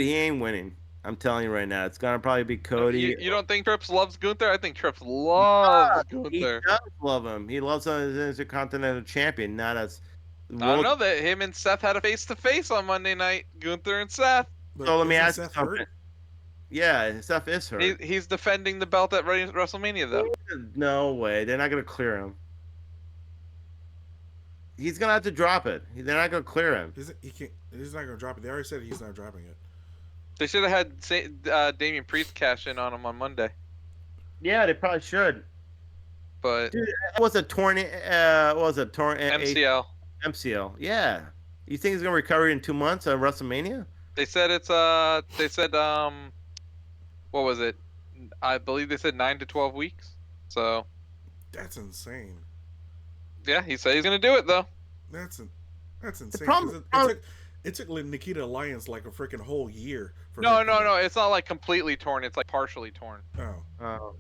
he ain't winning. I'm telling you right now. It's gonna probably be Cody. You don't think Trips loves Gunther? I think Trips loves He Gunther. does love him. He loves him as an Intercontinental Champion, not as. I don't know that him and Seth had a face-to-face on Monday night. Gunther and Seth. But So let me isn't ask you Seth something. hurt? Yeah, Seth is hurt. He's defending the belt at WrestleMania though. No way. They're not gonna clear him. He's gonna have to drop it. They're not gonna clear him. He can't. He's not gonna drop it. They already said he's not dropping it. They should have had Damian Priest cash in on him on Monday, Yeah, they probably should. but Dude, that was a torn. What was it? Torn MCL. MCL. Yeah. You think he's gonna recover in 2 months at WrestleMania? They said it's what was it? I believe they said 9 to 12 weeks. So That's insane. yeah, he said he's gonna do it though. That's insane. problem- 'Cause it took Nikita Lyons like a freaking whole year. For No, him to- It's not like completely torn. It's like partially torn. Oh,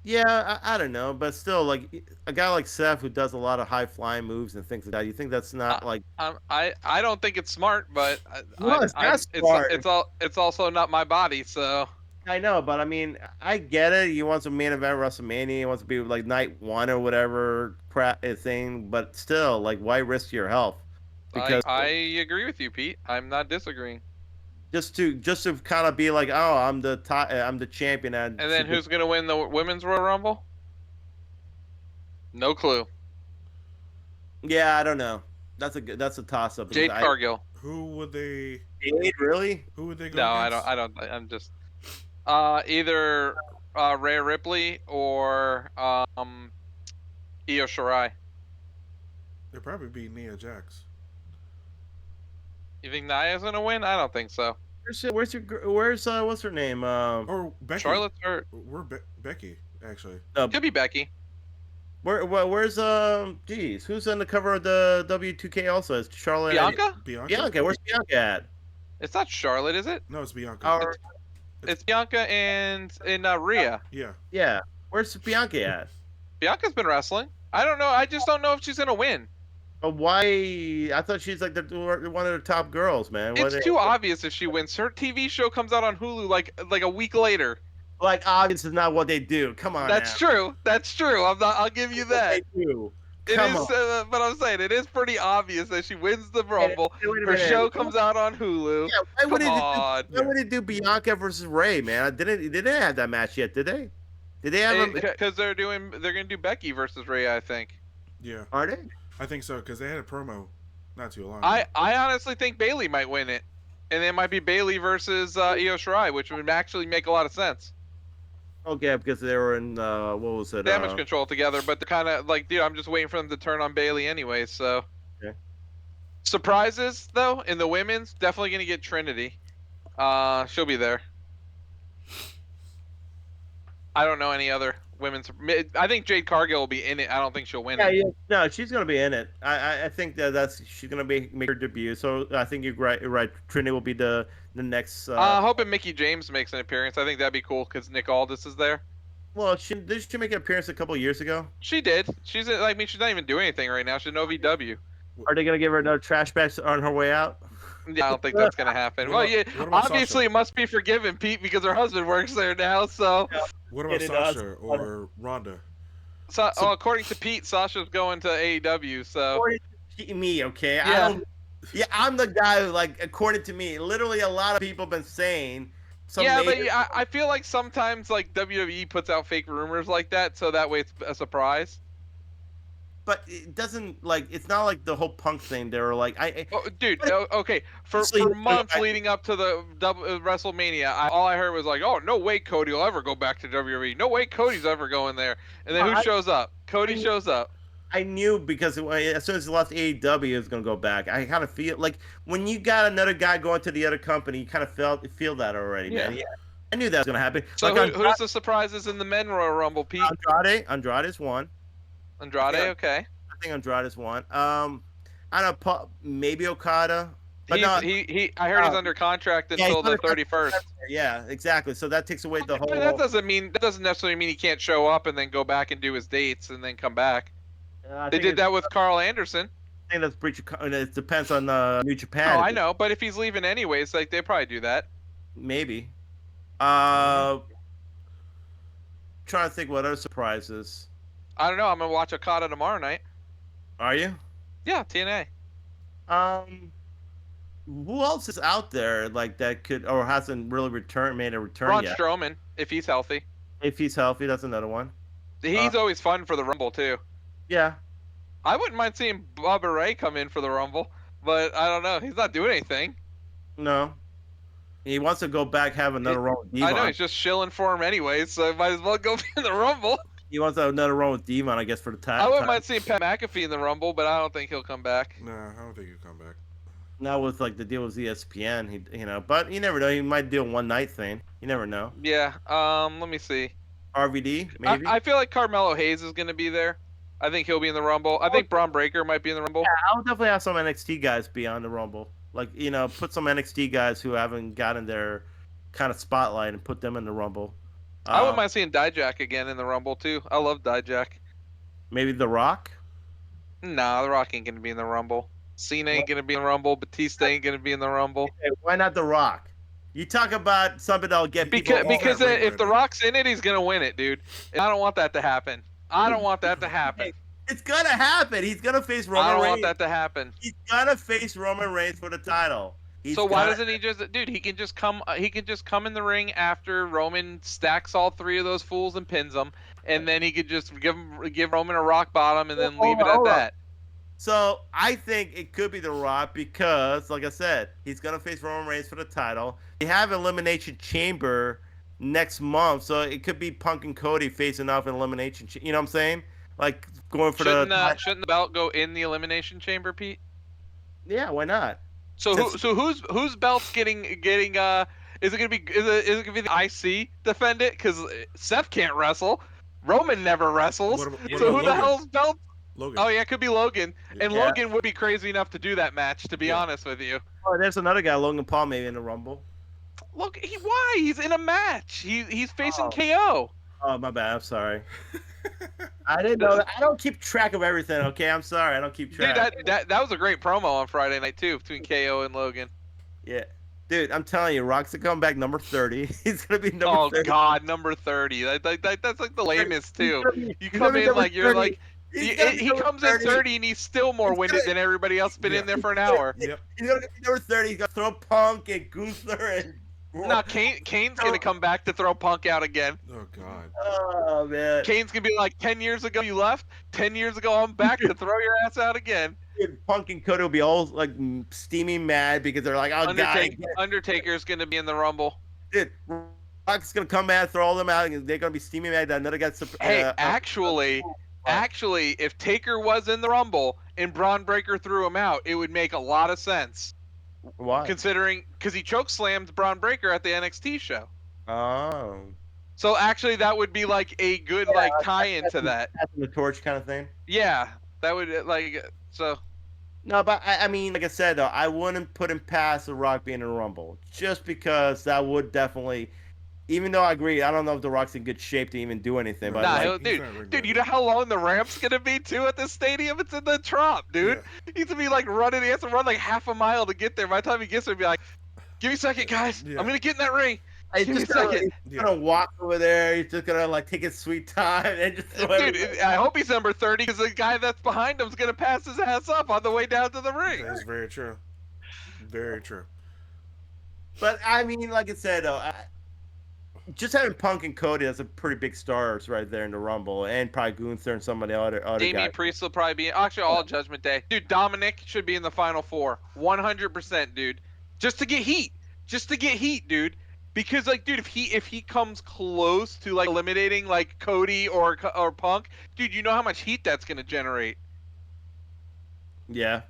Yeah, I don't know, but still, like a guy like Seth who does a lot of high flying moves and things like that. You think that's not I, like I don't think it's smart, but no, it's not I'm smart. it's also not my body, so I know, but I mean, I get it. You want some main event WrestleMania, you want to be like night one or whatever crap thing, but still, like, why risk your health? Because I agree with you, Pete. I'm not disagreeing. just to kind of be like, oh, I'm the champion, and And then should be, who's gonna win the women's Royal Rumble? No clue. yeah, I don't know. That's a toss up because Jade I Cargill. Who would they? really. Who would they go No, against? I don't. I'm just either Rhea Ripley or Io Shirai. They'd probably be Nia Jax You think Nia's gonna win? I don't think so. Where's what's her name? or Becky. Charlotte's hurt. We're Becky actually. Could be Becky. Where's geez, who's on the cover of the W2K also? It's Charlotte and Bianca? Bianca? Bianca. Where's Bianca at? It's not Charlotte, is it? No, it's Bianca. Our, It's Bianca and Rhea. Yeah, yeah. Where's Bianca at? Bianca's been wrestling. I don't know. I just don't know if she's gonna win. But why? I thought she's like one of the top girls, man. It's too obvious if she wins. Her TV show comes out on Hulu like a week later. Like, obvious is not what they do. Come on, That's now. true. That's true. I'll give you that. They do. It Come is, on. but I'm saying it is pretty obvious that she wins the Rumble. Wait a Her minute. show comes out on Hulu. Yeah, why would Come they on. do? Why would they do Bianca versus Ray, man? They didn't have that match yet, did they? Did they have? Because they're gonna do Becky versus Rhea, I think. yeah. Are they? I think so because they had a promo not too long. I ago. honestly think Bailey might win it, and it might be Bailey versus Io Shirai, which would actually make a lot of sense. Okay, because they were in what was it? Damage control together, but they're kind of like, dude, I'm just waiting for them to turn on Bailey anyway. So Okay. surprises though in the women's, definitely gonna get Trinity. She'll be there. I don't know any other women's. I think Jade Cargill will be in it. I don't think she'll win Yeah, it. yeah. No, she's gonna be in it. I think that's she's gonna make her debut. So I think you're right. You're right. Trinity will be the next. Hoping Mickey James makes an appearance. I think that'd be cool because Nick Aldis is there. Well, did she make an appearance a couple of years ago? She did. She's I mean, she's not even doing anything right now. She's an OVW. Are they gonna give her another trash bag on her way out? Yeah, I don't think that's gonna happen. What Well, about- yeah, what about obviously Sasha? it must be forgiven, Pete, because her husband works there now. So, What about It does. Sasha or Ronda? according to Pete, Sasha's going to AEW. So, According to me, okay. I Yeah. don't. Yeah, I'm the guy who, like, according to me, literally a lot of people have been saying. yeah, but I feel like sometimes like WWE puts out fake rumors like that, so that way it's a surprise. But it doesn't like. It's not like the whole Punk thing. They were like, Oh, dude, okay. For Honestly, months I- leading up to the WrestleMania, all I heard was like, "Oh, no way, Cody will ever go back to WWE. No way, Cody's ever going there." And then who shows up? Cody shows up. I knew because as soon as he left AEW, he was gonna go back. I kind of feel like when you got another guy going to the other company, you kind of feel that already, man. Yeah, I knew that was gonna happen. So like who's the surprises in the Men Royal Rumble, Pete? Andrade's one. Andrade, yeah. okay. I think Andrade's one. I don't know, maybe Okada. But no, I heard he's under contract yeah, until he's the under 31st. Yeah, exactly. So that takes away the whole. But that doesn't necessarily mean he can't show up and then go back and do his dates and then come back. I They think did that with Carl Anderson. I think that's breach of. It depends on New Oh, Japan. I know, but if he's leaving anyways, like they probably do that. Maybe. Trying to think what other surprises. I don't know. I'm gonna watch Okada tomorrow night. Are you? Yeah, TNA. Who else is out there like that could or hasn't really made a return Braun yet? Strowman, if he's healthy. If he's healthy, that's another one. He's always fun for the Rumble too. Yeah. I wouldn't mind seeing Bubba Ray come in for the Rumble, but I don't know. He's not doing anything. No. He wants to go back, have another run with Devon. I know he's just shilling for him anyways, so might as well go be in the Rumble. He wants to have another run with Devon, I guess, for the I time. wouldn't mind seeing Pat McAfee in the Rumble, but I don't think he'll come back. Nah, I don't think he'll come back. Now with like the deal with ESPN, but you never know. He might do a one night thing. You never know. Yeah. Let me see. RVD, maybe. I feel like Carmelo Hayes is going to be there. I think he'll be in the Rumble. I think Braun Breaker might be in the Rumble. Yeah, I'll definitely have some NXT guys be on the Rumble. Like, put some NXT guys who haven't gotten their kind of spotlight and put them in the Rumble. I wouldn't mind seeing Dijak again in the Rumble too. I love Dijak. Maybe The Rock. Nah, The Rock ain't gonna be in the Rumble. Cena ain't gonna be in the Rumble. Batista ain't gonna be in the Rumble. Hey, why not The Rock? You talk about something that'll get people. Because that ring if The ready. Rock's in it, he's gonna win it, dude. And I don't want that to happen. I don't want that to happen. It's gonna happen. He's gonna face I Roman don't Reigns. want that to happen. He's gonna face Roman Reigns for the title. So why doesn't he just, dude? He can just come. He can just come in the ring after Roman stacks all three of those fools and pins them, and then he could just give Roman a rock bottom and then leave it at that. So I think it could be The Rock because, like I said, he's gonna face Roman Reigns for the title. They have Elimination Chamber next month, so it could be Punk and Cody facing off in Elimination. You know what I'm saying? Like going for shouldn't the belt go in the Elimination Chamber, Pete? Yeah, why not? So whose belt's getting is it gonna be the IC defend it? Because Seth can't wrestle, Roman never wrestles. What So about who the Logan? hell's belt? Logan. Oh yeah, it could be Logan, and Yeah. Logan would be crazy enough to do that match. To be honest with you, Oh, there's another guy, Logan Paul, maybe in the Rumble. look, why he's in a match? He's facing Oh. KO. Oh, my bad. I'm sorry. I didn't know that. I don't keep track of everything. Okay, I'm sorry. I don't keep track. Dude, that was a great promo on Friday night too between KO and Logan. Yeah. Dude, I'm telling you, Rock's gonna come back number 30. He's gonna be number Oh 30. God, number 30. That's like the lamest too. You He's come gonna be in number like you're 30. like He's gonna be he number comes in 30 and he's still more winded than everybody else been in there for an hour. Yep. He's gonna be number 30. He's gonna throw Punk and Gunther and. No, Kane's gonna come back to throw Punk out again. Oh God. Oh man. Kane's gonna be like, 10 years ago you left. 10 years ago I'm back to throw your ass out again. Dude, Punk and Cody will be all like steaming mad because they're like, oh God. Undertaker's gonna be in the Rumble. Dude, Rock's gonna come mad, throw all them out, and they're gonna be steaming mad that another guy's. Hey, actually, if Taker was in the Rumble and Braun Breaker threw him out, it would make a lot of sense. Why? Considering, because he choke slammed Braun Breaker at the NXT show. Oh. So actually, that would be like a good tie-in to that. Passing the torch kind of thing. Yeah, that would so. No, but I mean, like I said though, I wouldn't put him past The Rock being in a Rumble, just because that would definitely. Even though I agree, I don't know if The Rock's in good shape to even do anything. But Nah, like, dude, you know how long the ramp's gonna be too at this stadium? It's in the Trop, dude. Yeah. He's gonna be like running. He has to run like half a mile to get there. By the time he gets there, he'll be like, "Give me a second, guys. Yeah. I'm gonna get in that ring." he's Give me a just gonna, second. he's gonna walk over there. He's just gonna like take his sweet time and just. Throw Dude, everything. I hope he's number 30 because the guy that's behind him's gonna pass his ass up on the way down to the ring. That is very true. Very true. But I mean, like I said though, just having Punk and Cody, that's a pretty big stars right there in the Rumble, and probably Gunther and some of the other Damian guys. Priest will probably be actually all Judgment Day. Dude, Dominic should be in the final four. 100%, dude. Just to get heat. Just to get heat, dude. Because like, dude, if he comes close to like eliminating like Cody or Punk, dude, you know how much heat that's gonna generate. Yeah.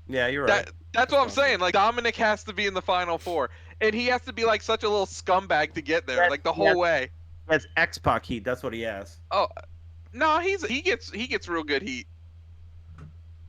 Yeah, you're right. That's what I'm saying. Like Dominic has to be in the final four, and he has to be like such a little scumbag to get there, like the whole way. That's X-Pac heat. That's what he has. Oh, no, he gets real good heat.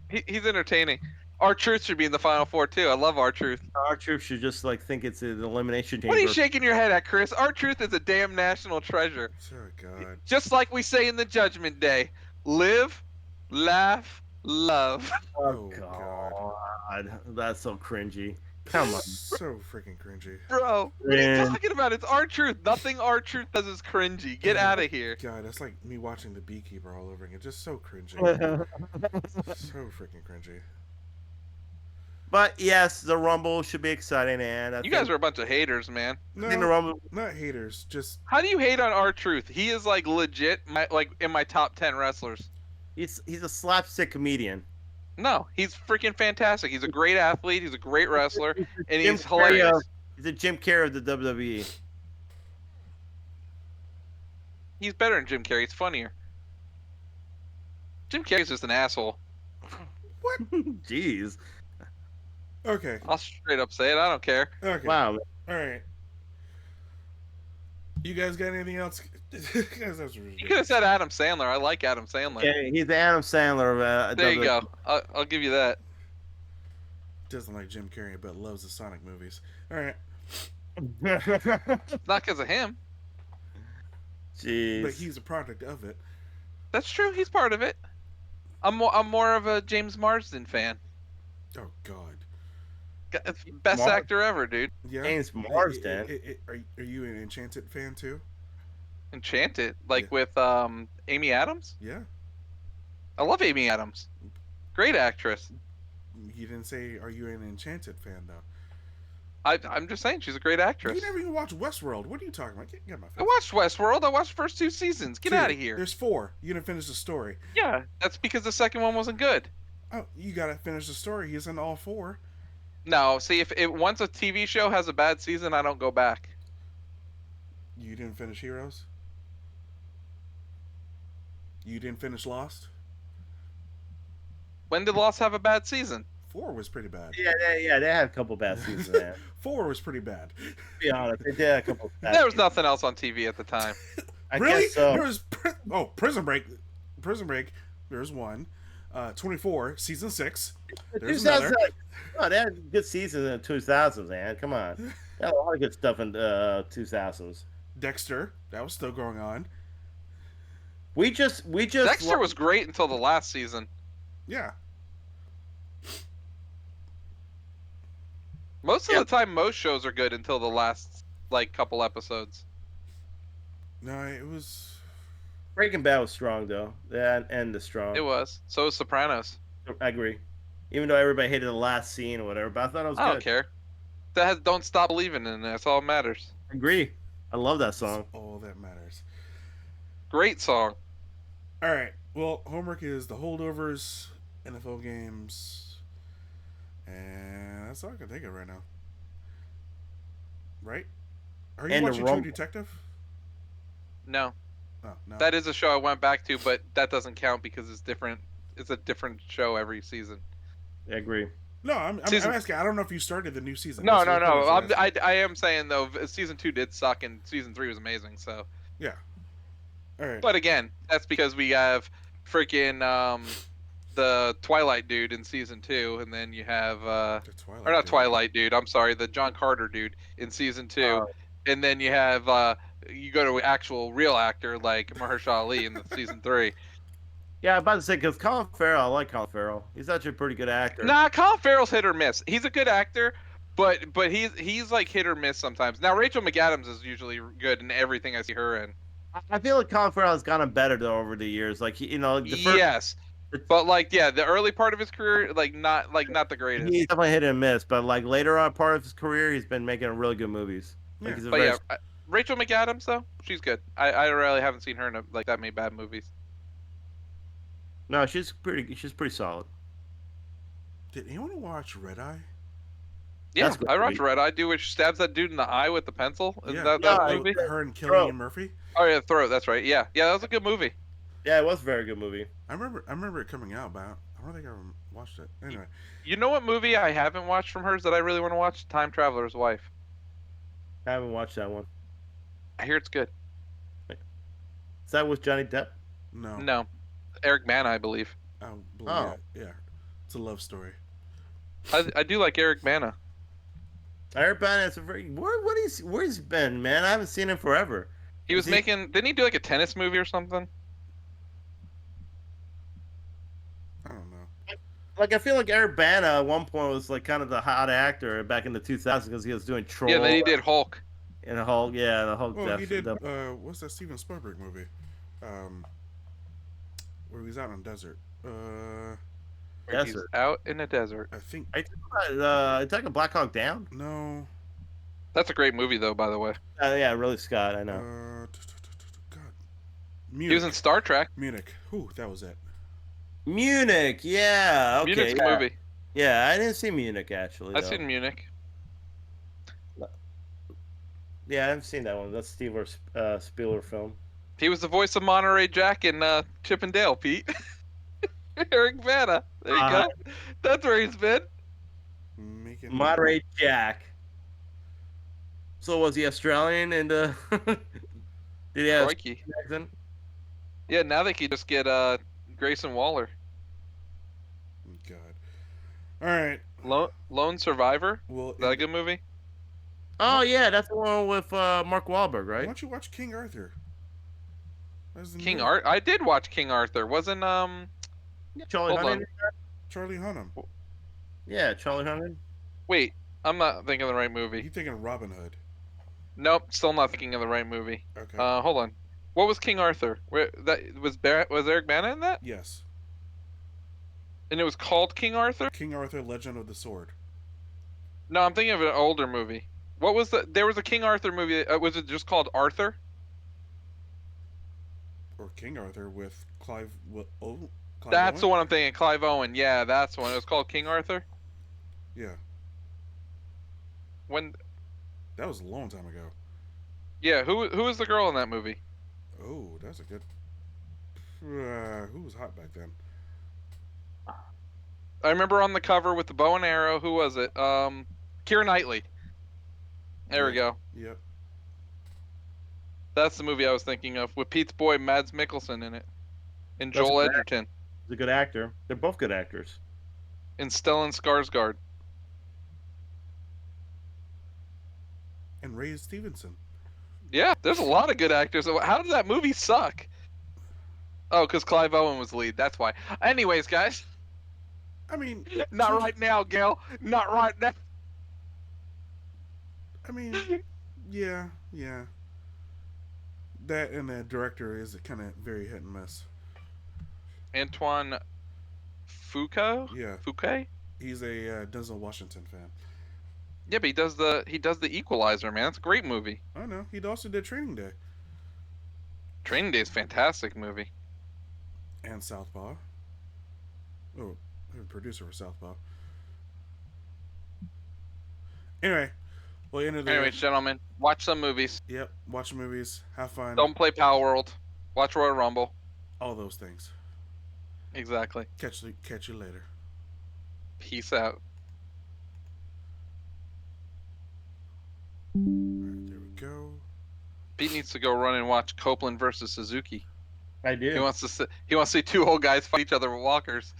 He's entertaining. R-Truth should be in the final four too. I love R-Truth. R-Truth should just like think it's an elimination chamber. What are you shaking your head at, Chris? R-Truth is a damn national treasure. Oh God. Just like we say in the Judgment Day, live, laugh, love. Oh God. That's so cringy. Come on. So freaking cringy. Bro, what are you talking about? It's R-Truth. Nothing R-Truth does is cringy. Get out of here. God, that's like me watching The Beekeeper all over again. Just so cringy. So freaking cringy. But yes, the Rumble should be exciting, and You guys are a bunch of haters, man. No, the Rumble. not haters. Just How do you hate on R-Truth? He is like legit, in my top 10 wrestlers. He's a slapstick comedian. No, he's freaking fantastic. He's a great athlete. He's a great wrestler, and Jim he's Carrey hilarious. He's a Jim Carrey of the WWE. He's better than Jim Carrey. He's funnier. Jim Carrey's just an asshole. Jeez. okay. I'll straight up say it. I don't care. Okay. Wow. All right. You guys got anything else? Guys, that's You could have ridiculous. said Adam Sandler. I like Adam Sandler. Okay, he's the Adam Sandler of There you WWE. go. I'll give you that. Doesn't like Jim Carrey, but loves the Sonic movies. All right. Not because of him. but Jeez. he's a product of it. That's true. He's part of it. I'm more of a James Marsden fan. Oh God. Best Mars, actor ever, dude. Yeah. James Marsden. Are you an Enchanted fan too? Enchanted, Yeah. like with Amy Adams. Yeah. I love Amy Adams. Great actress. You didn't say are you an Enchanted fan though. I'm just saying she's a great You actress. never even watched Westworld. What are you talking about? Get my I face. watched Westworld. I watched the first 2 seasons. Get out of here. There's 4. You didn't finish the story. Yeah, that's because the second one wasn't good. Oh, you gotta finish the story. He's in all 4. No, see, if it once a TV show has a bad season, I don't go back. You didn't finish Heroes. You didn't finish Lost. When did Lost have a bad season? 4 was pretty bad. Yeah, they had a couple bad seasons, man. 4 was pretty bad. To be honest, they did have a couple. Bad There was seasons. nothing else on TV at the time. I Really? guess so. There was Prison Break. Prison Break. There's 1. 24 season 6. There's 2000, another. oh, they had good seasons in the 2000s, man. Come on, they had a lot of good stuff in 2000s. Dexter. That was still going on. We just Dexter was great until the last season. Yeah. Most of the time, most shows are good until the last couple episodes. No, it was. Breaking Bad was strong though. Yeah, and the strong. It was. So was Sopranos. I agree. Even though everybody hated the last scene or whatever, but I thought it was I good. don't care. Don't stop believing in it. That's all that matters. I agree. I love that song. All that matters. Great song. All right. Well, homework is the holdovers, NFL games, and that's all I can think of right now. Right? Are you And the watching True Rumble. Detective? No, Oh, no. that is a show I went back to, but that doesn't count because it's different. It's a different show every season. I agree. No, I'm asking. I don't know if you started the new season. No. That's what I was asking. I am saying though, season 2 did suck and season 3 was amazing. So, Yeah. All right. but again, that's because we have freaking the Twilight dude in season 2, and then you have The Twilight or not dude. Twilight dude. I'm sorry, the John Carter dude in season 2, Oh. and then you have you go to actual real actor like Mahershala Ali in the season 3. Yeah, I'm about to say because Colin Farrell, I like Colin Farrell. He's actually a pretty good actor. Nah, Colin Farrell's hit or miss. He's a good actor, but he's like hit or miss sometimes. Now Rachel McAdams is usually good in everything I see her in. I feel like Colin Farrell has gotten better though over the years. Like the first, Yes, but the early part of his career, not the greatest. he's definitely hit and miss. But like later on part of his career, he's been making really good movies. Like Yeah. he's a But very, yeah, Rachel McAdams though, she's good. I really haven't seen her in that many bad movies. no, she's pretty solid. Did anyone watch Red Eye? Yeah, That's a good I watched movie. Red Eye, dude, which stabs that dude in the eye with the pencil. Is Yeah. that Yeah, movie? Her and Throat. Killian Murphy. Oh yeah, Throat. That's right. Yeah, that was a good movie. Yeah, it was a very good movie. I remember it coming out, but I don't think I ever watched it. Anyway. You know what movie I haven't watched from hers that I really want to watch? Time Traveler's Wife. I haven't watched that one. I hear it's good. Is that with Johnny Depp? No. No, Eric Bana, I believe. I believe Oh. yeah. It's a love story. I do like Eric Bana. Eric Bana is a very where's he been, man? I haven't seen him forever. He was Is he- making. Didn't he do like a tennis movie or something? I don't know. Like I feel like Eric Bana at one point was like kind of the hot actor back in the 2000s because he was doing Troll. Yeah, then he did Hulk. And the Hulk. Yeah, the Hulk. Well, he did. What's that Steven Spielberg movie? Where he was out on desert. Where he's Desert. out in the desert. I think I talking Black Hawk Down. no. That's a great movie, though. By the way, Yeah, really, Scott. I know. God. he was in Munich. Star Trek. Munich. Whew, that was it. Munich. Yeah. Okay. Munich's yeah. a movie. Yeah, I didn't see Munich actually. I've though. seen Munich. Yeah, I haven't seen that one. That's Steven Spielberg film. He was the voice of Monterey Jack in Chip and Dale. Pete. Eric Bana. There you Uh-huh. go. That's where he's been. Making Monterey Jack. So was he Australian and did he have Crikey. an accent? Yeah, now they could just get Grayson Waller. God. All right. Lone Survivor. Well, Is that a good movie? Oh yeah, that's the one with Mark Wahlberg, why right? don't you watch King Arthur? That's the King new Art. I did watch King Arthur. Wasn't Yeah, Charlie Hold Hunnam. on. Charlie Hunnam. Yeah, Charlie Hunnam. Wait, I'm not thinking of the right movie. You thinking Robin Hood? Nope, still not thinking of the right movie. Okay. Hold on. What was King Arthur? Where that was Eric Bana in that? Yes. And it was called King Arthur? King Arthur: Legend of the Sword. No, I'm thinking of an older movie. What was the? There was a King Arthur movie. Was it just called Arthur? Or King Arthur with Clive That's the Owen? one I'm thinking. Clive Owen. Yeah, that's the one. It was called King Arthur. Yeah. When? That was a long time ago. Yeah. Who was the girl in that movie? Oh, that's a good. Who was hot back then? I remember on the cover with the bow and arrow. Who was it? Keira Knightley. There we Yeah. go. Yep. That's the movie I was thinking of with Pete's boy Mads Mikkelsen in it, and That's a Joel good Edgerton, He's a good actor. They're both good actors. and Stellan Skarsgård. And Ray Stevenson. Yeah, there's a lot of good actors. How did that movie suck? Oh, because Clive Owen was the lead. That's why. Anyways, guys, I mean, not so- right now, Gail. Not right now. I mean, yeah, yeah. That and the director is kind of very hit and miss. Antoine Foucault. Yeah, Fouquet. he's a Denzel Washington fan. Yeah, but he does the Equalizer, man. It's a great movie. I know. He also did Training Day Training Day is a fantastic movie. and Southpaw. Oh, producer for Southpaw. Anyway, well, end of the. Anyways, gentlemen, watch some movies. Yep, watch movies, have fun, Don't play Power World. Watch Royal Rumble. all those things. Exactly. Catch you later. Peace out. All right, there we go. Pete needs to go run and watch Copeland versus Suzuki. I do. He wants to see two old guys fight each other with walkers.